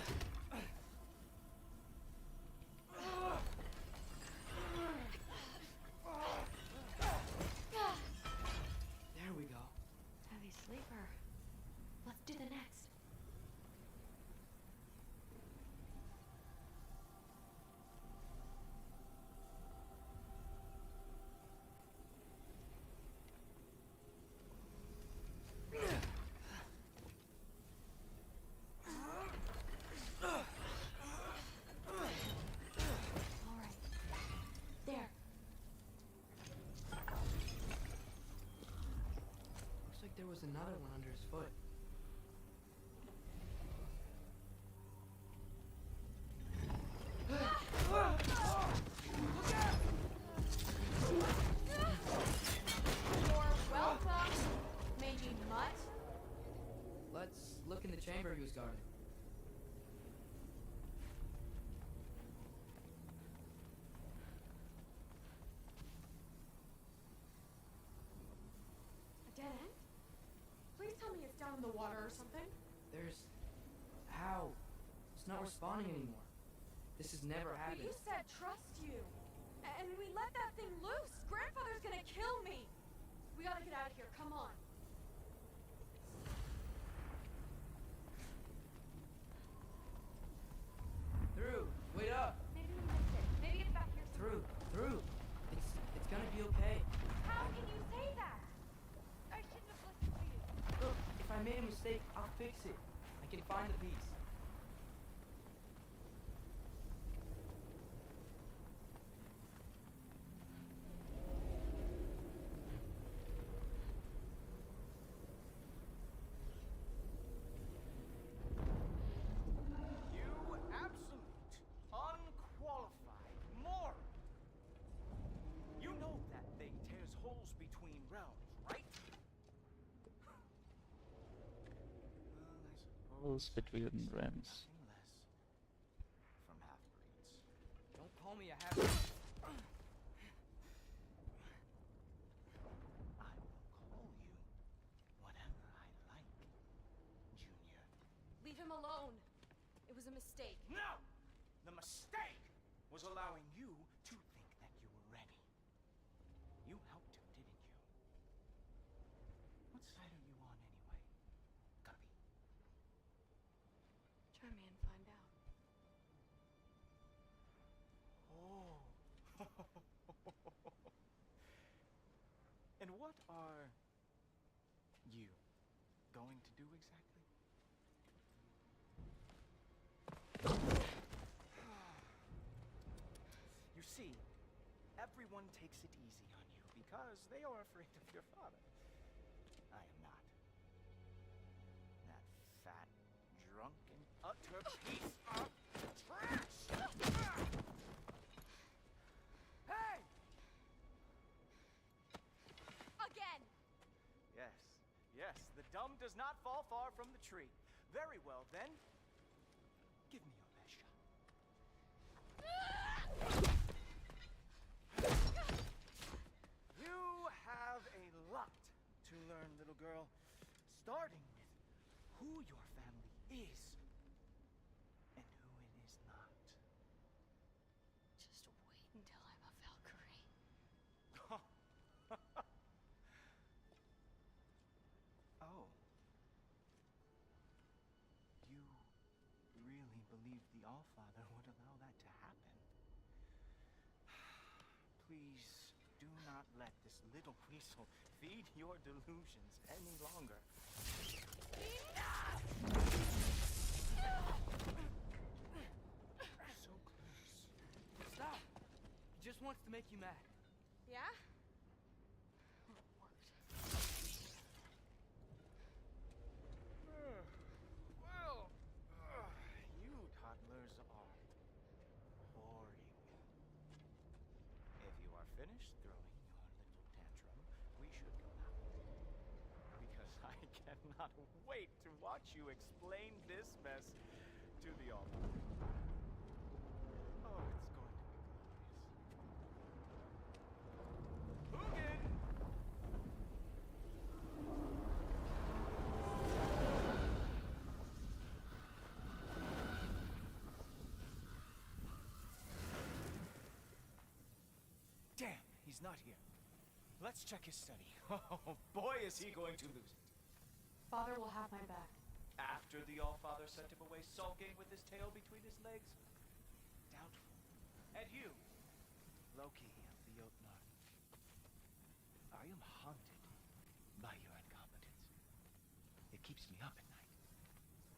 we go. Heavy sleeper. Let's do the next. All right. There. Looks like there was another one under his foot. You're welcome, mangy mutt. Let's look in the chamber he was guarding. A dead end? Please tell me it's down in the water or something. There's... How? It's not responding anymore. This has never But happened. you said trust you. And we let that thing loose. Grandfather's gonna kill me. We gotta get out of here. Come on. Through. Wait up. Maybe we missed it. Maybe it's back here. Through. It's gonna be okay. How can you say that? I shouldn't have listened to you. Look, if I made a mistake, I'll fix it. I can find the piece. You absolute, unqualified moron! You know that thing tears holes between realms, right? Holes between realms. Nothing less from half-breeds. Don't call me a half. I will call you whatever I like, Junior. Leave him alone. It was a mistake. No! The mistake was allowing you to think that you were ready. You helped him, didn't you? What side are you on anyway, Guppy? Try me and find out. Oh. And what are you going to do exactly? You see, everyone takes it easy on you because they are afraid of your father. I am not. That fat, drunken, utter piece of trash! Hey! Again! Yes, the dumb does not fall far from the tree. Very well, then. Give me your best shot. You have a lot to learn, little girl. Starting with who your family is and who it is not. Just wait until I'm a Valkyrie. Oh. You really believe the Allfather would allow that to happen? Please do not let this little weasel feed your delusions any longer. So close. Stop! He just wants to make you mad. Yeah? Well, it worked. Well, you toddlers are boring. If you are finished throwing your little tantrum, we should go now. Because I cannot wait to watch you explain this mess to the Almighty. Oh, it's going to be glorious. Hugin! he's not here. Let's check his study. Oh, boy, is he going to lose it. Father will have my back. After the Allfather sent him away sulking with his tail between his legs? Doubtful. And you, Loki of the Jotnar. I am haunted by your incompetence. It keeps me up at night.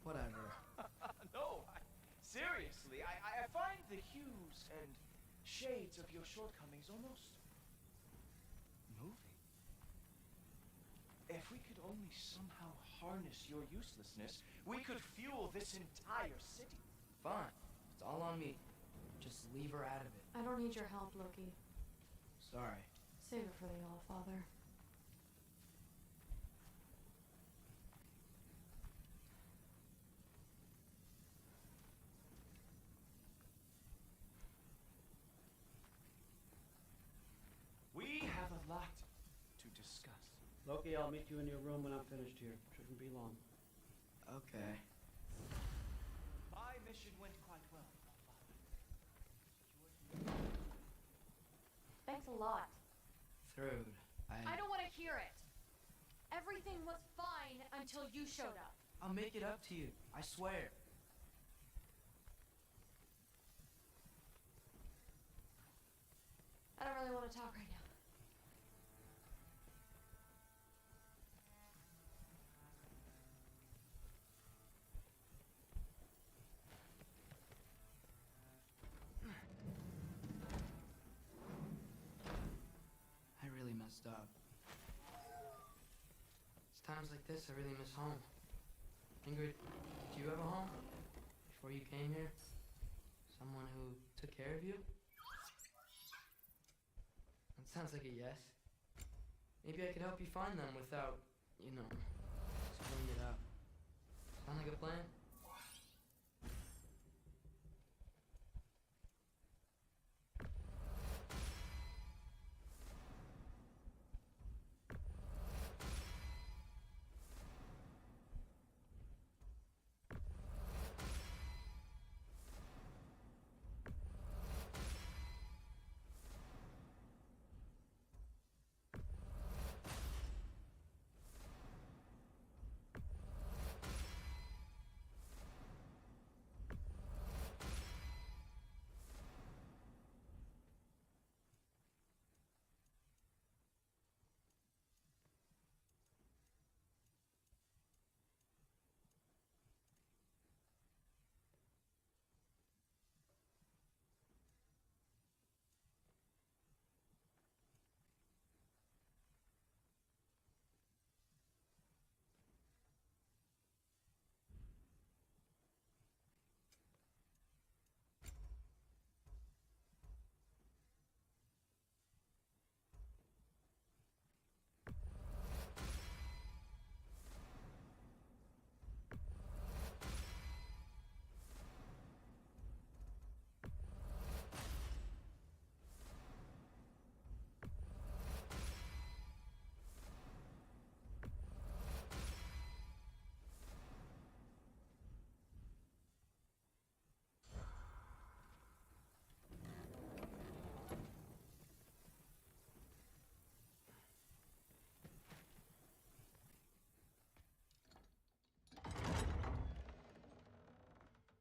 Whatever. No, seriously, I find the hues and shades of your shortcomings almost moving. If we could only somehow harness your uselessness, we could fuel this entire city. Fine. It's all on me. Just leave her out of it. I don't need your help, Loki. Sorry. Save it for the Allfather. We have a lot to discuss. Loki, I'll meet you in your room when I'm finished here. Shouldn't be long. Okay. My mission went quite well, Thanks a lot. Thrud, I don't want to hear it. Everything was fine until you showed up. I'll make it up to you. I swear. I don't really want to talk right now. I really messed up. It's times like this I really miss home. Ingrid, did you have a home? Before you came here? Someone who took care of you? That sounds like a yes. Maybe I could help you find them without, screwing it up. Sound like a plan?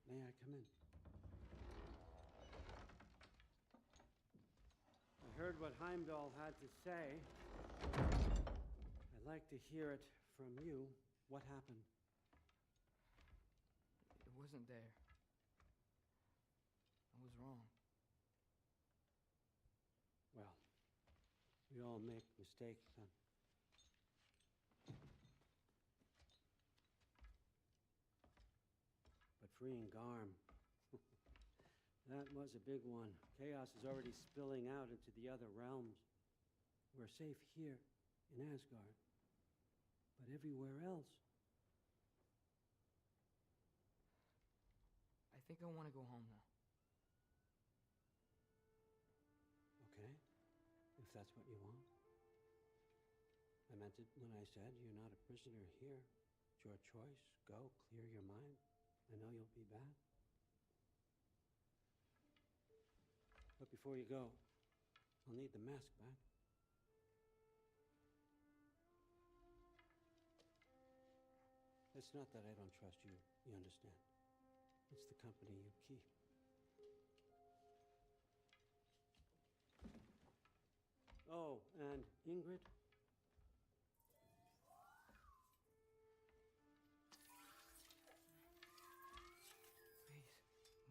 May I come in? I heard what Heimdall had to say. I'd like to hear it from you. What happened? It wasn't there. I was wrong. Well, we all make mistakes, son. But freeing Garm, that was a big one. Chaos is already spilling out into the other realms. We're safe here in Asgard, but everywhere else. I think I want to go home now. Okay, if that's what you want. I meant it when I said you're not a prisoner here. It's your choice. Go, clear your mind. I know you'll be back. But before you go, I'll need the mask back. It's not that I don't trust you, you understand? It's the company you keep. Oh, and Ingrid? Please,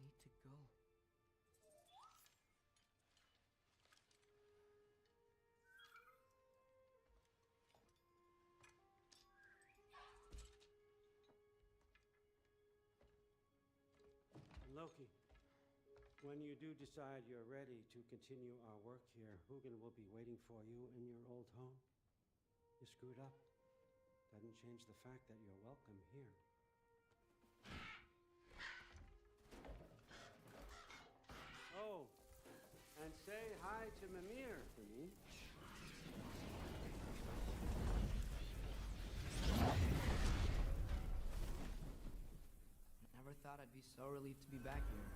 need to go. Loki, when you do decide you're ready to continue our work here, Hugin will be waiting for you in your old home. You screwed up. Doesn't change the fact that you're welcome here. Oh, and say hi to Mimir for me. Never thought I'd be so relieved to be back here.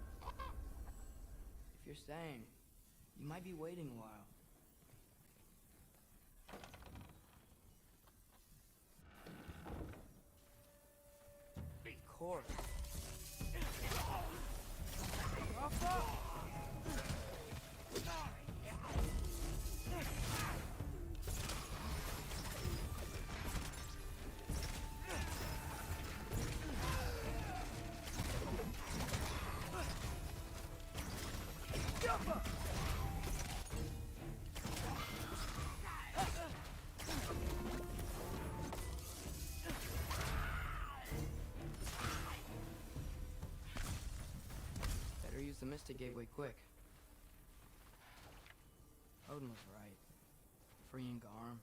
If you're staying, you might be waiting a while. Of course. Better use the Mystic Gateway quick. Odin was right. Freeing Garm.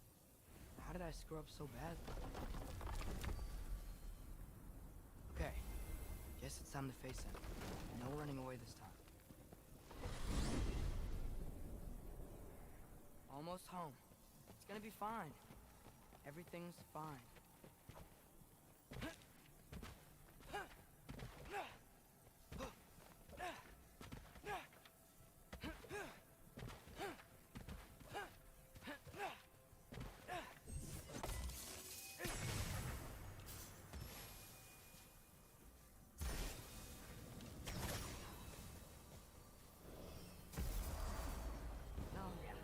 How did I screw up so badly? Okay. Guess it's time to face him. No running away this time. Almost home. It's gonna be fine. Everything's fine.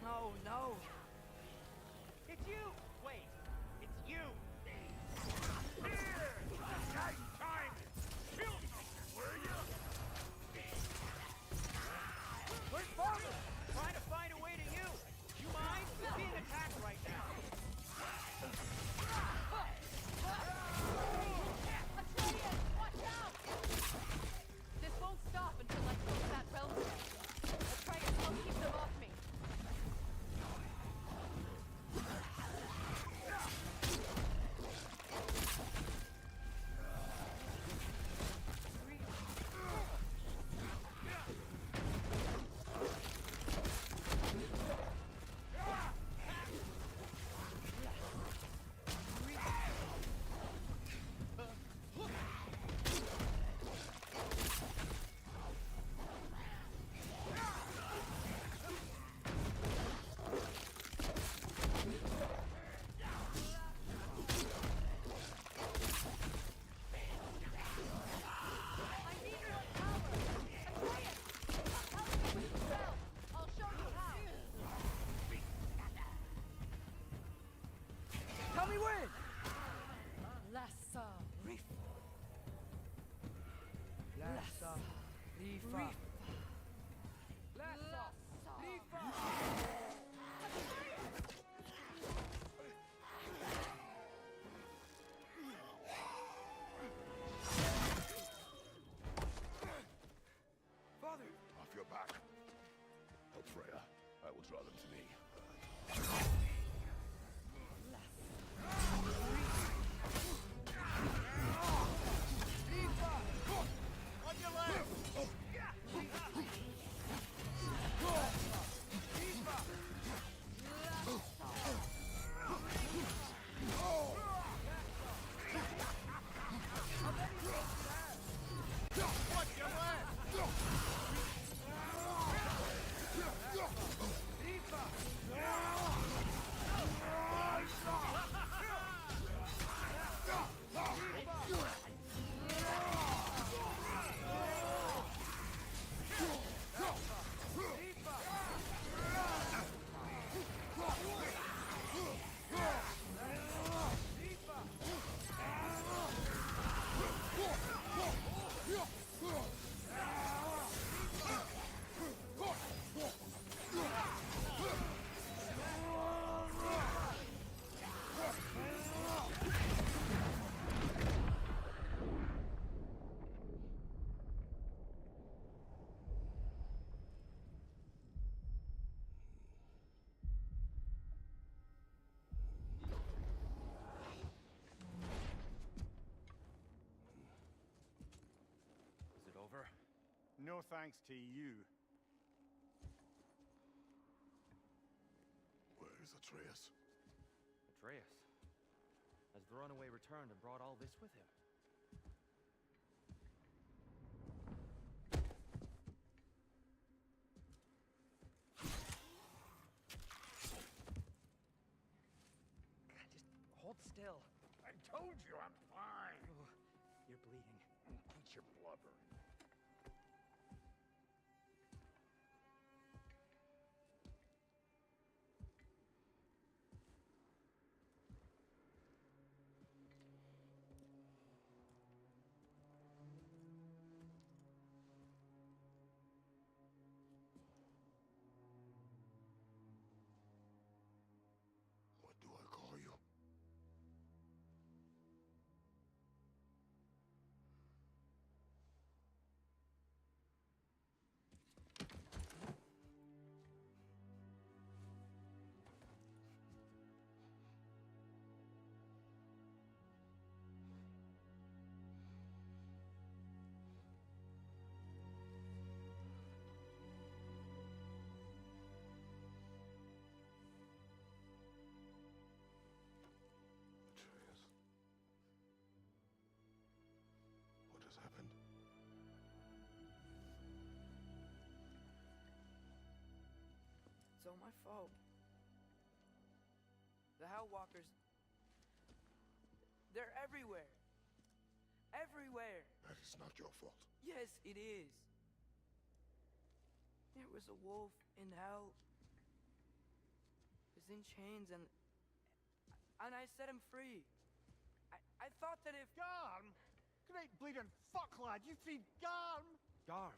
No, no! It's you! Wait, it's you! Here! Nice time! Kill something, will you? Where's Father? Trying to find a way to you! You mind? He's being attacked right now! Atreus, watch out! This won't stop until I close that realm check. Atreus, I'll keep them off me. Tell me when! Lassa Reef. Lassa Rifa. Lassa Rifa. Father! Off your back. Help Freya. I will draw them to me. On your left! No thanks to you. Where is Atreus? Atreus? Has the runaway returned and brought all this with him? Just hold still. I told you I'm fine. Oh, you're bleeding. Quit your blubbering. What do I call you? Atreus. What has happened? It's all my fault. The Hellwalkers... They're everywhere. Everywhere. That is not your fault. Yes, it is. There was a wolf in hell. He was in chains and I set him free. I thought that if... Garm? Great bleeding fuck, lad! You freed Garm! Garm?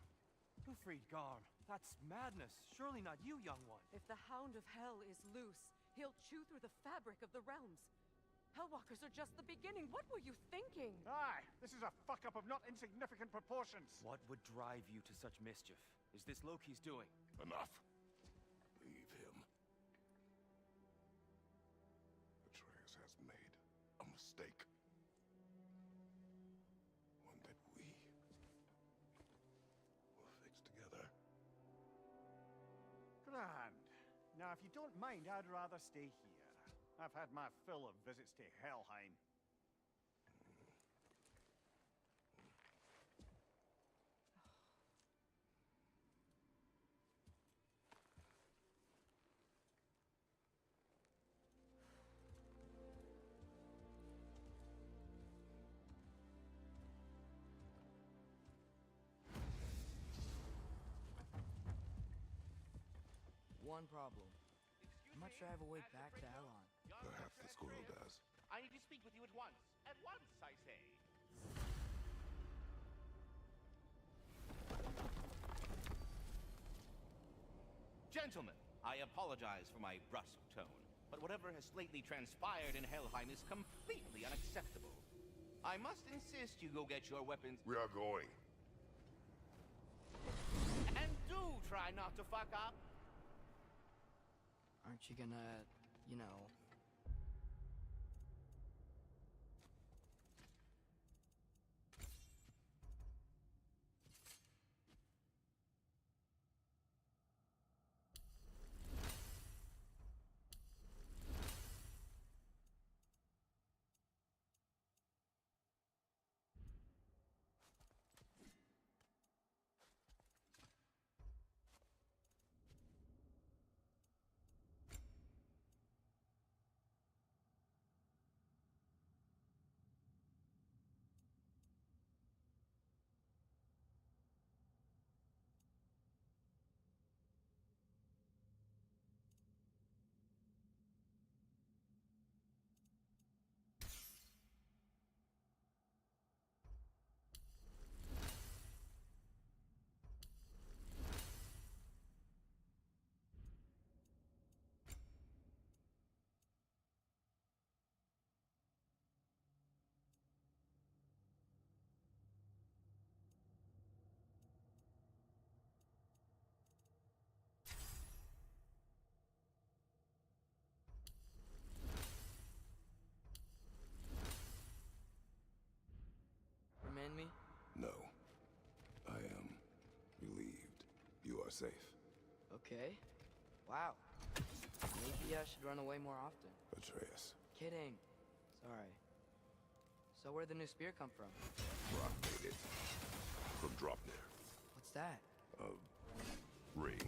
Who freed Garm? That's madness. Surely not you, young one. If the Hound of Hell is loose, he'll chew through the fabric of the realms. Hellwalkers are just the beginning. What were you thinking? Aye, this is a fuck-up of not insignificant proportions. What would drive you to such mischief? Is this Loki's doing? Enough. Leave him. Atreus has made a mistake. One that we will fix together. Grand. Now, if you don't mind, I'd rather stay here. I've had my fill of visits to Helheim. One problem. I'm not sure I have a way back to Elon. Perhaps the squirrel does. I need to speak with you at once. At once, I say. Gentlemen, I apologize for my brusque tone, but whatever has lately transpired in Helheim is completely unacceptable. I must insist you go get your weapons. We are going. And do try not to fuck up. Aren't you gonna, you know... safe. Okay. Wow. Maybe I should run away more often. Atreus. Kidding. Sorry. So where'd the new spear come from? Brock made it. From Dropnir. What's that? A ring.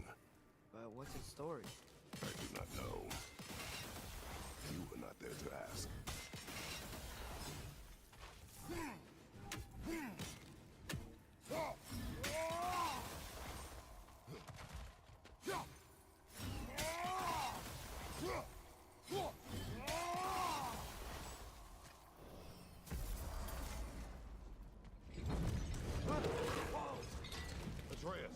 But what's its story? I do not know. You were not there to ask. Atreus!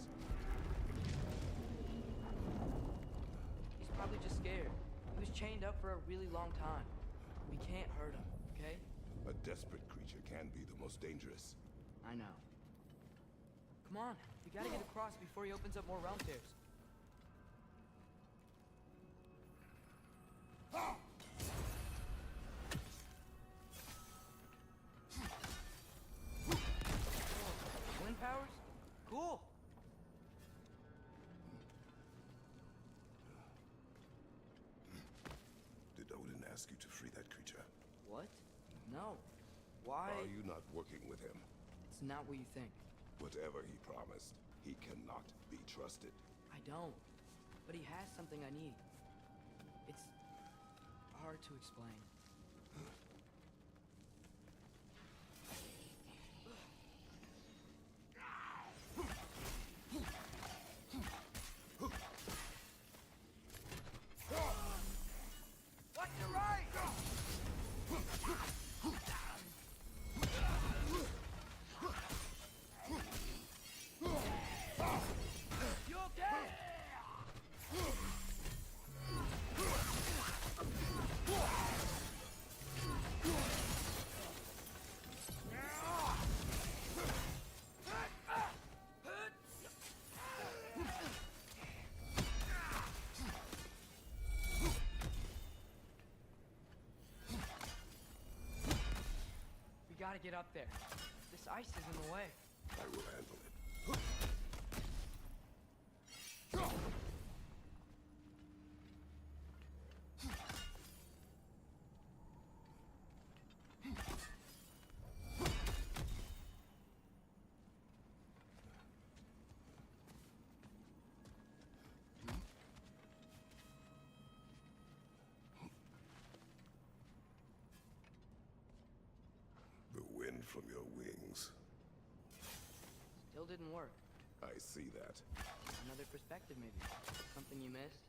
He's probably just scared. He was chained up for a really long time. We can't hurt him, okay? A desperate creature can be the most dangerous. I know. Come on, we gotta get across before he opens up more realm tears. Wind powers? Cool. Did Odin ask you to free that creature? What? No. Why? Are you not working with him? It's not what you think. Whatever he promised, he cannot be trusted. I don't. But he has something I need. It's hard to explain. Watch your right! You okay? We gotta get up there. This ice is in the way. I will handle it. The wind from your wings. Still didn't work. I see that. Another perspective, maybe. Something you missed?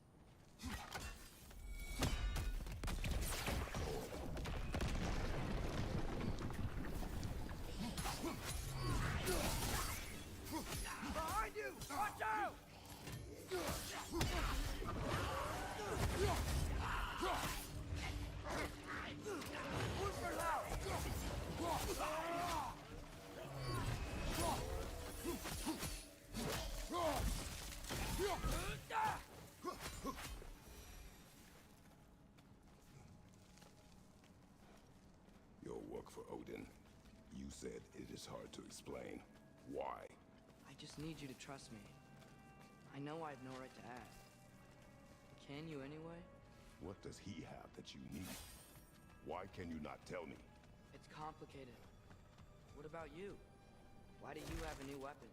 Behind you! Watch out! Whisper loud! Your work for Odin. You said it is hard to explain. Why? I just need you to trust me. I know I have no right to ask. But can you anyway? What does he have that you need? Why can you not tell me? It's complicated. What about you? Why do you have a new weapon?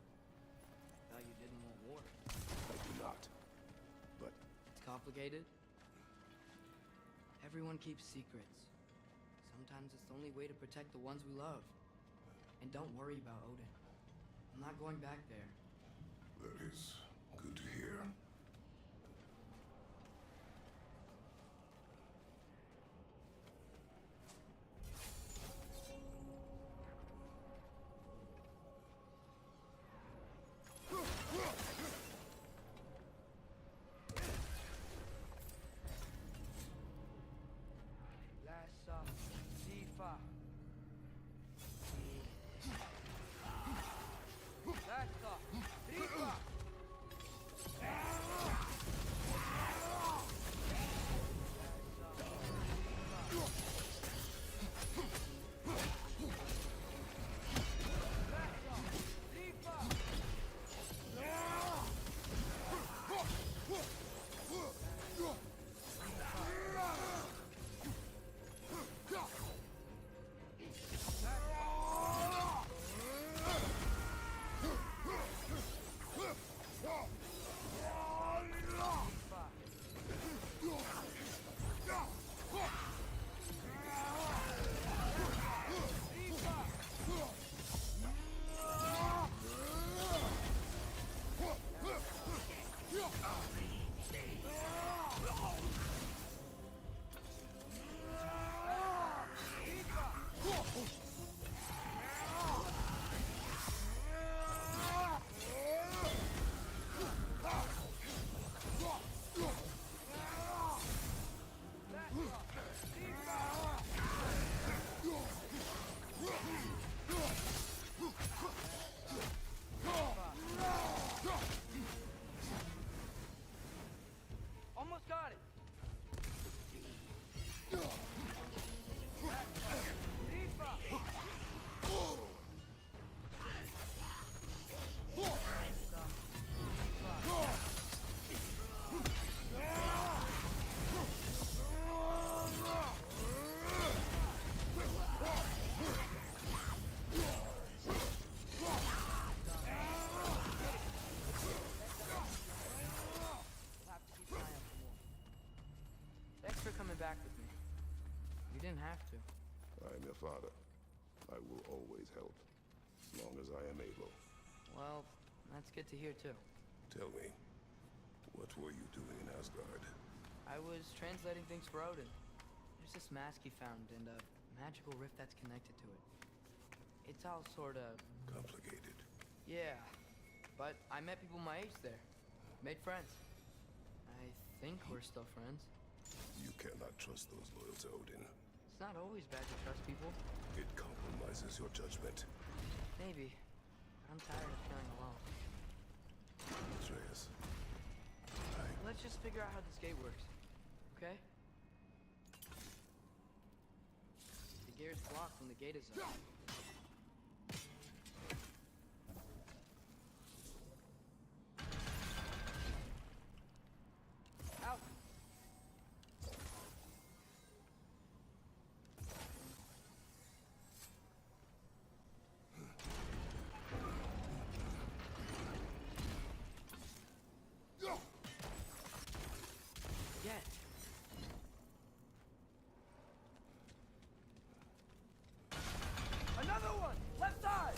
Thought you didn't want war. I do not. But It's complicated. Everyone keeps secrets. Sometimes it's the only way to protect the ones we love. And don't worry about Odin. I'm not going back there. that is good to hear. Lassa, Sifa. Lassa, Rifa. father. I will always help, as long as I am able. Well, that's good to hear too. Tell me, what were you doing in Asgard? I was translating things for Odin. There's this mask he found and a magical rift that's connected to it. It's all sorta... complicated. Yeah, but I met people my age there. Made friends. I think we're still friends. You cannot trust those loyal to Odin. It's not always bad to trust people. It compromises your judgment. Maybe. I'm tired of feeling alone. Atreus. Let's just figure out how this gate works. Okay? The gate's blocked when the gate is up. Out! Get! Another one! Left side!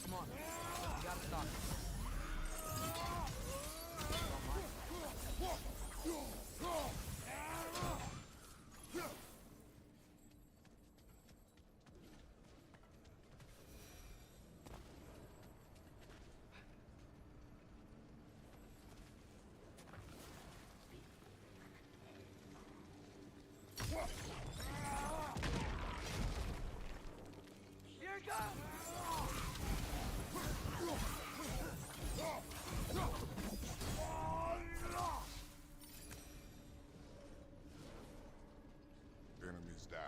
Come on, you gotta stop. Here it comes! Enemies down.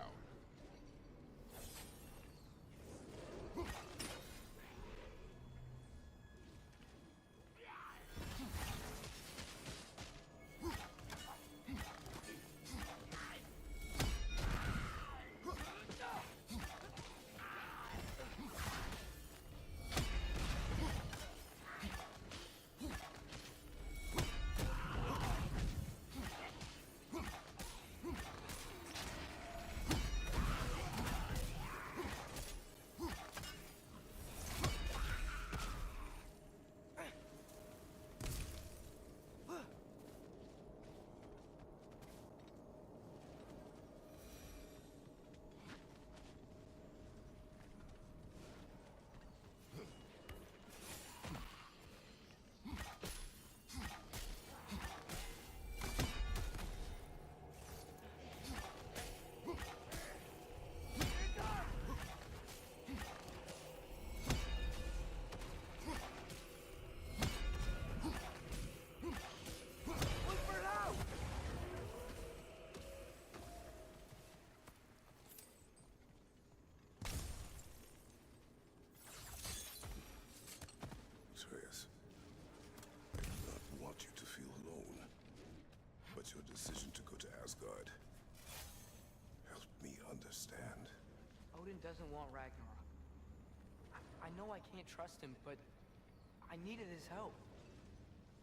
Atreus, I do not want you to feel alone, but your decision to go to Asgard helped me understand. Odin doesn't want Ragnarok. I know I can't trust him, but I needed his help.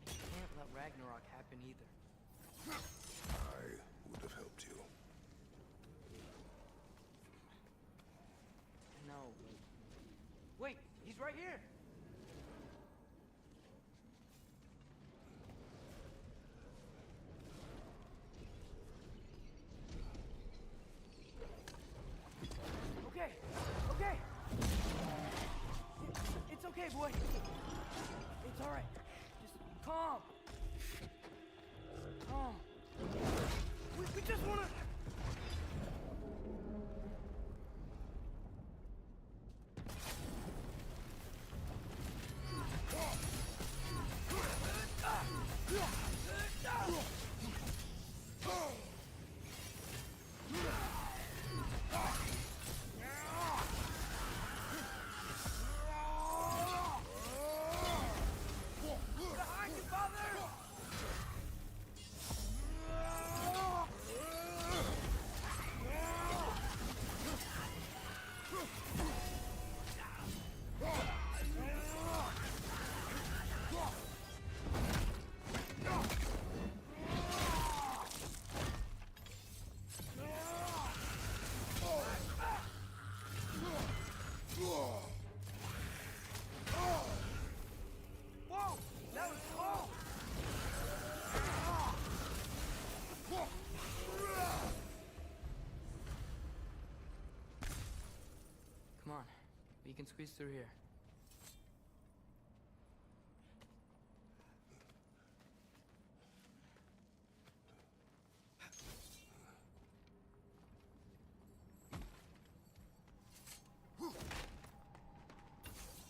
I can't let Ragnarok happen either. I would have helped you. No. Wait, he's right here! Okay, okay! It's okay, boy. It's alright. Just calm. Calm. We just wanna... can squeeze through here.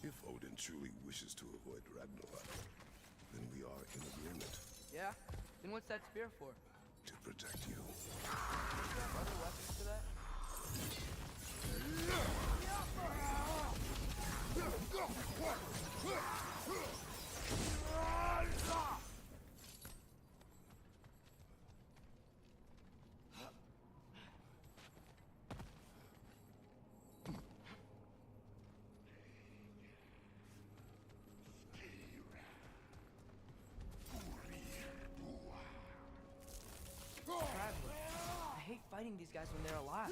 If Odin truly wishes to avoid Ragnarok, then we are in agreement. Yeah? Then what's that spear for? To protect you. Do you have other weapons for that? Traveler, I hate fighting these guys when they're alive.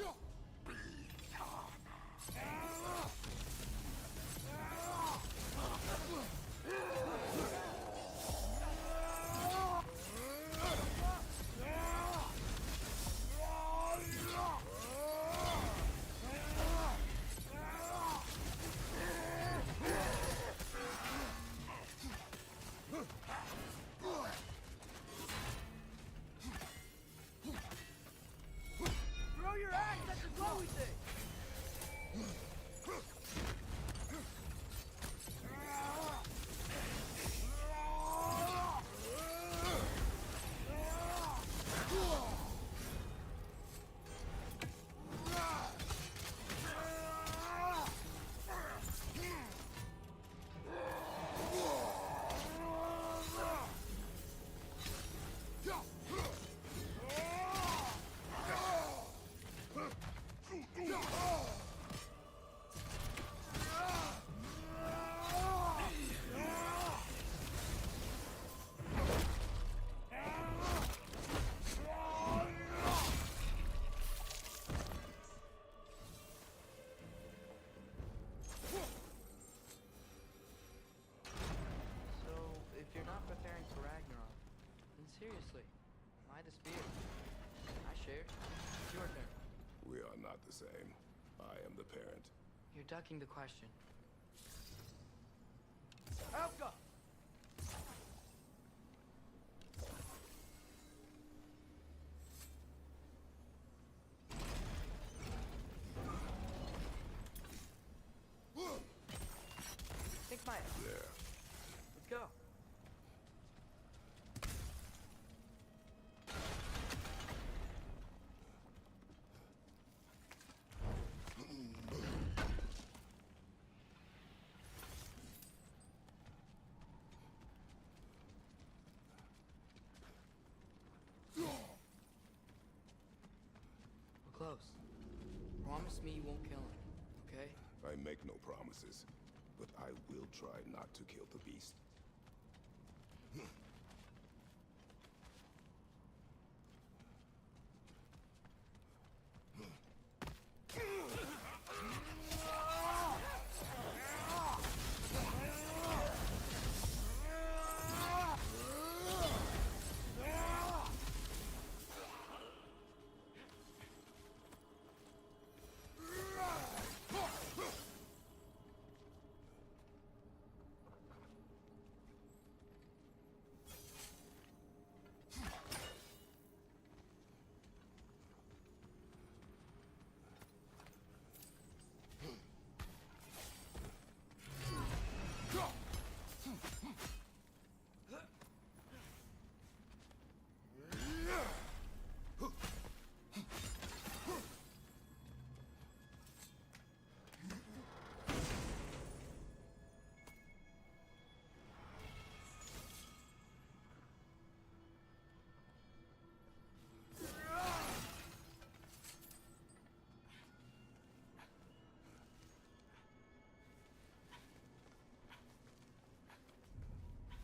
Throw your axe at the glowy thing! So, if you're not preparing for Ragnarok, then seriously, why the spear? I shared. It's your turn. We are not the same. I am the parent. You're ducking the question. Helga! Think my There. Let's go. We're close. Promise me you won't kill him, okay? I make no promises, but I will try not to kill the beast.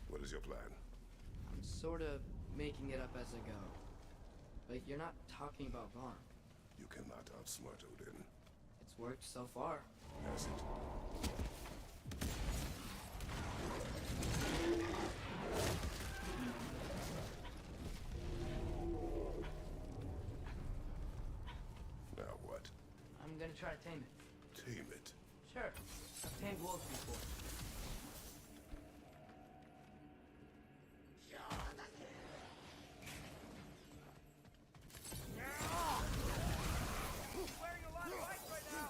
What is your plan? I'm sort of making it up as I go. But you're not talking about Garm. You cannot outsmart Odin. It's worked so far. Has it? Now what? I'm gonna try to tame it. Tame it. Sure. I've tamed wolves before. Wearing a lot of ice right now.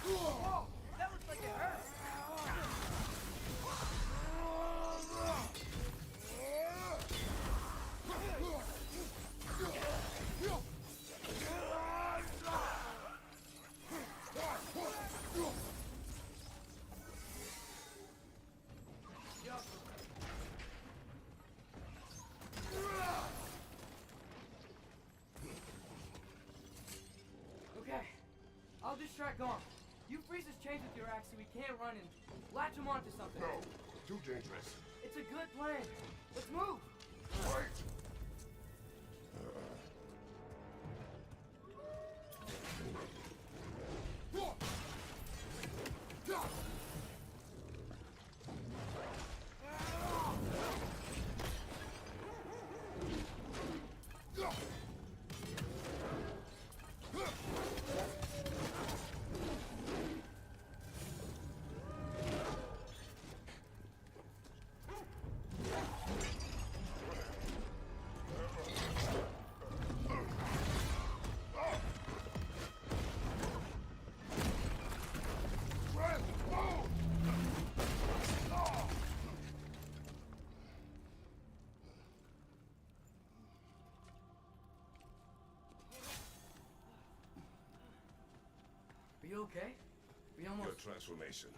Whoa, that looks like it hurt. Okay, I'll distract Garm. You freeze his chains with your axe so he can't run and latch him onto something. No, too dangerous. It's a good plan. Let's move. Wait! Are you okay? We Your almost... transformation.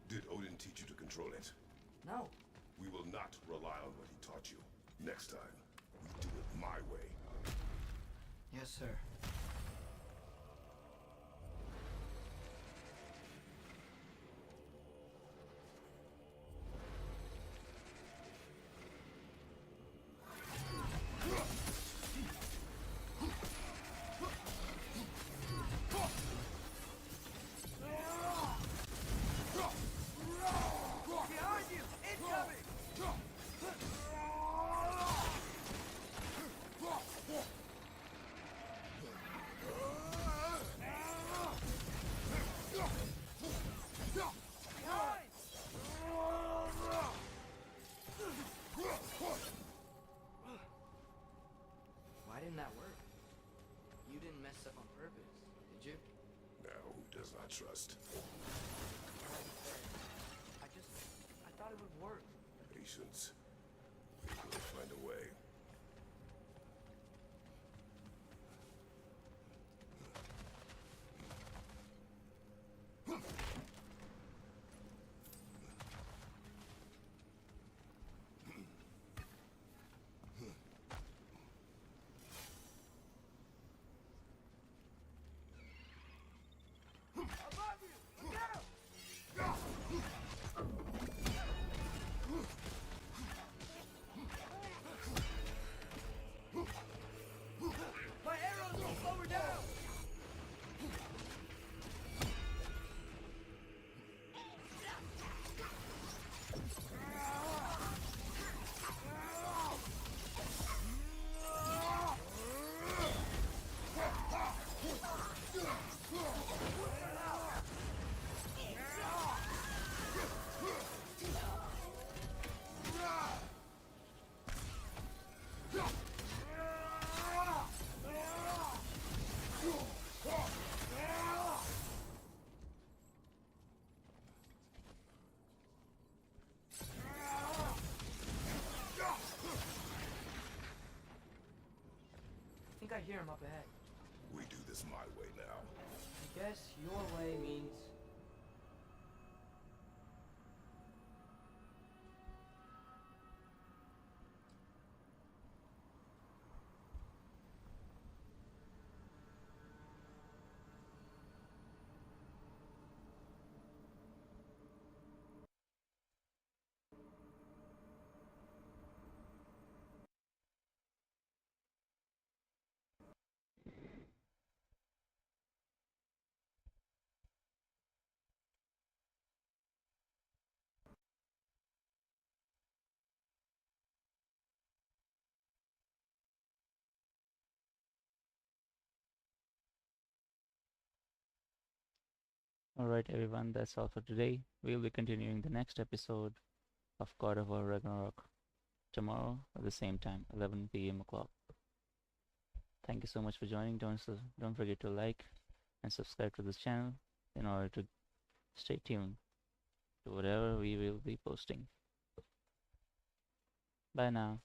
Did Odin teach you to control it? No. We will not rely on what he taught you. Next time, we do it my way. Yes, sir. Behind you! Incoming! Why didn't that work? You didn't mess up on purpose, did you? Now, who does not trust? I thought it would work. Patience. We'll find a way. Above you! Look out! My arrows will slow her down! I think I hear him up ahead. We do this my way now. I guess your way means... Alright everyone, that's all for today. We'll be continuing the next episode of God of War Ragnarok tomorrow at the same time, 11 p.m. o'clock. Thank you so much for joining. Don't forget to like and subscribe to this channel in order to stay tuned to whatever we will be posting. Bye now.